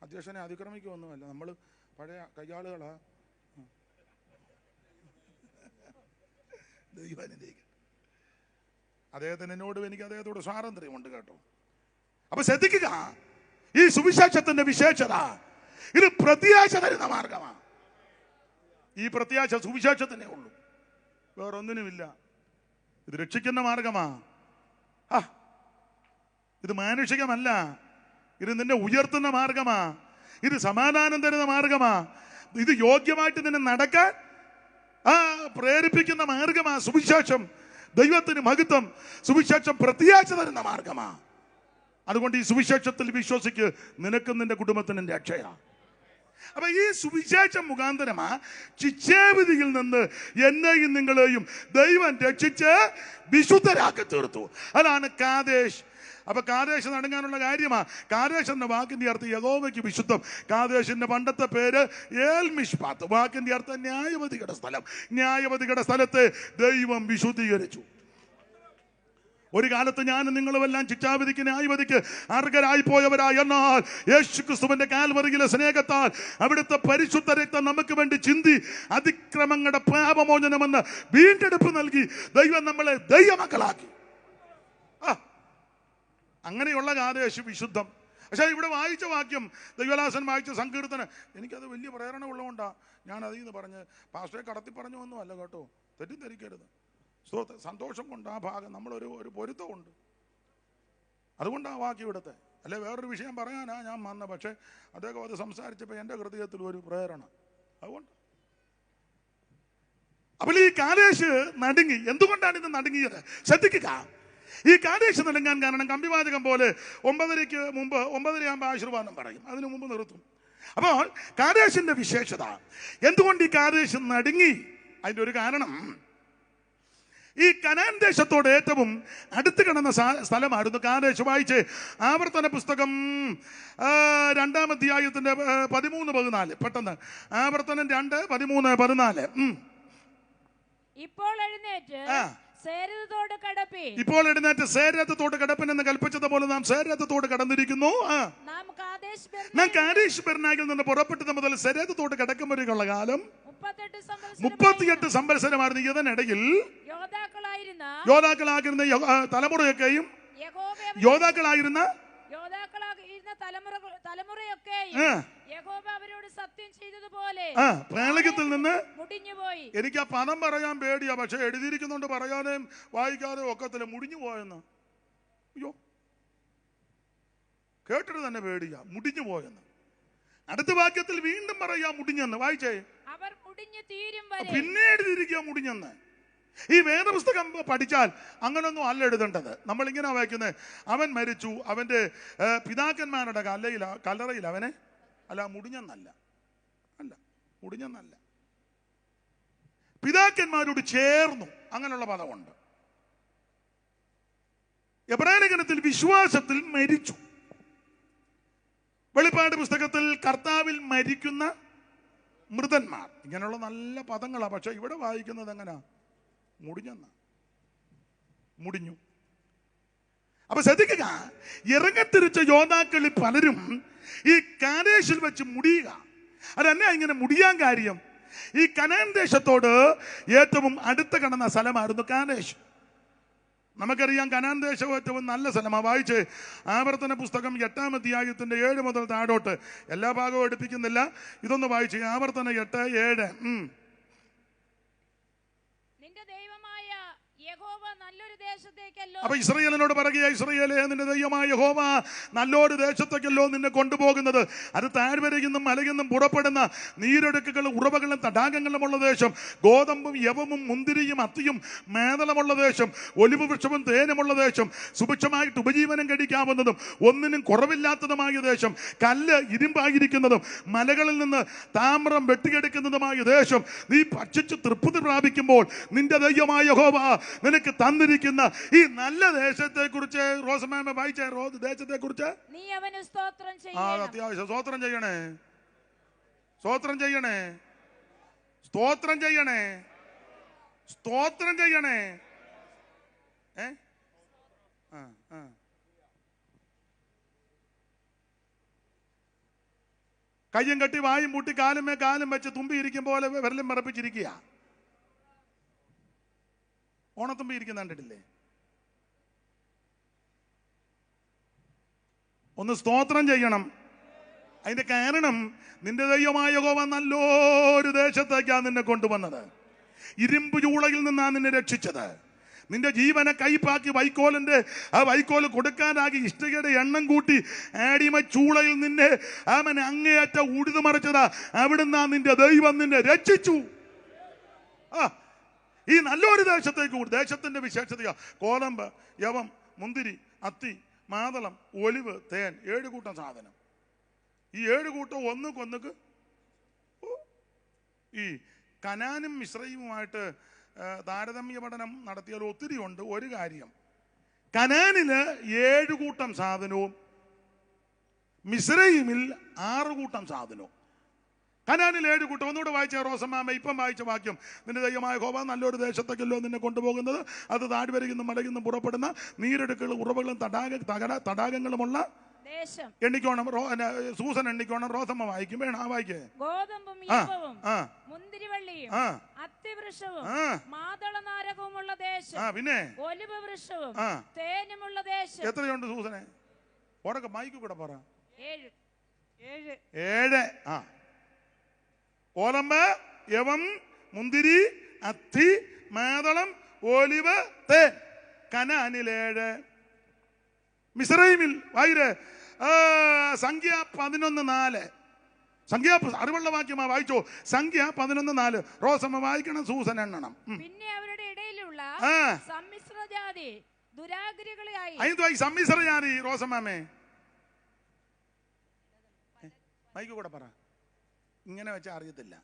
അധ്യക്ഷനെ അതിക്രമിക്കുമൊന്നുമല്ല, നമ്മൾ പഴയ കയ്യാളുകളാ. അദ്ദേഹത്തിന് എന്നോടും എനിക്ക് അദ്ദേഹത്തോട് സ്വാതന്ത്ര്യമുണ്ട് കേട്ടോ. അപ്പൊ ശ്രദ്ധിക്കുക, ഈ സുവിശേഷത്തിന്റെ വിശേഷത ഇത് പ്രത്യാശ തരുന്ന മാർഗമാണ്. ഈ പ്രത്യാശ സുവിശേഷത്തിനേ ഉള്ളൂ, വേറൊന്നിനുമില്ല. ഇത് രക്ഷിക്കുന്ന മാർഗമാ. ഇത് മാനുഷികമല്ല, ഇത് നിന്നെ ഉയർത്തുന്ന മാർഗമാ, ഇത് സമാധാനം തരുന്ന മാർഗമാ, ഇത് യോഗ്യമായിട്ട് നിന്നെ നടക്കാൻ പ്രേരിപ്പിക്കുന്ന മാർഗമാ സുവിശേഷം. ദൈവത്തിന് മഹത്വം. സുവിശേഷം പ്രത്യാശ തരുന്ന മാർഗമാ. അതുകൊണ്ട് ഈ സുവിശേഷത്തിൽ വിശ്വസിക്ക്, നിനക്കും നിന്റെ കുടുംബത്തിനും രക്ഷയാ. അപ്പൊ ഈ സുവിശേഷം മുഖാന്തരമാ ശിക്ഷാവിധിയിൽ നിന്ന് എന്നെയും നിങ്ങളെയും ദൈവം രക്ഷിച്ച് വിശുദ്ധരാക്കി തീർത്തു. അതാണ് കാദേശ്. അപ്പൊ കാദേശ് നടങ്ങാനുള്ള കാര്യമാ. കാദേശ് എന്ന വാക്കിന്റെ അർത്ഥം യഹോവയ്ക്ക് വിശുദ്ധം. കാദേശിന്റെ പണ്ടത്തെ പേര് ഏൽ മിഷ്പാത്ത്. വാക്കിന്റെ അർത്ഥം ന്യായവതികളുടെ സ്ഥലം. ന്യായവതികളുടെ സ്ഥലത്തെ ദൈവം വിശുദ്ധീകരിച്ചു. ഒരു കാലത്ത് ഞാൻ നിങ്ങളുമെല്ലാം ശിക്ഷാവിധിക്ക് ന്യായവിധിക്ക് അർഹരായി പോയവരായി. എന്നാൽ യേശുക്രിസ്തുവിന്റെ കാൽവരിയിലെ സ്നേഹത്താൽ അവിടുത്തെ പരിശുദ്ധ രക്തം നമുക്ക് വേണ്ടി ചിന്തി അതിക്രമങ്ങളുടെ പാപമോചനമെന്ന് വീണ്ടെടുപ്പ് നൽകി ദൈവം നമ്മളെ ദൈവമക്കളാക്കി. അങ്ങനെയുള്ള കാദേശ് വിശുദ്ധം. പക്ഷേ ഇവിടെ വായിച്ച വാക്യം, ദൈവദാസൻ വായിച്ച സങ്കീർത്തനം, എനിക്കത് വലിയ പ്രേരണ ഉള്ളതുകൊണ്ടാണ് ഞാൻ അതിൽ നിന്ന് പറഞ്ഞ്. പാസ്റ്ററെ കടത്തി പറഞ്ഞു ഒന്നും അല്ല കേട്ടോ, തെറ്റിദ്ധരിക്കരുത്. സന്തോഷം കൊണ്ട് ആ ഭാഗം നമ്മളൊരു പൊരുത്തമുണ്ട്, അതുകൊണ്ട് ആ വാക്യം ഇവിടുത്തെ. അല്ലെ വേറൊരു വിഷയം പറയാനാ ഞാൻ വന്ന, പക്ഷെ അദ്ദേഹം അത് സംസാരിച്ചപ്പോൾ എൻ്റെ ഹൃദയത്തിൽ ഒരു പ്രേരണ. അതുകൊണ്ട് അപ്പോൾ ഈ കാദേശ് നടുങ്ങി. എന്തുകൊണ്ടാണ് ഇത് നടുങ്ങിയത്? ശ്രദ്ധിക്കുക. ഈ കാദേശ് നടുങ്ങാൻ കാരണം കമ്പിവാചകം പോലെ 9:00 മുമ്പ് 9:30 ആശീർവാദം പറയും, അതിനു മുമ്പ് നിർത്തും. അപ്പോൾ കാദേശിന്റെ വിശേഷത എന്തുകൊണ്ട് ഈ കാദേശ് നടുങ്ങി? അതിൻ്റെ ഒരു കാരണം, ഈ കനാൻ ദേശത്തോട് ഏറ്റവും അടുത്ത് കിടന്ന സ്ഥലമായിരുന്നു കാദേശ്. വായിച്ച് ആവർത്തന പുസ്തകം 2-ാം അധ്യായത്തിന്റെ 13-14. പെട്ടെന്ന് ആവർത്തനം 2:13-14. ഇപ്പോൾ എഴുന്നേറ്റ് സേരത്തോട് കടപ്പിൻ എന്ന് കൽപ്പിച്ചതുപോലെ നാം സേരത്തോട് കടന്നിരിക്കുന്നു. നാം കാദേശ് ബർനേയിൽ നിന്ന് പുറപ്പെട്ടത് മുതൽ സേരത്തോട് കടക്കുമ്പോഴേക്കുള്ള കാലം 38 സംവത്സരമായിരുന്നു. ഇതിനിടയിൽ യോദ്ധാക്കളായിരുന്ന തലമുറയൊക്കെയും യഹോവ അവരോട് സത്യം ചെയ്തതുപോലെ പ്രളയത്തിൽ നിന്ന് മുടിഞ്ഞുപോയി. എനിക്ക് ആ പദം പറയാൻ പേടിയാ, പക്ഷെ എഴുതിയിരിക്കുന്നുണ്ട് പറയാനും വായിക്കാനും ഒക്കത്തില്ല. മുടിഞ്ഞു പോയെന്ന്. അയ്യോ, കേട്ടിട്ട് തന്നെ പേടിയാ. മുടിഞ്ഞു പോയെന്ന്. അടുത്ത വാക്യത്തിൽ വീണ്ടും പറയാ മുടിഞ്ഞെന്ന്. വായിച്ചേ. അവർ മുടിഞ്ഞു തീരും വരെ. പിന്നെ എഴുതിയിരിക്കുക മുടിഞ്ഞെന്ന്. ഈ വേദപുസ്തകം പഠിച്ചാൽ അങ്ങനൊന്നും അല്ല എഴുതേണ്ടത്. നമ്മളിങ്ങനെ വായിക്കുന്നത്, അവൻ മരിച്ചു, അവന്റെ പിതാക്കന്മാരുടെ കല്ലറയിൽ അവനെ അല്ല മുടിഞ്ഞെന്നല്ല, മുടിഞ്ഞെന്നല്ല, പിതാക്കന്മാരോട് ചേർന്നു, അങ്ങനെയുള്ള പദമുണ്ട്. എബ്രായ ലേഖനത്തിൽ വിശ്വാസത്തിൽ മരിച്ചു. വെളിപ്പാട് പുസ്തകത്തിൽ കർത്താവിൽ മരിക്കുന്ന മൃതന്മാർ. ഇങ്ങനെയുള്ള നല്ല പദങ്ങളാ. പക്ഷെ ഇവിടെ വായിക്കുന്നത് എങ്ങനാ? മുടിഞ്ഞെന്ന. മുടിഞ്ഞു. അപ്പൊ ശ്രദ്ധിക്കുക, ഇറങ്ങത്തിരിച്ച യോദ്ധാക്കളിൽ പലരും ഈ കാദേശിൽ വെച്ച് മുടിയുക. അതെന്നാ ഇങ്ങനെ മുടിയാൻ കാര്യം? ഈ കനാൻ ദേശത്തോട് ഏറ്റവും അടുത്ത് കിടന്ന സ്ഥലമായിരുന്നു കാദേശ്. നമുക്കറിയാം കനാൻ ദേശം ഏറ്റവും നല്ല സ്ഥലമാണ്. വായിച്ച് ആവർത്തന പുസ്തകം 8-ാം അധ്യായത്തിന്റെ 7 മുതൽ താഴോട്ട്. എല്ലാ ഭാഗവും എടുപ്പിക്കുന്നില്ല, ഇതൊന്ന് വായിച്ച്. ആവർത്തന 8:7. നിന്റെ ദൈവമായ യഹോവ നല്ലൊരു ദേശത്തേക്കല്ലോ. അപ്പൊ ഇസ്രായേലിനോട് പറയുക, ഇസ്രായേലേ, നിന്റെ ദൈവമായ യഹോവ നല്ലൊരു ദേശത്തേക്കല്ലോ നിന്നെ കൊണ്ടുപോകുന്നത്. അത് താഴ്വരയിൽ മലയിൽ നിന്നും പുറപ്പെടുന്ന നീരൊഴുക്കുകളും ഉറവകളും തടാകങ്ങളുമുള്ള ദേശം, ഗോതമ്പും യവമും മുന്തിരിയും അത്തിയും മേദളമുള്ള ദേശം, ഒലിവ് വൃക്ഷവും തേനുമുള്ള ദേശം, സുഭിക്ഷമായിട്ട് ഉപജീവനം കഴിക്കാവുന്നതും ഒന്നിനും കുറവില്ലാത്തതുമായ ദേശം, കല്ല് ഇരുമ്പായിരിക്കുന്നതും മലകളിൽ നിന്ന് താമ്രം വെട്ടിയെടുക്കുന്നതുമായ ദേശം. നീ ഭക്ഷിച്ച് തൃപ്തി പ്രാപിക്കുമ്പോൾ നിന്റെ ദൈവമായ യഹോവ നിനക്ക് തന്നിരിക്കുന്ന ഈ നല്ല ദേശത്തെ കുറിച്ച് റോസമ്മ വായിച്ച ദേശത്തെ കുറിച്ച് നീ അവന് സ്തോത്രം ചെയ്യണം. അത്യാവശ്യം സ്തോത്രം ചെയ്യണേ, സ്തോത്രം ചെയ്യണേ, സ്തോത്രം ചെയ്യണേ, സ്തോത്രം ചെയ്യണേ. കയ്യും കെട്ടി വായും പൂട്ടി കാലുമേ കാലും വെച്ച് തുമ്പി ഇരിക്കും പോലെ വിരലും മറപ്പിച്ചിരിക്കുക. ഓണത്തുമ്പി ഇരിക്കുന്ന കണ്ടിട്ടില്ലേ? ഒന്ന് സ്തോത്രം ചെയ്യണം. അതിന്റെ കാരണം നിന്റെ ദൈവമായ യഹോവ നല്ലൊരു ദേശത്തേക്കാണ് നിന്നെ കൊണ്ടുവന്നത്. ഇരുമ്പ് ചൂളയിൽ നിന്നാണ് നിന്നെ രക്ഷിച്ചത്. നിന്റെ ജീവനെ കൈപ്പാക്കി ആ വൈക്കോല് കൊടുക്കാനാക്കി ഇഷ്ടികയുടെ എണ്ണം കൂട്ടി ആടിമ ചൂളയിൽ നിന്നെ അവൻ അങ്ങേയറ്റ ഉഴുതുമറിച്ചതാ. അവിടുന്ന് നിന്റെ ദൈവം നിന്നെ രക്ഷിച്ചു. ഈ നല്ലൊരു ദേശത്തേക്ക് കൂടി. ദേശത്തിന്റെ വിശേഷതയാ കോതമ്പ്, യവം, മുന്തിരി, അത്തി, മാതളം, ഒലിവ്, തേൻ, 7 കൂട്ടം സാധനം. ഈ 7 കൂട്ടം ഒന്നുകൊന്നുക്ക് ഈ കനാനും മിസ്രൈമുമായിട്ട് താരതമ്യ പഠനം നടത്തിയാൽ ഒത്തിരി ഉണ്ട്. ഒരു കാര്യം, കനാനില് 7 കൂട്ടം സാധനവും മിസ്രൈമിൽ 6 കൂട്ടം സാധനവും. കനാനിൽ 7 കൂട്ടം. ഒന്നുകൂടെ വായിച്ച റോസമ്മാമ ഇപ്പം വായിച്ച വാക്യം. നിന്റെ ദൈവമായ യഹോവ നല്ലൊരു ദേശത്തേക്കല്ലോ നിന്നെ കൊണ്ടുപോകുന്നത്. അത് താഴ്വരയിൽ നിന്നും മലയിൽ നിന്നും പുറപ്പെടുന്ന നീരൊഴുക്കുകളും ഉറവകളും തടാകങ്ങളുമുള്ള ദേശം. എണ്ണിക്കോണം സൂസൻ, എണ്ണിക്കോണം. റോസമ്മ വായിക്കും. വേണം വായിക്കേ. ഗോതമ്പും യവവും മുന്തിരിവള്ളിയും അത്തിവൃക്ഷവും മാതളനാരകവുമുള്ള ദേശം, പിന്നെ ഒലിവ് വൃക്ഷവും തേനുമുള്ള ദേശം. എത്രയുണ്ട് സൂസനെ? ഓടൊക്കെ മൈക്ക് കൂടെ പറ. 7. ഓലമ്പ്, യവം, മുന്തിരി, അത്തി, മാതളം, ഒലിവ്, തേൻ. കനാനിൽ 7. മിസ്രൈമിൽ വായിര് സംഖ്യ 11:4. സംഖ്യ അറിവുള്ള വാക്യമാ, വായിച്ചോ. സംഖ്യ 11:4. റോസമ്മ വായിക്കണം, സൂസൻ എണ്ണണം. പിന്നെ അവരുടെ ഇടയിലുള്ള സമ്മിശ്രജാതി ദുരാഗ്രഹികളായി. അതിന് സമ്മിശ്രജാതി റോസമ്മേ മൈക്ക് കൂടെ പറ. ഇങ്ങനെ വെച്ചാൽ അറിയത്തില്ല.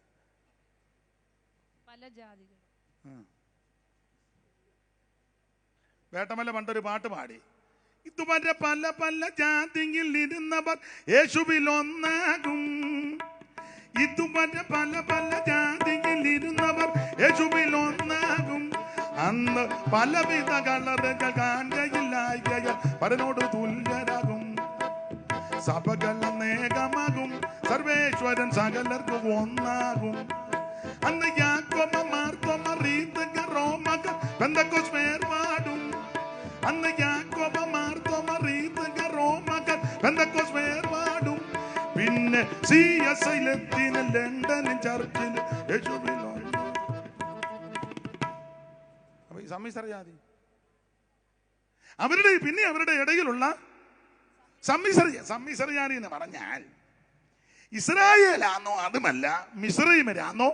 പല ജാതികൾ. വേട്ടമല്ല പണ്ടൊരു പാട്ട് പാടി. ഇതുവരെ പല പല ജാതിയിൽ ഇരുന്നവർ യേശുവിൽ ഒന്നാകും. ഇതുവരെ പല പല ജാതിയിൽ ഇരുന്നവർ യേശുവിൽ ഒന്നാകും. അന്ന് പലവിധ കളറുകൾ കാണുകയില്ലായ്കയാൽ പരനോട് തുല്യരാകും. സഭകൾ അനേകമാകും, സർവേശ്വരൻ സകലർക്കും ഒന്നാകും. അന്ന് യാക്കോബ മാർത്തോമ റീതക റോമകൾ പെന്തക്കോസ്ത് വേർപാടും. അന്ന് യാക്കോബ മാർത്തോമ റീതക റോമകൾ പെന്തക്കോസ്ത് വേർപാടും. പിന്നെ CSI ലത്തീന് ലണ്ടനും ചർച്ചിൽ യേശുവിൽ. അപ്പൊ ഈ സമ്മിശ്രജാതി അവരുടെ ഇടയിലുള്ള സമ്മിശ്രജാതി എന്ന് പറഞ്ഞാൽ ഇസ്രായേലാണോ അതുമല്ല മിസ്രൈമിലാണോ,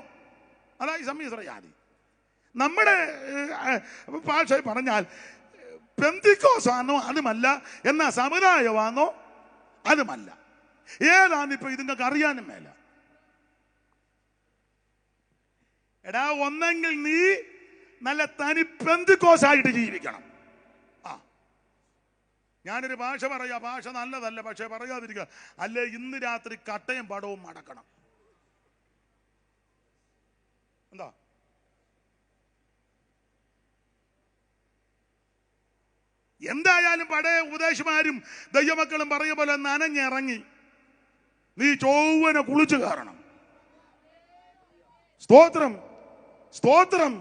അതായി സമ്മിശ്രജാതി. നമ്മുടെ ഭാഷ പറഞ്ഞാൽ പെന്തിക്കോസാണോ അതുമല്ല, എന്നാ സമുദായമാണോ അതുമല്ല. ഏതാണിപ്പോ ഇതിങ്ങൾക്ക് അറിയാനും മേല. എടാ, ഒന്നെങ്കിൽ നീ നല്ല തനി പെന്തിക്കോസായിട്ട് ജീവിക്കണം. ഞാനൊരു ഭാഷ പറയാ, ഭാഷ നല്ലതല്ല, പക്ഷെ പറയാതിരിക്കുക. അല്ലെ ഇന്ന് രാത്രി കട്ടയും പടവും മടക്കണം. എന്താ എന്തായാലും പഴയ ഉപദേശമാരും ദൈവമക്കളും പറയ പോലെ നനഞ്ഞിറങ്ങി നീ ചൊവ്വനെ കുളിച്ചു കയറണം. സ്തോത്രം, സ്തോത്രം.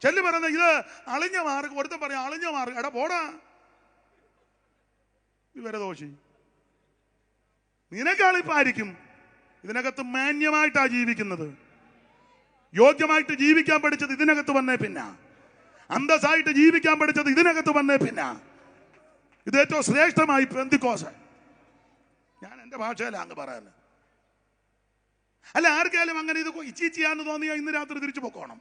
ചെല്ലു പറയുന്നത് ഇത് അളിഞ്ഞ മാർഗ്. ഒരുത്തൻ പറയാം അളിഞ്ഞ മാർഗ്. എടാ പോടാ വിവരദോഷി. നിനക്കാളിപ്പായിരിക്കും ഇതിനകത്ത് മാന്യമായിട്ടാ ജീവിക്കുന്നത്. യോഗ്യമായിട്ട് ജീവിക്കാൻ പഠിച്ചത് ഇതിനകത്ത് വന്നേ പിന്നെ. അന്തസ്സായിട്ട് ജീവിക്കാൻ പഠിച്ചത് ഇതിനകത്ത് വന്നേ പിന്നെ. ഇത് ഏറ്റവും ശ്രേഷ്ഠമായി പെന്തിക്കോസ്. ഞാൻ എൻ്റെ ഭാഷയിലാണ് അങ്ങ് പറയാൻ. അല്ല ആർക്കാലും അങ്ങനെ ഇത് ഇച്ചിച്ചിയാന്ന് തോന്നിയാൽ ഇന്ന് രാത്രി തിരിച്ചു പൊക്കോണം.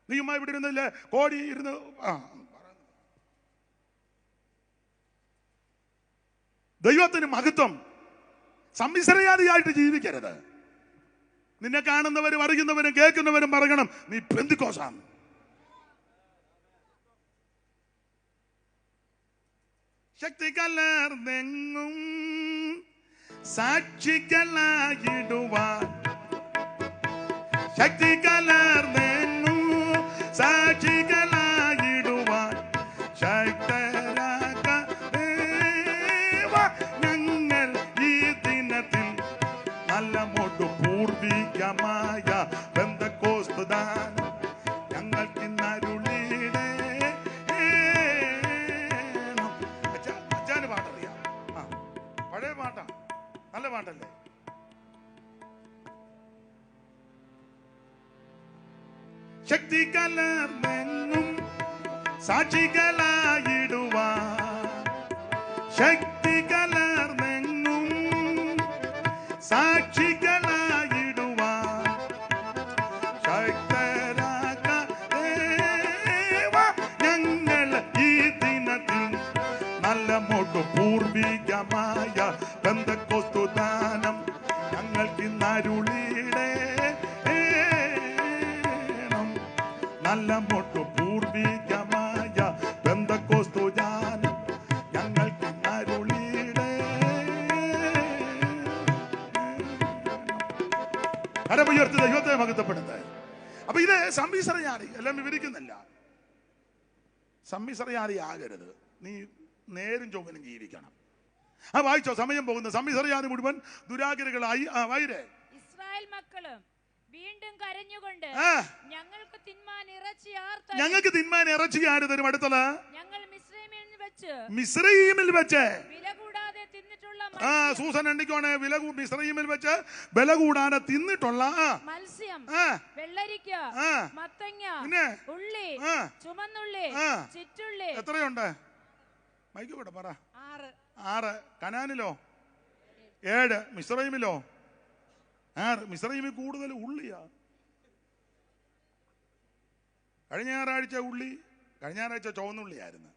നീയുമ്മ ഇവിടെ ഇരുന്നില്ലേ കോടി ഇരുന്ന് ദൈവത്തിന് മഹത്വം. സമ്മിശ്രയാദിയായിട്ട് ജീവിക്കരുത്. നിന്നെ കാണുന്നവരും അറിയുന്നവരും കേൾക്കുന്നവരും പറയണം നീ പെന്തിക്കോസാണ്. ശക്തി കലർന്നെങ്ങും സാക്ഷികളായിടുവാൻ, ശക്തി കലർന്നെങ്ങും സാക്ഷികളായിടുവാൻ ശക്തരാക ഞങ്ങൾ ഈ ദിനത്തിൽ നല്ല മോട്ടു പൂർവികമായ പെന്തക്കോസ്ത് ദാനം ഞങ്ങൾക്ക് ഇന്നരുളിടേ. അച്ഛന് പാട്ടറിയാം. പഴയ പാട്ടാ, നല്ല പാട്ടല്ലേ? ശക്തി കലർന്നെങ്ങും സാക്ഷികളായിടുവാൻ, ശക്തി കലർന്നെങ്ങും സാക്ഷികളായിടുവാൻ ശക്തരാക ഞങ്ങൾ ഈ ദിനത്തിൽ നല്ല മോട്ടു പൂർവികമായ പെന്തക്കോസ്തു ദാനം ഞങ്ങൾക്ക് ഇന്നരുളിടേണം. നല്ല മോട്ടു പൂർവികമായ പെന്തക്കോസ്തു ദാനം ഞങ്ങൾക്ക് കരമുയർത്തി ദൈവത്തെ മഹത്വപ്പെടുന്നത്. അപ്പൊ ഇത് സമ്മിശ്രയാദി എല്ലാം വിവരിക്കുന്നില്ല. സമ്മിശ്രയാദി ആകരുത്. നീ നേരും ചൊവ്വനും ജീവിക്കണം. വായിച്ചോ, സമയം പോകുന്നു. സമ്മിശ്രയാദി മുഴുവൻ ദുരാഗ്രഹികളായി. വൈരേ ഇസ്രായേൽ മക്കളും വീണ്ടും കരഞ്ഞുകൊണ്ട് ഞങ്ങൾക്ക് തിന്മാൻ ഇറച്ചി ആര് തരും? അടുത്തത് ഞങ്ങൾ മിസ്രയീമിൽ വെച്ച് വില കൂടാതെ തിന്നിട്ടുള്ള സൂസൻ എണ്ണിക്കോണേ. മിസ്രയീമിൽ വെച്ച് വില കൂടാതെ തിന്നിട്ടുള്ള മത്സ്യം, വെള്ളരിക്ക, മത്തങ്ങ, ഉള്ളി, ചുമന്നുള്ളി, ചിറ്റുള്ളി. എത്രയുണ്ട്? മൈക്ക് കൂടെ പറ. 6. കനാനിലോ 7. മിസ്രയീമിലോ 6. മിസ്രയീമിൽ കൂടുതൽ ഉള്ളിയാ. കഴിഞ്ഞ ഞായറാഴ്ച ഉള്ളി, കഴിഞ്ഞ ഞായറാഴ്ച ചുവന്നുള്ളിയായിരുന്നു.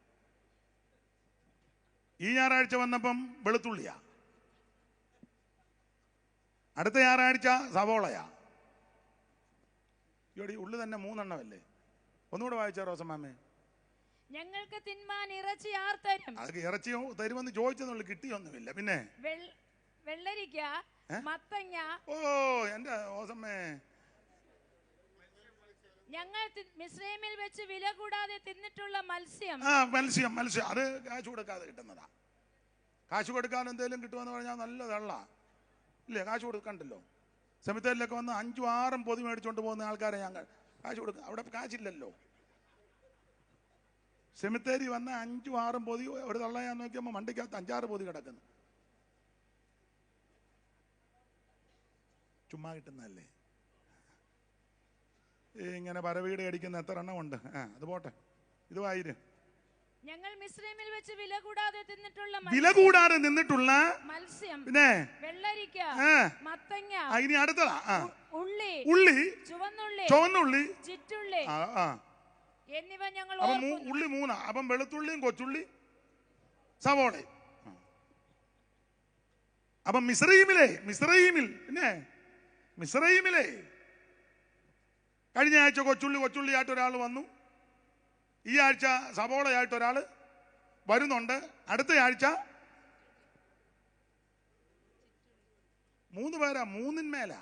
ഈ ഞായറാഴ്ച വന്നപ്പം വെളുത്തുള്ളിയാ. അടുത്ത ഞായറാഴ്ച സവോളയാ. ഇവിടെ ഉള്ളി തന്നെ 3 എണ്ണമല്ലേ? ഒന്നുകൂടെ വായിച്ചാ റോസമ്മാമേ. ഞങ്ങൾക്ക് തിന്മാൻ ഇറച്ചി ആർ തരും? അതൊക്കെ ഇറച്ചി തരുമെന്ന് ചോദിച്ചെന്നുള്ളു, കിട്ടിയൊന്നുമില്ല. പിന്നെ വെള്ളരിക്ക, മത്തങ്ങ. ഓ എന്റെ റോസമ്മേ, ഞങ്ങൾ മിസ്രയീമിൽ വെച്ച് വില കൂടാതെ തിന്നിട്ടുള്ള മത്സ്യം. മത്സ്യം അത് കാശ് കൊടുക്കാതെ കിട്ടുന്നതാ. കാശ് കൊടുക്കാതെ എന്തെങ്കിലും കിട്ടുമെന്ന് പറഞ്ഞാൽ നല്ലതള്ള ഇല്ലേ? കാശ് കൊടുക്കണ്ടല്ലോ. സെമിത്തേരിലൊക്കെ വന്ന് 5ഉം 6ഉം പൊതി മേടിച്ചോണ്ട് പോകുന്ന ആൾക്കാരെ ഞങ്ങൾ കാശ് കൊടുക്കുക. അവിടെ കാശില്ലല്ലോ. സെമിത്തേരി വന്ന് 5ഉം 6ഉം പൊതി ഒരു തള്ളയാൻ നോക്കിയപ്പോൾ മണ്ടിക്കകത്ത് 5-6 പൊതി കിടക്കുന്നു. ചുമ്മാ കിട്ടുന്നതല്ലേ? ഇങ്ങനെ പരവീട് അടിക്കുന്ന എത്ര എണ്ണമുണ്ട്? അത് പോട്ടെ. ഇത് വായിര്. ഞങ്ങൾ മിസ്രയീമിൽ വെച്ച് വില കൂടാതെ നിന്നിട്ടുള്ള മത്സ്യം, പിന്നെ വെള്ളരിക്ക, മത്തങ്ങ, ഇനി അടുത്തതാ ഉള്ളി, ചുവന്നുള്ളി, ചിറ്റുള്ളി എന്നിവ ഞങ്ങൾ ഉള്ളി 3. അപ്പം വെളുത്തുള്ളിയും കൊച്ചുള്ളി സവോളയും. അപ്പം മിസ്രയീമിലെ കഴിഞ്ഞ ആഴ്ച കൊച്ചുള്ളിയായിട്ട് ഒരാൾ വന്നു. ഈ ആഴ്ച സവോളയായിട്ട് ഒരാൾ വരുന്നുണ്ട്. അടുത്ത ആഴ്ച 3 പേരാ. 3-ന്മേലാ.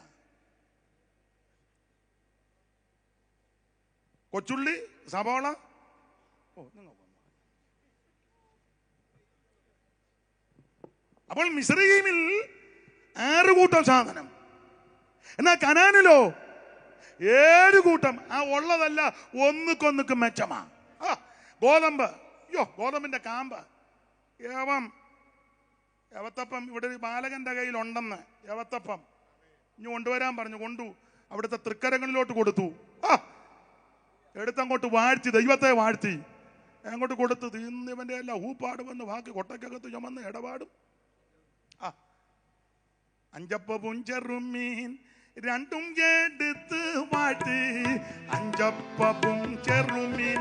കൊച്ചുള്ളി, സവോള. അപ്പോൾ മിസ്രയീമിൽ 6 കൂട്ടം സാധനം. എന്നാൽ കനാനിലോ ഏഴ് കൂട്ടം. ആ ഉള്ളതല്ല ഒന്നുക്കൊന്നുക്ക് മെച്ചമാ. ഗോതമ്പ്, അയ്യോ ഗോതമ്പിന്റെ കാമ്പ്. യവത്തപ്പം ഇവിടെ ഒരു ബാലകന്റെ കയ്യിലുണ്ടെന്ന്. യവത്തപ്പം ഇനി കൊണ്ടുവരാൻ പറഞ്ഞു. അവിടുത്തെ തൃക്കരങ്ങളിലോട്ട് കൊടുത്തു. എടുത്തങ്ങോട്ട് വാഴ്ത്തി, ദൈവത്തെ വാഴ്ത്തി അങ്ങോട്ട് കൊടുത്തു. ഇന്നിവന്റെ എല്ലാം ഊപ്പാട് വന്ന് ബാക്കി കൊട്ടക്കകത്ത് ചുമന്ന് ഇടപാടും. അഞ്ചപ്പവും ചെറുമീൻ രണ്ടും എടുത്ത് വാഴ്ത്തി. അഞ്ചപ്പവും ചെറുമീൻ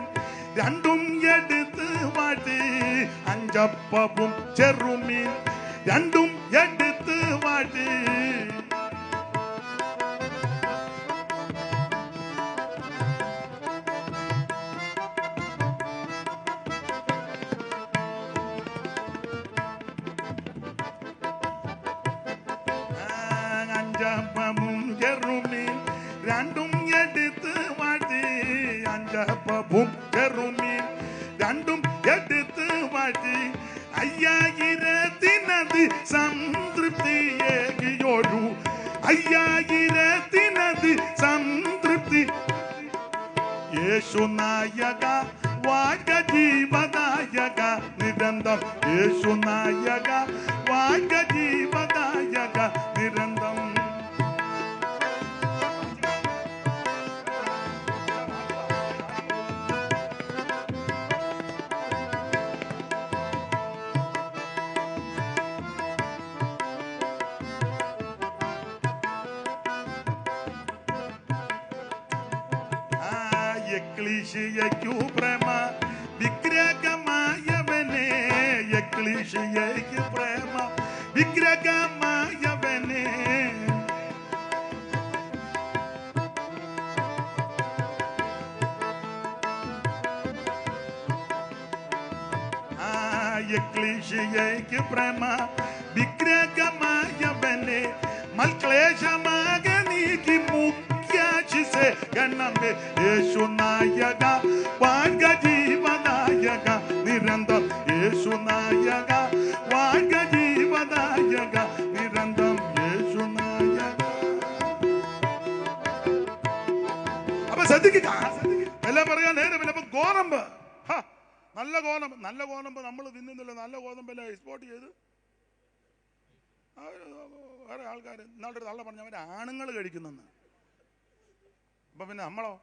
രണ്ടും എടുത്ത് വാഴ്ത്തി. അഞ്ചപ്പവും ചെറുമീൻ രണ്ടും എടുത്ത് വാഴ്ത്തി. അഞ്ചപ്പവും ചെറുമീൻ രണ്ടും എടുത്ത് വാഴ്ത്തി. അഞ്ചപ്പവും ചെറുമീൻ രണ്ടും എടുത്ത് വാഴ്ത്തി. 5000 സംതൃപ്തിയേകിയൊരു 5000 സംതൃപ്തി. യേശു നായക വാഴ്ക ജീവദായക നിരന്തം. യേശു നായക വാഴ്ക ജീവദായക നിരന്തം. എക്ലീശിയയ്ക്കു പ്രേമ വിഗ്രഹമായവനെ. എക്ലീശിയയ്ക്ക് പ്രേമ വിഗ്രഹമായവനെ. എക്ലീശിയയ്ക്ക് പ്രേമ വിഗ്രഹമായവനെ. മൽക്ലേശമാക നീക്കി മുഖ്യാശിസെ ഗണമേ. യേശു നായക വാഴ്ക ജീവനായക നിരന്തം. യേശു നായക വാഴ്ക ജീവനായക നിരന്തം. യേശു നായക. അപ്പൊ ശ്രദ്ധിക്കുക, എല്ലാം പറയാൻ നേരമില്ല. അപ്പൊ ഗോതമ്പ്, നല്ല ഗോതമ്പ് നമ്മൾ തിന്നുന്നില്ല. നല്ല ഗോതമ്പെല്ലാം എക്സ്പോർട്ട് ചെയ്ത് വേറെ ആൾക്കാർ. ഇന്നാളൊരു തള്ള പറഞ്ഞ അവരെ ആണുങ്ങൾ കഴിക്കുന്നെന്ന്. അപ്പൊ പിന്നെ നമ്മളോ?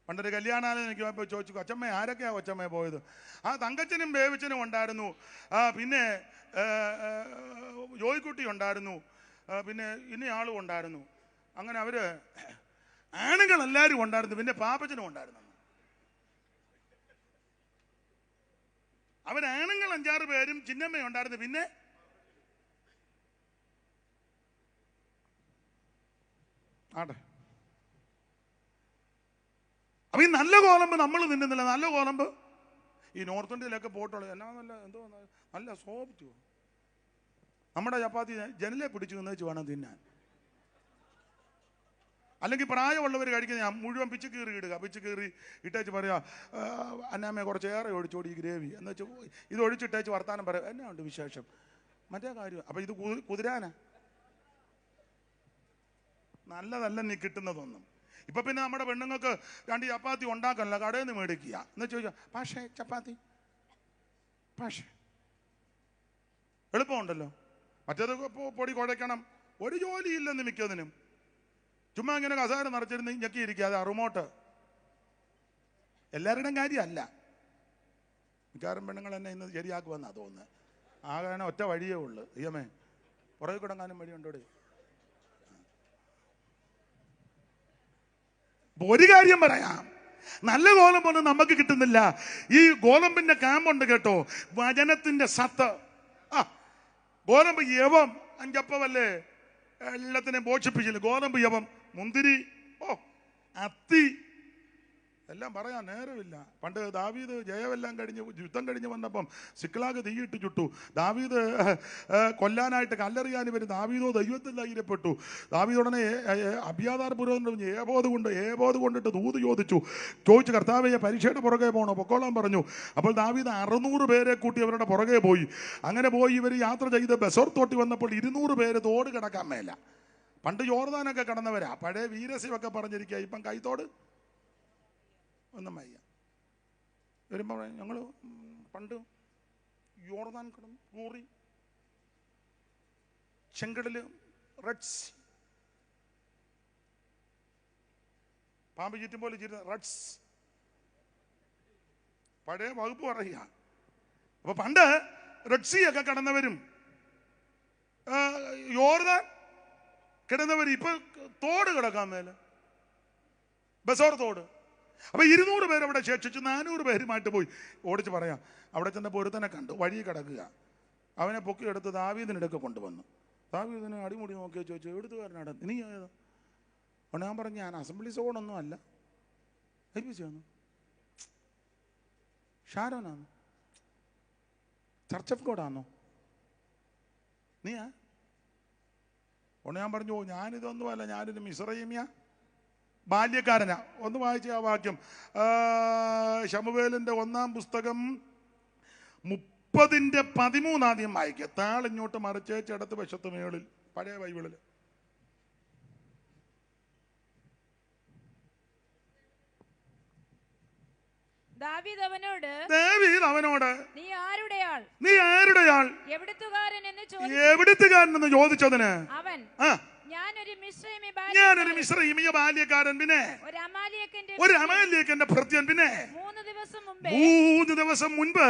പണ്ടൊരു കല്യാണാലയം എനിക്ക് പോയപ്പോൾ ചോദിച്ചു, കൊച്ചമ്മ ആരൊക്കെയാ കൊച്ചമ്മ പോയത്? തങ്കച്ചനും ബേബിച്ചനും ഉണ്ടായിരുന്നു, പിന്നെ ജോയിക്കുട്ടി ഉണ്ടായിരുന്നു, പിന്നെ ഇന്നയാളും ഉണ്ടായിരുന്നു. അങ്ങനെ അവര് ആണുങ്ങളെല്ലാവരും ഉണ്ടായിരുന്നു. പിന്നെ പാപ്പച്ചനും ഉണ്ടായിരുന്നു. അവരാണുങ്ങൾ 5-6 പേരും ചിന്നമ്മ ഉണ്ടായിരുന്നു. പിന്നെ ആട്ടെ. അപ്പൊ ഈ നല്ല ഗോതമ്പ് നമ്മൾ തിന്നുന്നില്ല. നല്ല ഗോതമ്പ് ഈ നോർത്ത് ഇന്ത്യയിലൊക്കെ പോയിട്ടുള്ളത് എന്നാ എന്തോ നല്ല സോഫ്റ്റ്. നമ്മുടെ ചപ്പാത്തി ജനലെ പിടിച്ചു നിന്നേച്ച് വേണം തിന്നാൻ. അല്ലെങ്കിൽ പ്രായമുള്ളവർ കഴിക്കുന്ന മുഴുവൻ പിച്ച് കീറി ഇടുക. പിച്ച് കീറി ഇട്ടേച്ച് പറയാ, അന്നാമ്മയെ കുറച്ചേറെ ഒഴിച്ചോടി ഈ ഗ്രേവി എന്ന് വെച്ചാൽ ഇത് ഒഴിച്ചിട്ടേച്ച് വർത്താനം പറയാം. എന്നാ ഉണ്ട് വിശേഷം, മറ്റേ കാര്യം. അപ്പൊ ഇത് കുതിരാനാ? നല്ലതല്ല നീ കിട്ടുന്നതൊന്നും. ഇപ്പൊ പിന്നെ നമ്മുടെ പെണ്ണുങ്ങൾക്ക് 2 ചപ്പാത്തി ഉണ്ടാക്കല്ല, കടയിൽ നിന്ന് മേടിക്കുക എന്ന് ചോദിച്ചാൽ പക്ഷേ ചപ്പാത്തി പക്ഷേ എളുപ്പമുണ്ടല്ലോ. മറ്റേത് പൊടി കുഴയ്ക്കണം, ഒരു ജോലിയില്ലെന്ന് മിക്കതിനും. ചുമ്മാ ഇങ്ങനെ കസേര നിറച്ചിരുന്ന് ഞെക്കിയിരിക്കുക. അത് റിമോട്ട്. എല്ലാവരുടെയും കാര്യമല്ല. മിക്കാറും പെണ്ണുങ്ങൾ എന്നെ ഇന്ന് ശരിയാക്കുമെന്നാണ് തോന്നുന്നത്. ആകാൻ ഒറ്റ വഴിയേ ഉള്ളു. അയ്യമ്മേ പുറകെ കിടങ്ങാനും വഴിയുണ്ടോടെ. ഒരു കാര്യം പറയാം, നല്ല ഗോതമ്പൊന്നും നമുക്ക് കിട്ടുന്നില്ല. ഈ ഗോതമ്പിന്റെ കാമ്പുണ്ട് കേട്ടോ, വചനത്തിന്റെ സത്ത്. ഗോതമ്പ് യവം 5 അപ്പമല്ലേ എല്ലാത്തിനെയും പോഷിപ്പിച്ചില്ല. ഗോതമ്പ് യവം, മുന്തിരി, അത്തി, എല്ലാം പറയാൻ നേരമില്ല. പണ്ട് ദാവീദ് ജയമെല്ലാം കഴിഞ്ഞ് യുദ്ധം കഴിഞ്ഞ് വന്നപ്പം സിക്ലാഗ് തീയിട്ട് ചുട്ടു. ദാവീദ് കൊല്ലാനായിട്ട് കല്ലെറിയാൻ വരും. ദാവീദോ ദൈവത്തിൽ ധൈര്യപ്പെട്ടു. ദാവീദ് ഉടനെ അബിയാഥാർ പുരോഹിതൻ ഏബോധ് കൊണ്ടിട്ട് ദൂത് ചോദിച്ചു കർത്താവേ പരീക്ഷയുടെ പുറകെ പോകണോ? പൊക്കോളാൻ പറഞ്ഞു. അപ്പോൾ ദാവീദ് 600 പേരെ കൂട്ടി അവരുടെ പുറകെ പോയി. അങ്ങനെ പോയി ഇവർ യാത്ര ചെയ്ത് ബസോർ തോട്ടി വന്നപ്പോൾ 200 പേര് തോട് കിടക്കാൻ മേല. പണ്ട് യോർദാനൊക്കെ കടന്നവരാ, പഴയ വീരസ്യമൊക്കെ പറഞ്ഞിരിക്കുക. ഇപ്പം കൈത്തോട് ഒന്നും വയ്യ. വരുമ്പോൾ ഞങ്ങൾ പണ്ട് യോർദാൻ കടന്നു, കൂറി, ചെങ്കടല്, റെഡ് സീ, പാമ്പ് ചുറ്റും പോലെ റെഡ്സ്, പഴയ വകുപ്പ് പറയുക. അപ്പൊ പണ്ട് റെഡ് സീ ഒക്കെ കടന്നവരും യോർദാൻ കിടന്നവരും ഇപ്പൊ തോട് കിടക്കാൻ മേലെ, ബസോർ തോട്. അപ്പൊ 200 പേര് അവിടെ ശേഷിച്ച് 400 പേരുമായിട്ട് പോയി. ഓടിച്ച് പറയാം, അവിടെ ചെന്ന പൊരുത്തനെ കണ്ടു, വഴി കിടക്കുക. അവനെ പൊക്കിയെടുത്ത് ദാവീദിനിടയ്ക്ക് കൊണ്ടുവന്നു. ദാവീദിനെ അടിമുടി നോക്കി ചോദിച്ചു, എഴുത്തുകാരനാണ് നീ ഏതാ? ഞാൻ പറഞ്ഞു, ഞാൻ അസംബ്ലി സോണൊന്നും അല്ല, ഏൽപ്പിച്ചു, ഷാരോനാണോ, ചർച്ച് ഓഫ് ഗോഡാണോ നീയാ? ഞാൻ പറഞ്ഞു, ഞാനിതൊന്നുമല്ല, ഞാനൊരു മിസ്രയീമ്യ ബാല്യക്കാരനാ. ഒന്ന് വായിച്ച ആ വാക്യം, ശമൂവേലിന്റെ 1-ാം പുസ്തകം 30:13 ആദ്യം വായിക്കുക. താളിങ്ങോട്ട് മറിച്ചേച്ച് ഇടത്ത് വശത്ത് മേളിൽ, പഴയ ബൈബിളിൽ. ദാവീദ് അവനോട്, നീ ആരുടെ ആൾ, എവിടുത്തുകാരനെന്ന് ചോദിച്ചതിന് അവൻ, ഞാനൊരു മിസ്രയീമിയ ബാല്യക്കാരൻ, പിന്നെ ഒരു അമാലേക്കന്റെ ഭൃത്യൻ, പിന്നെ 3 ദിവസം മുൻപ്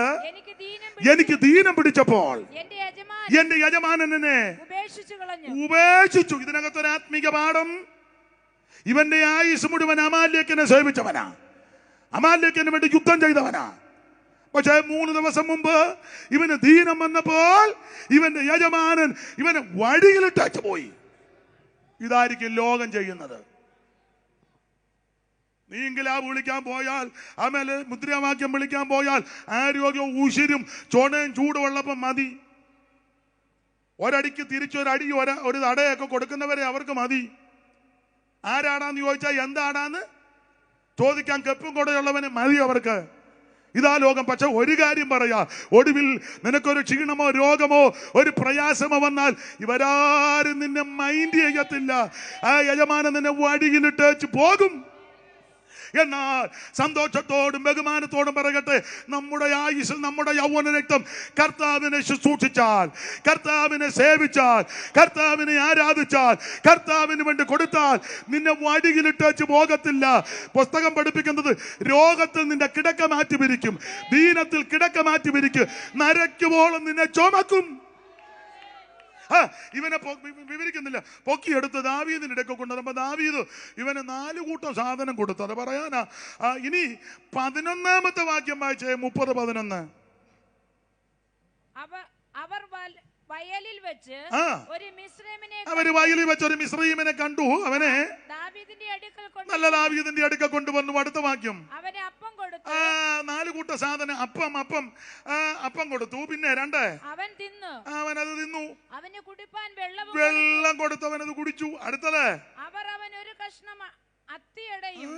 എനിക്ക് ദീനം പിടിച്ചപ്പോൾ എന്റെ യജമാനൻ എന്നെ ഉപേക്ഷിച്ചു. ഇതിനകത്തൊരു ആത്മീക പാഠം. ഇവന്റെ ആയുസ് മുഴുവൻ അമാലേക്കനെ സേവിച്ചവനാ, അമാലേക്കന് വേണ്ടി യുദ്ധം ചെയ്തവനാ. പക്ഷേ 3 ദിവസം മുമ്പ് ഇവന് ദീനം വന്നപ്പോൾ ഇവന്റെ യജമാനൻ ഇവനെ വഴിയിലിട്ടു പോയി. ഇതായിരിക്കും ലോകം ചെയ്യുന്നത്. നീ ഇൻകിലാബ് വിളിക്കാൻ പോയാൽ, ആമേലെ മുദ്രാവാക്യം വിളിക്കാൻ പോയാൽ, ആരോഗ്യവും ഉശിരും ചൊണയും ചൂടുവെള്ളപ്പം മതി. ഒരടിക്ക് തിരിച്ചൊരടി, ഒരു തടയൊക്കെ കൊടുക്കുന്നവരെ അവർക്ക് മതി. ആരാടാന്ന് ചോദിച്ചാൽ എന്താടാന്ന് ചോദിക്കാൻ കെപ്പും കൊടയുള്ളവന് മതി അവർക്ക്. ഇതാ ലോകം. പക്ഷെ ഒരു കാര്യം പറയാ, ഒടുവിൽ നിനക്കൊരു ക്ഷീണമോ രോഗമോ ഒരു പ്രയാസമോ വന്നാൽ ഇവരാരും നിന്നെ മൈൻഡ് ചെയ്യത്തില്ല. ആ യജമാനൻ നിന്നെ വഴിയിലിട്ടേച്ച് പോകും. എന്നാൽ സന്തോഷത്തോടും ബഹുമാനത്തോടും പറയട്ടെ, നമ്മുടെ ആയുസ്സിൽ നമ്മുടെ യൗവന രക്തം കർത്താവിനെ ശുശ്രൂഷിച്ചാൽ, കർത്താവിനെ സേവിച്ചാൽ, കർത്താവിനെ ആരാധിച്ചാൽ, കർത്താവിന് വേണ്ടി കൊടുത്താൽ നിന്നെ വഴിയിലിട്ടേച്ച് പോകത്തില്ല. പുസ്തകം പഠിപ്പിക്കുന്നത് രോഗത്തിൽ നിന്റെ കിടക്ക മാറ്റി പിരിക്കും, ദീനത്തിൽ കിടക്ക മാറ്റി പിരിക്കും, നരയ്ക്കുവോളം നിന്നെ ചുമക്കും. ഇവനെ വിവരിക്കുന്നില്ല. പൊക്കിയെടുത്ത് ദാവീദിനിടയ്ക്ക് കൊണ്ടുവന്നപ്പോ ദാവീദ് ഇവന് 4 കൂട്ടം സാധനം കൊടുത്തു. അത് പറയാനാ. ഇനി 11-ാമത്തെ വാക്യം വായിച്ചേ, 30:11. അവർ വയലിൽ വെച്ച് അവര് വയലിൽ വെച്ച് ഒരു മിസ്രയീമിനെ കണ്ടു. അവനെ നല്ല ദാവീദിന്റെ അടുക്കൽ കൊണ്ടുവന്നു. അടുത്ത വാക്യം, അവന് അപ്പം കൊടുത്തു. 4 കൂട്ട സാധനം, അപ്പം കൊടുത്തു. പിന്നെ 2, അവനത് തിന്നു. അവന് കുടിപ്പാൻ വെള്ളം കൊടുത്തു, അവനത് കുടിച്ചു. അടുത്തത്, അവർ അവൻ ഒരു കഷ്ണം അത്തിയടയും,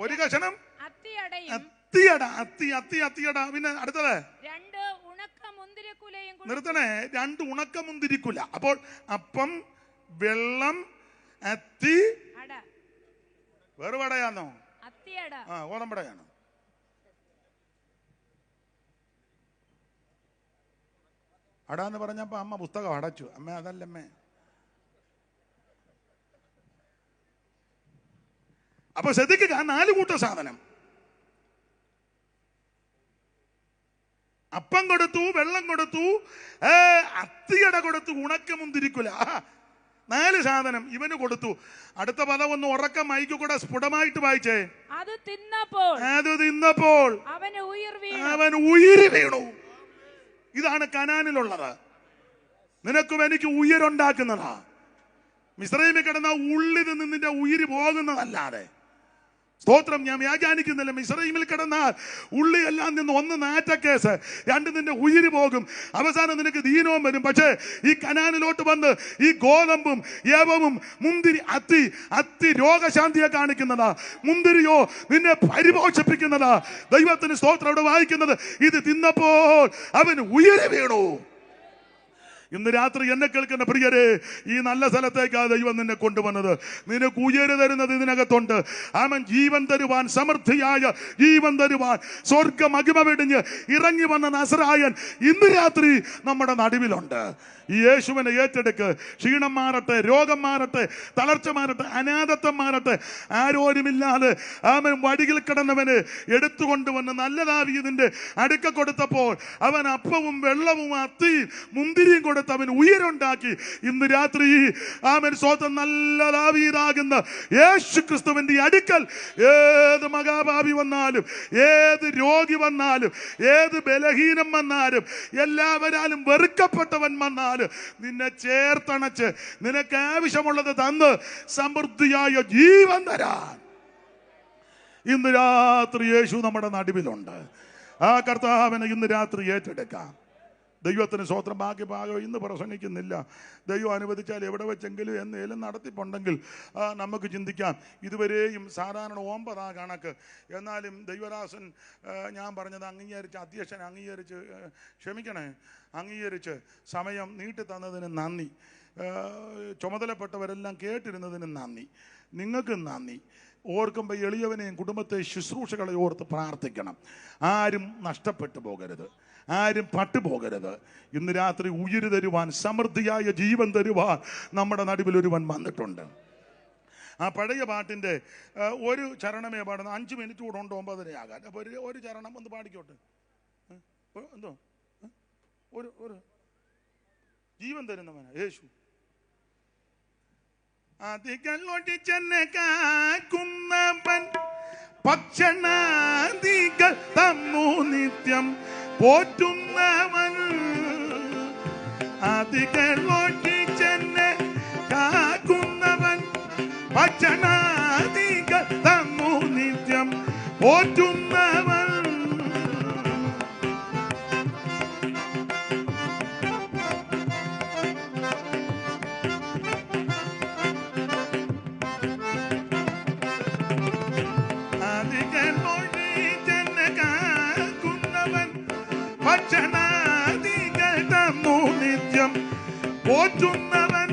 ഒരു കഷണം അത്തിയടയും, അത്തിയട. പിന്നെ അടുത്തത്, 2 ഉണക്ക മുന്തിരിക്കുലയും. നിർത്തണേ, 2 ഉണക്ക മുന്തിരിക്കുല. അപ്പോൾ അപ്പം, വെള്ളം, അത്തി, വേറുപടയാണോ? അത്തിയട. ഓണമ്പടയാണ്. അടാന്ന് പറഞ്ഞപ്പോ അമ്മ പുസ്തകം അടച്ചു. അമ്മ അതല്ലമ്മേ. അപ്പൊ ശ്രദ്ധിക്കുക, 4 കൂട്ട സാധനം. അപ്പം കൊടുത്തു, വെള്ളം കൊടുത്തു, അത്തിയട കൊടുത്തു, ഉണക്ക മുന്തിരിക്കുല. 4 സാധനം ഇവന് കൊടുത്തു. അടുത്ത പദം ഒന്ന് ഉറക്കം മൈക്ക് കൂടെ സ്ഫുടമായിട്ട് വായിച്ചേ. അത് തിന്നപ്പോൾ അവൻ ഉയിര് വീണു. ഇതാണ് കനാനിലുള്ളത്. നിനക്കും എനിക്ക് ഉയരുണ്ടാക്കുന്നതാ. മിസ്രയീമിൽ കിടന്ന ഉള്ളിൽ നിന്ന് നിന്റെ ഉയിര് പോകുന്നതല്ലാതെ. സ്തോത്രം. ഞാൻ വ്യാഖ്യാനിക്കുന്നില്ല. മിസ്രയീമിൽ കിടന്നാൽ ഉള്ളിയെല്ലാം നിന്ന് 1 നാറ്റക്കേസ്, 2 നിന്റെ ഉയിര് പോകും, അവസാനം നിനക്ക് ദീനവും വരും. പക്ഷേ ഈ കനാനിലോട്ട് വന്ന് ഈ ഗോതമ്പും യവവും മുന്തിരി, അത്തി രോഗശാന്തിയെ കാണിക്കുന്നതാ. മുന്തിരിയോ നിന്നെ പരിപോഷിപ്പിക്കുന്നതാ. ദൈവത്തിന് സ്തോത്രം. അവിടെ വായിക്കുന്നത്, ഇത് തിന്നപ്പോൾ അവന് ഉയിര് വീണു. ഇന്ന് രാത്രി എന്നെ കേൾക്കുന്ന പ്രിയരെ, ഈ നല്ല സ്ഥലത്തേക്കാണ് ദൈവം നിന്നെ കൊണ്ടുവന്നത്. നിനക്ക് ഉയര് തരുന്നത് ഇതിനകത്തുണ്ട്. ആമൻ. ജീവൻ തരുവാൻ, സമൃദ്ധിയായ ജീവൻ തരുവാൻ, സ്വർഗ മഹിമ വെടിഞ്ഞ് ഇറങ്ങി വന്ന നസറായൻ ഇന്ന് രാത്രി നമ്മുടെ നടുവിലുണ്ട്. ഈ യേശുവിനെ ഏറ്റെടുക്ക്. ക്ഷീണം മാറട്ടെ, രോഗം മാറട്ടെ, തളർച്ച മാറട്ടെ, അനാഥത്വം മാറട്ടെ. ആരോരുമില്ലാതെ അവൻ വഴിയിൽ കിടന്നവന് എടുത്തുകൊണ്ടുവന്ന് നല്ല ദാവീദിന്റെ അടുക്ക കൊടുത്തപ്പോൾ അവൻ അപ്പവും വെള്ളവും അത്തിയും മുന്തിരിയും കൊടുത്ത് അവൻ ഉയരുണ്ടാക്കി. ഇന്ന് രാത്രി അവൻ സ്വന്തം നല്ല ദാവീദാകുന്ന യേശു ക്രിസ്തുവിന്റെ അടുക്കൽ ഏത് മഹാഭാവി വന്നാലും, ഏത് രോഗി വന്നാലും, ഏത് ബലഹീനം വന്നാലും, എല്ലാവരാലും വെറുക്കപ്പെട്ടവൻ വന്നാലും നിന്നെ ചേർത്തണച്ച് നിനക്ക് ആവശ്യമുള്ളത് തന്ന് സമൃദ്ധിയായ ജീവൻ തരാൻ ഇന്ന് രാത്രി യേശു നമ്മുടെ നടുവിലുണ്ട്. ആ കർത്താവിനെ ഇന്ന് രാത്രി ഏറ്റെടുക്കാം. ദൈവത്തിന് സ്വോത്രം. ബാക്കി ഭാഗം ഇന്ന് പ്രസംഗിക്കുന്നില്ല. ദൈവം അനുവദിച്ചാൽ എവിടെ വെച്ചെങ്കിലും എന്നേലും നടത്തിപ്പുണ്ടെങ്കിൽ നമുക്ക് ചിന്തിക്കാം. ഇതുവരെയും സാധാരണ 9 കണക്ക്. എന്നാലും ദൈവദാസൻ ഞാൻ പറഞ്ഞത് അംഗീകരിച്ച്, അധ്യക്ഷൻ അംഗീകരിച്ച്, അംഗീകരിച്ച് സമയം നീട്ടി തന്നതിന് നന്ദി. ചുമതലപ്പെട്ടവരെല്ലാം കേട്ടിരുന്നതിന് നന്ദി. നിങ്ങൾക്കും നന്ദി. ഓർക്കുമ്പോൾ എളിയവനെയും കുടുംബത്തെ ശുശ്രൂഷകളെ ഓർത്ത് പ്രാർത്ഥിക്കണം. ആരും നഷ്ടപ്പെട്ടു പോകരുത്, ആരും പട്ടുപോകരുത്. ഇന്ന് രാത്രി ഉയിര് തരുവാൻ, സമൃദ്ധിയായ ജീവൻ തരുവാൻ നമ്മുടെ നടുവിൽ ഒരുവൻ വന്നിട്ടുണ്ട്. ആ പഴയ പാട്ടിൻ്റെ ഒരു ചരണമേ പാടുന്ന 5 മിനിറ്റ് കൂടെ ഉണ്ട് 9:30 ആകാൻ. അപ്പോൾ ഒരു ചരണം ഒന്ന് പാടിക്കോട്ടെ. എന്തോ ഒരു ജീവൻ തരുന്നവനാ യേശു. അതികളൊടിച്ചെന്നെ കാക്കുന്നവൻ, ഭക്ഷണാദികൾ തമ്മു നിത്യം പോറ്റുന്നവൻ. അതികളൊടിച്ചെന്നെ കാക്കുന്നവൻ, ഭക്ഷണാദികൾ തമ്മു നിത്യം പോറ്റുന്നവൻ. ഭക്ഷണാദികൾ തന്നു നിത്യം പോറ്റുന്നവൻ.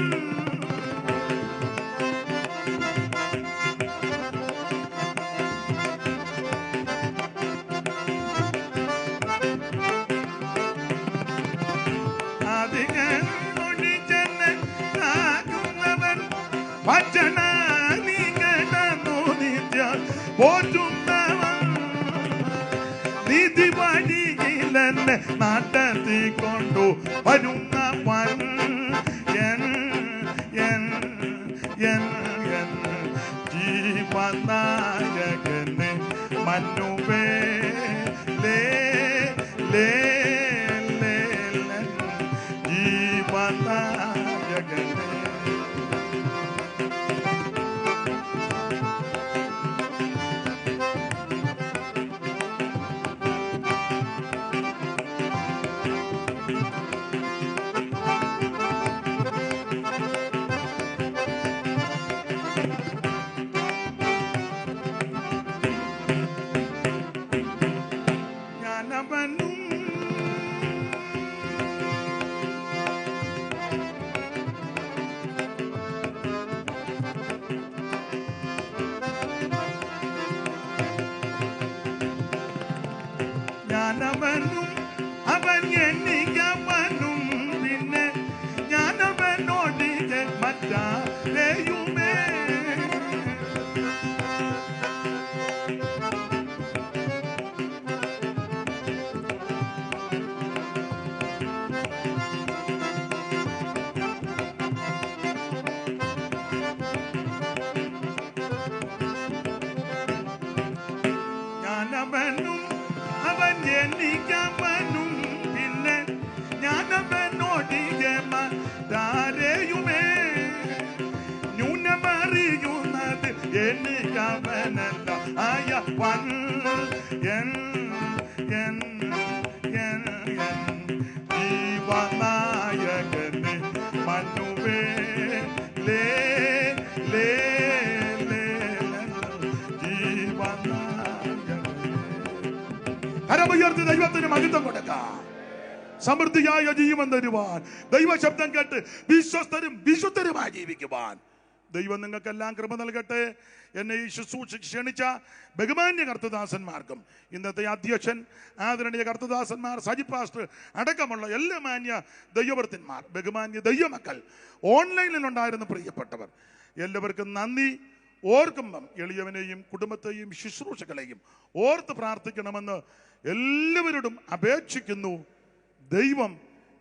അധികം ഒഴിച്ചെന്നെ കാക്കുന്നവൻ, ഭക്ഷണാദികൾ തന്നു നിത്യം പോറ്റുന്നവൻ. നിധി വഴിയിലെന്നെ നടത്തിക്കൊണ്ടു വരുന്നവൻ, ജീവനായകന് മനുവേ ജീവനായകന്. ഞാനവനും അവൻ എനിക്കവനും, പിന്നെ ഞാനവനോട് മറ്റാരെയുമേ. ഞാനവനും അവൻ എനിക്കവനും, പിന്നെ ഞാനവനോട് മറ്റാരെയുമേ. ന്യൂനമറിയുന്നത് എനിക്കവനല്ല ആയവൻ, ജീവനായകന് മനുവേ ജീവനായകന്. കരമുയർത്തി ദൈവത്തിന് മഹത്വം കൊടുക്കാം. സമൃദ്ധിയായ ജീവൻ തരുവാൻ, ദൈവശബ്ദം കേട്ട് വിശ്വസ്തരും വിശുദ്ധരുമായി ജീവിക്കുവാൻ ദൈവം നിങ്ങൾക്കെല്ലാം കൃപ നൽകട്ടെ. എന്നെ ഈ ശുശ്രൂഷ ക്ഷണിച്ച ബഹുമാന്യ കർത്തദാസന്മാർക്കും ഇന്നത്തെ അധ്യക്ഷൻ ആദരണീയ കർത്തദാസന്മാർ സജി പാസ്റ്റർ അടക്കമുള്ള എല്ലാ മാന്യ ദൈവവൃത്തന്മാർ, ബഹുമാന്യ ദൈവമക്കൾ, ഓൺലൈനിലുണ്ടായിരുന്ന പ്രിയപ്പെട്ടവർ എല്ലാവർക്കും നന്ദി. ഓർക്കുമ്പം എളിയവനെയും കുടുംബത്തെയും ശുശ്രൂഷകളെയും ഓർത്ത് പ്രാർത്ഥിക്കണമെന്ന് എല്ലാവരോടും അപേക്ഷിക്കുന്നു. ദൈവം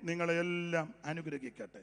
നിങ്ങളെല്ലാം അനുഗ്രഹിക്കട്ടെ.